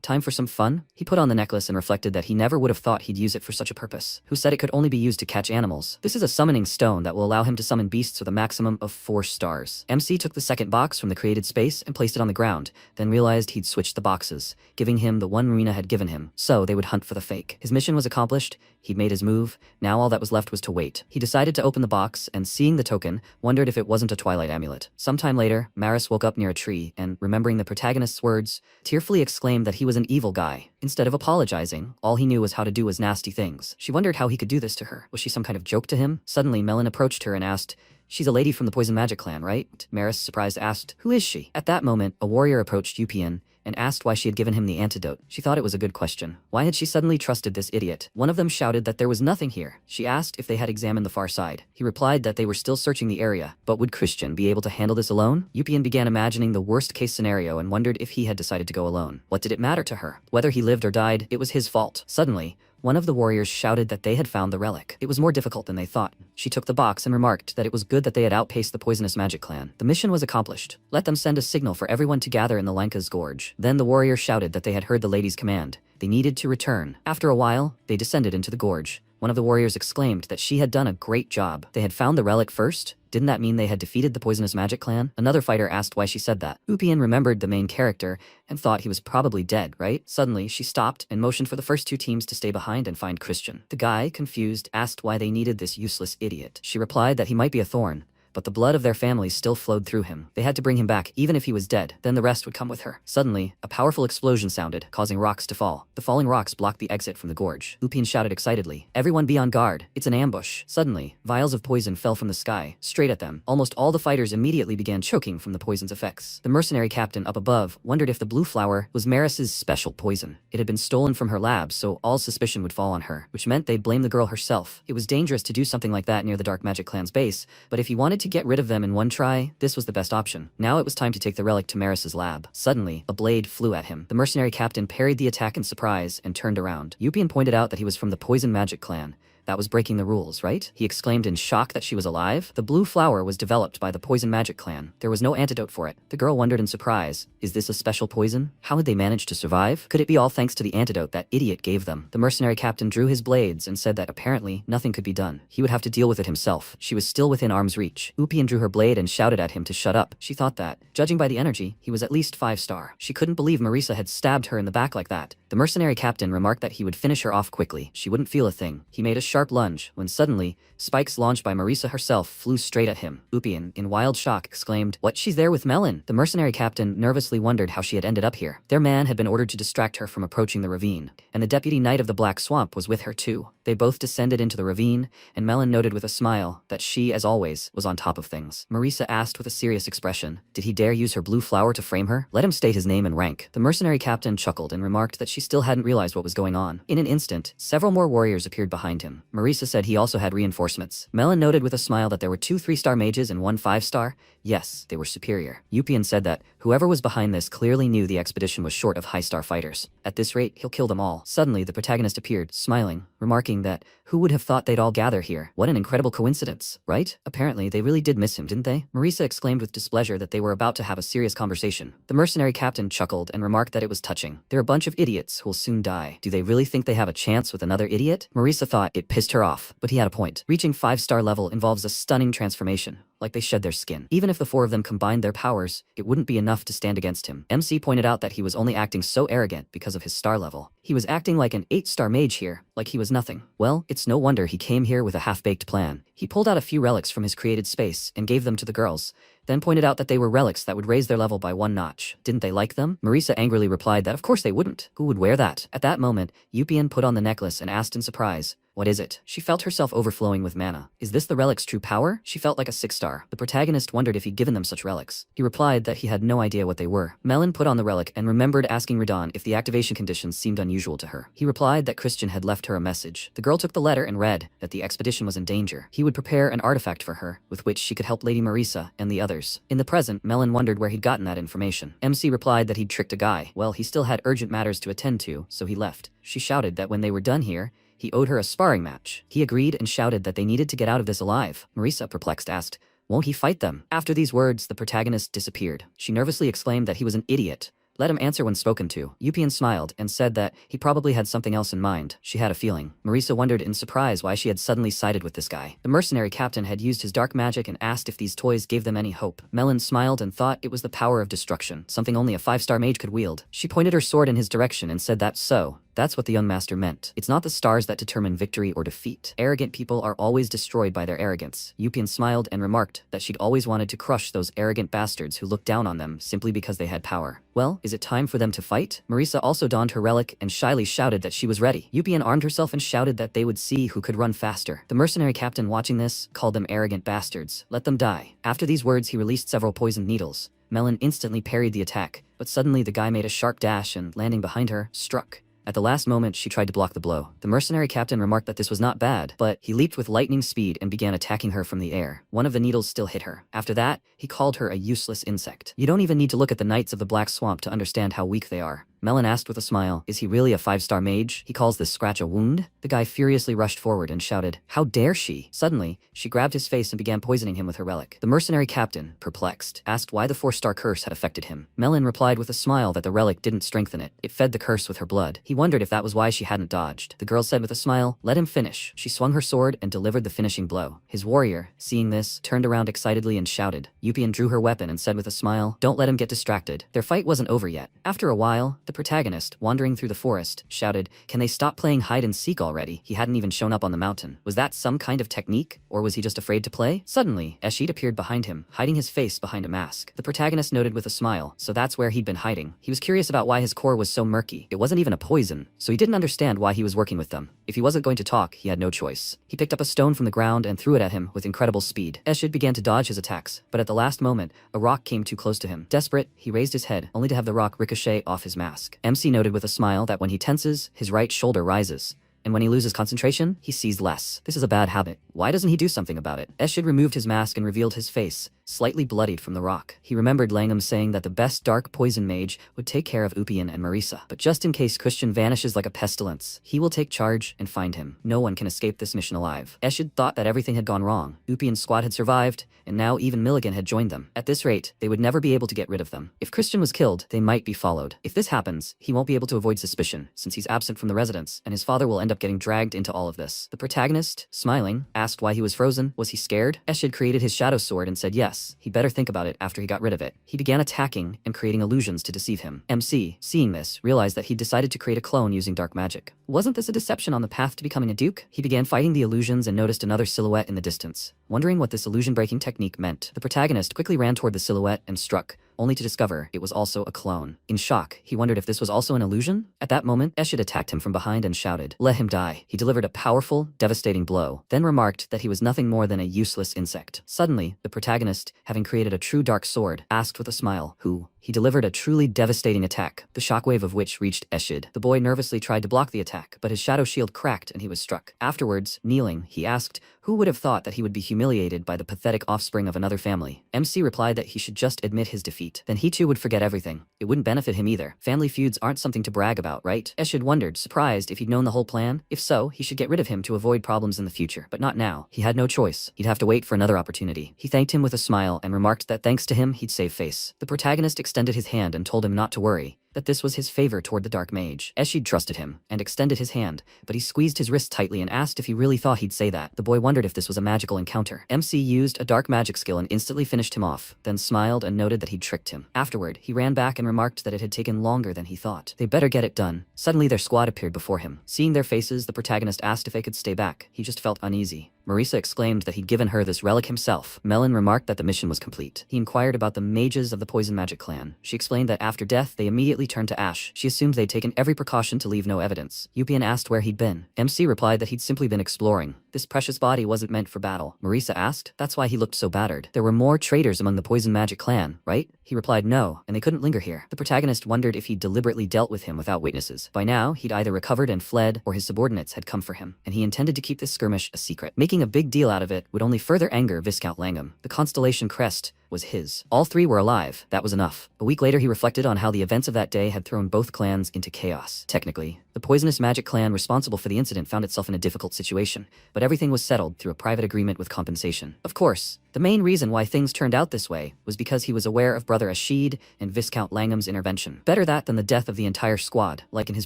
time for some fun? He put on the necklace and reflected that he never would have thought he'd use it for such a purpose. Who said it could only be used to catch animals? This is a summoning stone that will allow him to summon beasts with a maximum of 4 stars. MC took the second box from the created space and placed it on the ground, then realized he'd switched the boxes, giving him the one Marina had given him, so they would hunt for the fake. His mission was accomplished, he'd made his move, now all that was left was to wait. He decided to open the box and, seeing the token, wondered if it wasn't a twilight amulet. Sometime later, Maris woke up near a tree and, remembering the protagonist's words, tearfully exclaimed that he was an evil guy. Instead of apologizing, all he knew was how to do was nasty things. She wondered how he could do this to her. Was she some kind of joke to him? Suddenly, Melon approached her and asked, "She's a lady from the Poison Magic clan, right?" Maris, surprised, asked, "Who is she?" At that moment, a warrior approached Yupian and asked why she had given him the antidote. She thought it was a good question. Why had she suddenly trusted this idiot? One of them shouted that there was nothing here. She asked if they had examined the far side. He replied that they were still searching the area, but would Christian be able to handle this alone? Yupian began imagining the worst-case scenario and wondered if he had decided to go alone. What did it matter to her? Whether he lived or died, it was his fault. Suddenly, one of the warriors shouted that they had found the relic. It was more difficult than they thought. She took the box and remarked that it was good that they had outpaced the poisonous magic clan. The mission was accomplished. Let them send a signal for everyone to gather in the Lanka's gorge. Then the warrior shouted that they had heard the lady's command. They needed to return. After a while, they descended into the gorge. One of the warriors exclaimed that she had done a great job. They had found the relic first? Didn't that mean they had defeated the poisonous magic clan? Another fighter asked why she said that. Upian remembered the main character and thought he was probably dead, right? Suddenly, she stopped and motioned for the first 2 teams to stay behind and find Christian. The guy, confused, asked why they needed this useless idiot. She replied that he might be a thorn, but the blood of their family still flowed through him. They had to bring him back, even if he was dead. Then the rest would come with her. Suddenly, a powerful explosion sounded, causing rocks to fall. The falling rocks blocked the exit from the gorge. Lupin shouted excitedly, "Everyone be on guard. It's an ambush." Suddenly, vials of poison fell from the sky, straight at them. Almost all the fighters immediately began choking from the poison's effects. The mercenary captain up above wondered if the blue flower was Maris's special poison. It had been stolen from her lab, so all suspicion would fall on her, which meant they'd blame the girl herself. It was dangerous to do something like that near the Dark Magic Clan's base, but if he wanted to to get rid of them in one try, this was the best option. Now it was time to take the relic to Maris's lab. Suddenly, a blade flew at him. The mercenary captain parried the attack in surprise and turned around. Yupian pointed out that he was from the Poison Magic clan. That was breaking the rules, right? He exclaimed in shock that she was alive. The blue flower was developed by the Poison Magic clan. There was no antidote for it. The girl wondered in surprise, is this a special poison? How had they managed to survive? Could it be all thanks to the antidote that idiot gave them? The mercenary captain drew his blades and said that apparently nothing could be done. He would have to deal with it himself. She was still within arm's reach. Yupian drew her blade and shouted at him to shut up. She thought that, judging by the energy, he was at least 5-star. She couldn't believe Marisa had stabbed her in the back like that. The mercenary captain remarked that he would finish her off quickly. She wouldn't feel a thing. He made a sharp lunge when suddenly, spikes launched by Marisa herself flew straight at him. Yupian, in wild shock, exclaimed, "What? She's there with Melon?" The mercenary captain nervously wondered how she had ended up here. Their man had been ordered to distract her from approaching the ravine, and the deputy knight of the Black Swamp was with her too. They both descended into the ravine, and Melon noted with a smile that she, as always, was on top of things. Marisa asked with a serious expression, did he dare use her blue flower to frame her? Let him state his name and rank. The mercenary captain chuckled and remarked that she still hadn't realized what was going on. In an instant, several more warriors appeared behind him. Marisa said he also had reinforcements. Melon noted with a smile that there were 2 3-star mages and 1 5-star. Yes, they were superior. Yupian said that whoever was behind this clearly knew the expedition was short of high-star fighters. At this rate, he'll kill them all. Suddenly, the protagonist appeared, smiling, remarking that who would have thought they'd all gather here? What an incredible coincidence, right? Apparently, they really did miss him, didn't they? Marisa exclaimed with displeasure that they were about to have a serious conversation. The mercenary captain chuckled and remarked that it was touching. They're a bunch of idiots who'll soon die. Do they really think they have a chance with another idiot? Marisa thought it pissed her off, but he had a point. Reaching 5-star level involves a stunning transformation, like they shed their skin. Even if the 4 of them combined their powers, it wouldn't be enough to stand against him. MC pointed out that he was only acting so arrogant because of his star level. He was acting like an 8-star mage here, like he was nothing. Well, it's no wonder he came here with a half-baked plan. He pulled out a few relics from his created space and gave them to the girls, then pointed out that they were relics that would raise their level by 1 notch. Didn't they like them? Marisa angrily replied that of course they wouldn't. Who would wear that? At that moment, Yupian put on the necklace and asked in surprise, what is it? She felt herself overflowing with mana. Is this the relic's true power? She felt like a 6-star. The protagonist wondered if he'd given them such relics. He replied that he had no idea what they were. Melon put on the relic and remembered asking Radon if the activation conditions seemed unusual to her. He replied that Christian had left her a message. The girl took the letter and read that the expedition was in danger. He would prepare an artifact for her, with which she could help Lady Marisa and the others. In the present, Melon wondered where he'd gotten that information. MC replied that he'd tricked a guy. Well, he still had urgent matters to attend to, so he left. She shouted that when they were done here, he owed her a sparring match. He agreed and shouted that they needed to get out of this alive. Marisa, perplexed, asked, won't he fight them? After these words, the protagonist disappeared. She nervously exclaimed that he was an idiot. Let him answer when spoken to. Yupian smiled and said that he probably had something else in mind. She had a feeling. Marisa wondered in surprise why she had suddenly sided with this guy. The mercenary captain had used his dark magic and asked if these toys gave them any hope. Melon smiled and thought it was the power of destruction, something only a 5-star mage could wield. She pointed her sword in his direction and said that's so. That's what the young master meant. It's not the stars that determine victory or defeat. Arrogant people are always destroyed by their arrogance. Yupian smiled and remarked that she'd always wanted to crush those arrogant bastards who looked down on them simply because they had power. Well, is it time for them to fight? Marisa also donned her relic and shyly shouted that she was ready. Yupian armed herself and shouted that they would see who could run faster. The mercenary captain watching this called them arrogant bastards. Let them die. After these words, he released several poisoned needles. Melon instantly parried the attack, but suddenly the guy made a sharp dash and, landing behind her, struck. At the last moment, she tried to block the blow. The mercenary captain remarked that this was not bad, but he leaped with lightning speed and began attacking her from the air. One of the needles still hit her. After that, he called her a useless insect. You don't even need to look at the knights of the Black Swamp to understand how weak they are. Melon asked with a smile, is he really a 5-star mage? He calls this scratch a wound? The guy furiously rushed forward and shouted, how dare she? Suddenly, she grabbed his face and began poisoning him with her relic. The mercenary captain, perplexed, asked why the 4-star curse had affected him. Melon replied with a smile that the relic didn't strengthen it. It fed the curse with her blood. He wondered if that was why she hadn't dodged. The girl said with a smile, let him finish. She swung her sword and delivered the finishing blow. His warrior, seeing this, turned around excitedly and shouted. Yupian drew her weapon and said with a smile, don't let him get distracted. Their fight wasn't over yet. After a while, the protagonist, wandering through the forest, shouted, can they stop playing hide and seek already? He hadn't even shown up on the mountain. Was that some kind of technique? Or was he just afraid to play? Suddenly, Eshid appeared behind him, hiding his face behind a mask. The protagonist noted with a smile, so that's where he'd been hiding. He was curious about why his core was so murky. It wasn't even a poison, so he didn't understand why he was working with them. If he wasn't going to talk, he had no choice. He picked up a stone from the ground and threw it at him with incredible speed. Eshid began to dodge his attacks, but at the last moment, a rock came too close to him. Desperate, he raised his head, only to have the rock ricochet off his mask. MC noted with a smile that when he tenses, his right shoulder rises, and when he loses concentration, he sees less. This is a bad habit. Why doesn't he do something about it? Eshid removed his mask and revealed his face, slightly bloodied from the rock. He remembered Langham saying that the best dark poison mage would take care of Upian and Marisa. But just in case Christian vanishes like a pestilence, he will take charge and find him. No one can escape this mission alive. Eshid thought that everything had gone wrong. Upian's squad had survived, and now even Milligan had joined them. At this rate, they would never be able to get rid of them. If Christian was killed, they might be followed. If this happens, he won't be able to avoid suspicion, since he's absent from the residence, and his father will end up getting dragged into all of this. The protagonist, smiling, asked why he was frozen. Was he scared? Eshid created his shadow sword and said yes, he'd better think about it after he got rid of it. He began attacking and creating illusions to deceive him. MC, seeing this, realized that he'd decided to create a clone using dark magic. Wasn't this a deception on the path to becoming a duke? He began fighting the illusions and noticed another silhouette in the distance. Wondering what this illusion-breaking technique meant, the protagonist quickly ran toward the silhouette and struck, only to discover it was also a clone. In shock, he wondered if this was also an illusion? At that moment, Eshid attacked him from behind and shouted, "Let him die." He delivered a powerful, devastating blow, then remarked that he was nothing more than a useless insect. Suddenly, the protagonist, having created a true dark sword, asked with a smile, "Who?" He delivered a truly devastating attack, the shockwave of which reached Eshid. The boy nervously tried to block the attack, but his shadow shield cracked and he was struck. Afterwards, kneeling, he asked, who would have thought that he would be humiliated by the pathetic offspring of another family? MC replied that he should just admit his defeat. Then he too would forget everything. It wouldn't benefit him either. Family feuds aren't something to brag about, right? Eshid wondered, surprised if he'd known the whole plan. If so, he should get rid of him to avoid problems in the future. But not now. He had no choice. He'd have to wait for another opportunity. He thanked him with a smile and remarked that thanks to him, he'd save face. The protagonist extended his hand and told him not to worry, that this was his favor toward the dark mage. Eshid trusted him and extended his hand, but he squeezed his wrist tightly and asked if he really thought he'd say that. The boy wondered if this was a magical encounter. MC used a dark magic skill and instantly finished him off, then smiled and noted that he'd tricked him. Afterward, he ran back and remarked that it had taken longer than he thought. They better get it done. Suddenly their squad appeared before him. Seeing their faces, the protagonist asked if they could stay back. He just felt uneasy. Marisa exclaimed that he'd given her this relic himself. Melon remarked that the mission was complete. He inquired about the mages of the Poison Magic clan. She explained that after death, they immediately turned to ash. She assumed they'd taken every precaution to leave no evidence. Upian asked where he'd been. MC replied that he'd simply been exploring. This precious body wasn't meant for battle. Marisa asked, that's why he looked so battered. There were more traitors among the Poison Magic clan, right? He replied no, and they couldn't linger here. The protagonist wondered if he'd deliberately dealt with him without witnesses. By now, he'd either recovered and fled, or his subordinates had come for him, and he intended to keep this skirmish a secret. Making a big deal out of it would only further anger Viscount Langham. The constellation crest was his. All three were alive. That was enough. A week later, he reflected on how the events of that day had thrown both clans into chaos. Technically, the poisonous magic clan responsible for the incident found itself in a difficult situation, but everything was settled through a private agreement with compensation. Of course, the main reason why things turned out this way was because he was aware of Brother Ashid and Viscount Langham's intervention. Better that than the death of the entire squad, like in his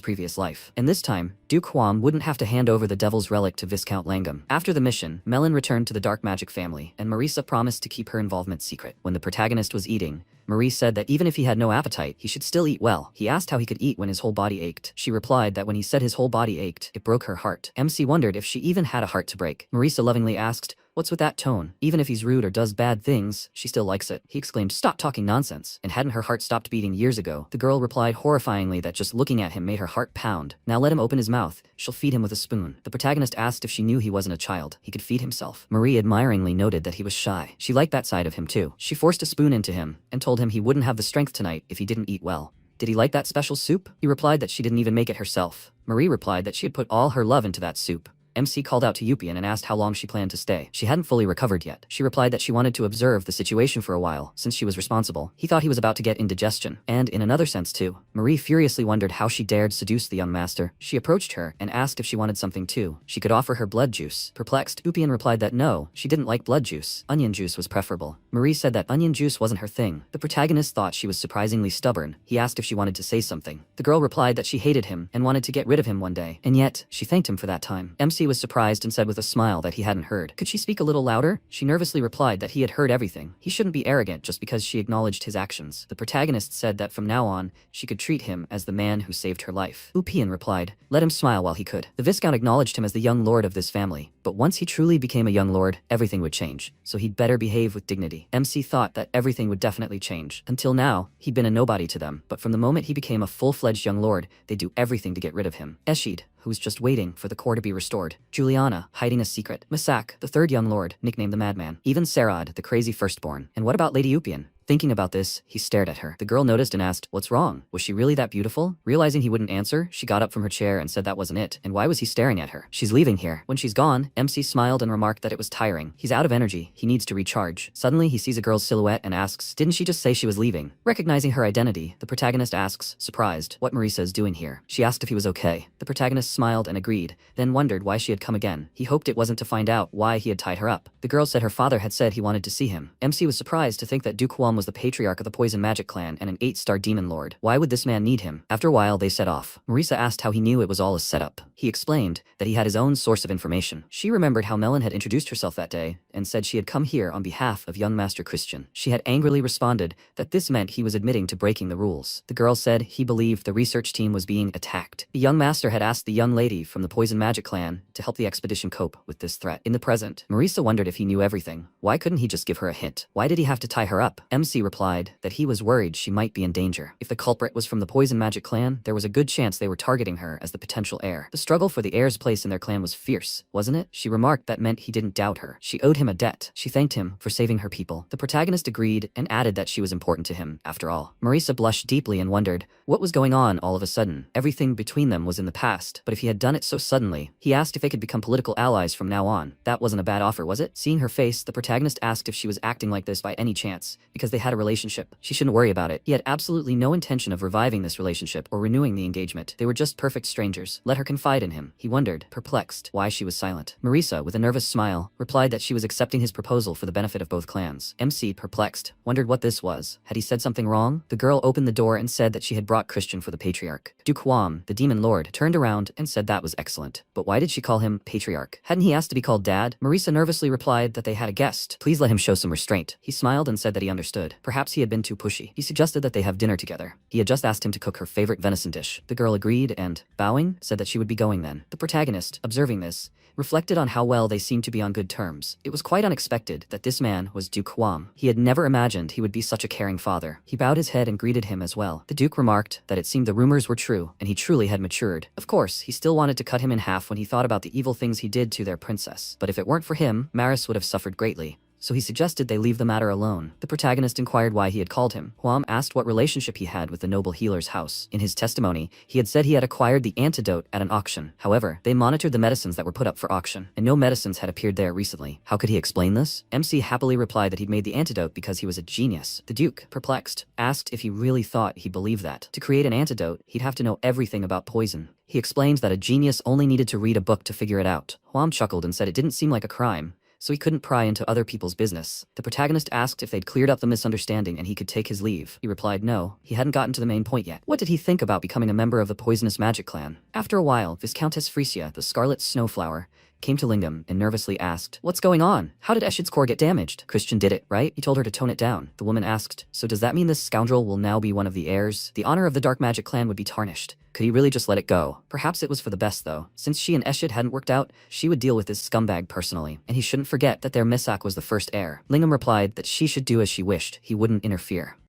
previous life. And this time, Duke Huam wouldn't have to hand over the Devil's Relic to Viscount Langham. After the mission, Melon returned to the Dark Magic family, and Marisa promised to keep her involvement secret. When the protagonist was eating, Marie said that even if he had no appetite, he should still eat well. He asked how he could eat when his whole body ached. She replied that when he said his whole body ached, it broke her heart. MC wondered if she even had a heart to break. Marisa lovingly asked, what's with that tone? Even if he's rude or does bad things, she still likes it. He exclaimed, stop talking nonsense. And hadn't her heart stopped beating years ago? The girl replied horrifyingly that just looking at him made her heart pound. Now let him open his mouth. She'll feed him with a spoon. The protagonist asked if she knew he wasn't a child. He could feed himself. Marie admiringly noted that he was shy. She liked that side of him too. She forced a spoon into him and told him he wouldn't have the strength tonight if he didn't eat well. Did he like that special soup? He replied that she didn't even make it herself. Marie replied that she had put all her love into that soup. MC called out to Upian and asked how long she planned to stay. She hadn't fully recovered yet. She replied that she wanted to observe the situation for a while, since she was responsible. He thought he was about to get indigestion. And in another sense too, Marie furiously wondered how she dared seduce the young master. She approached her and asked if she wanted something too. She could offer her blood juice. Perplexed, Upian replied that no, she didn't like blood juice. Onion juice was preferable. Marie said that onion juice wasn't her thing. The protagonist thought she was surprisingly stubborn. He asked if she wanted to say something. The girl replied that she hated him and wanted to get rid of him one day. And yet, she thanked him for that time. MC was surprised and said with a smile that he hadn't heard. Could she speak a little louder? She nervously replied that he had heard everything. He shouldn't be arrogant just because she acknowledged his actions. The protagonist said that from now on, she could treat him as the man who saved her life. Upian replied, let him smile while he could. The Viscount acknowledged him as the young lord of this family, but once he truly became a young lord, everything would change, so he'd better behave with dignity. MC thought that everything would definitely change. Until now, he'd been a nobody to them, but from the moment he became a full-fledged young lord, they'd do everything to get rid of him. Eshid, who was just waiting for the core to be restored. Juliana, hiding a secret. Masak, the third young lord, nicknamed the Madman. Even Sarad, the crazy firstborn. And what about Lady Upian? Thinking about this, he stared at her. The girl noticed and asked, "What's wrong? Was she really that beautiful?" Realizing he wouldn't answer, she got up from her chair and said that wasn't it. And why was he staring at her? She's leaving here. When she's gone, MC smiled and remarked that it was tiring. He's out of energy. He needs to recharge. Suddenly, he sees a girl's silhouette and asks, "Didn't she just say she was leaving?" Recognizing her identity, the protagonist asks, surprised, what Marisa is doing here. She asked if he was okay. The protagonist smiled and agreed, then wondered why she had come again. He hoped it wasn't to find out why he had tied her up. The girl said her father had said he wanted to see him. MC was surprised to think that Duke Huam was the patriarch of the Poison Magic Clan and an 8-star demon lord. Why would this man need him? After a while, they set off. Marisa asked how he knew it was all a setup. He explained that he had his own source of information. She remembered how Melon had introduced herself that day and said she had come here on behalf of young Master Christian. She had angrily responded that this meant he was admitting to breaking the rules. The girl said he believed the research team was being attacked. The young master had asked the young lady from the Poison Magic Clan to help the expedition cope with this threat. In the present, Marisa wondered if he knew everything. Why couldn't he just give her a hint? Why did he have to tie her up? MC replied that he was worried she might be in danger. If the culprit was from the Poison Magic Clan, there was a good chance they were targeting her as the potential heir. The struggle for the heir's place in their clan was fierce, wasn't it? She remarked that meant he didn't doubt her. She owed him a debt. She thanked him for saving her people. The protagonist agreed and added that she was important to him, after all. Marisa blushed deeply and wondered what was going on all of a sudden. Everything between them was in the past, but if he had done it so suddenly, he asked if they could become political allies from now on. That wasn't a bad offer, was it? Seeing her face, the protagonist asked if she was acting like this by any chance, because they had a relationship. She shouldn't worry about it. He had absolutely no intention of reviving this relationship or renewing the engagement. They were just perfect strangers. Let her confide in him. He wondered, perplexed, why she was silent. Marisa, with a nervous smile, replied that she was accepting his proposal for the benefit of both clans. MC, perplexed, wondered what this was. Had he said something wrong? The girl opened the door and said that she had brought Christian for the patriarch. Duke Huam, the demon lord, turned around and said that was excellent. But why did she call him patriarch? Hadn't he asked to be called dad? Marisa nervously replied that they had a guest. Please let him show some restraint. He smiled and said that he understood. Perhaps he had been too pushy. He suggested that they have dinner together. He had just asked him to cook her favorite venison dish. The girl agreed and, bowing, said that she would be going then. The protagonist, observing this, reflected on how well they seemed to be on good terms. It was quite unexpected that this man was Duke Huam. He had never imagined he would be such a caring father. He bowed his head and greeted him as well. The Duke remarked that it seemed the rumors were true, and he truly had matured. Of course, he still wanted to cut him in half when he thought about the evil things he did to their princess. But if it weren't for him, Maris would have suffered greatly. So he suggested they leave the matter alone. The protagonist inquired why he had called him. Huam asked what relationship he had with the noble healer's house. In his testimony, he had said he had acquired the antidote at an auction. However, they monitored the medicines that were put up for auction, and no medicines had appeared there recently. How could he explain this? MC happily replied that he'd made the antidote because he was a genius. The Duke, perplexed, asked if he really thought he believed that. To create an antidote, he'd have to know everything about poison. He explained that a genius only needed to read a book to figure it out. Huam chuckled and said it didn't seem like a crime, so he couldn't pry into other people's business. The protagonist asked if they'd cleared up the misunderstanding and he could take his leave. He replied no, he hadn't gotten to the main point yet. What did he think about becoming a member of the Poisonous Magic Clan? After a while, Viscountess Frisia, the Scarlet Snowflower, came to Lingam and nervously asked, "What's going on? How did Eshid's core get damaged? Christian did it, right? He told her to tone it down." The woman asked, "So does that mean this scoundrel will now be one of the heirs? The honor of the Dark Magic Clan would be tarnished. Could he really just let it go? Perhaps it was for the best though. Since she and Eshid hadn't worked out, she would deal with this scumbag personally. And he shouldn't forget that their Misak was the first heir." Lingam replied that she should do as she wished. He wouldn't interfere.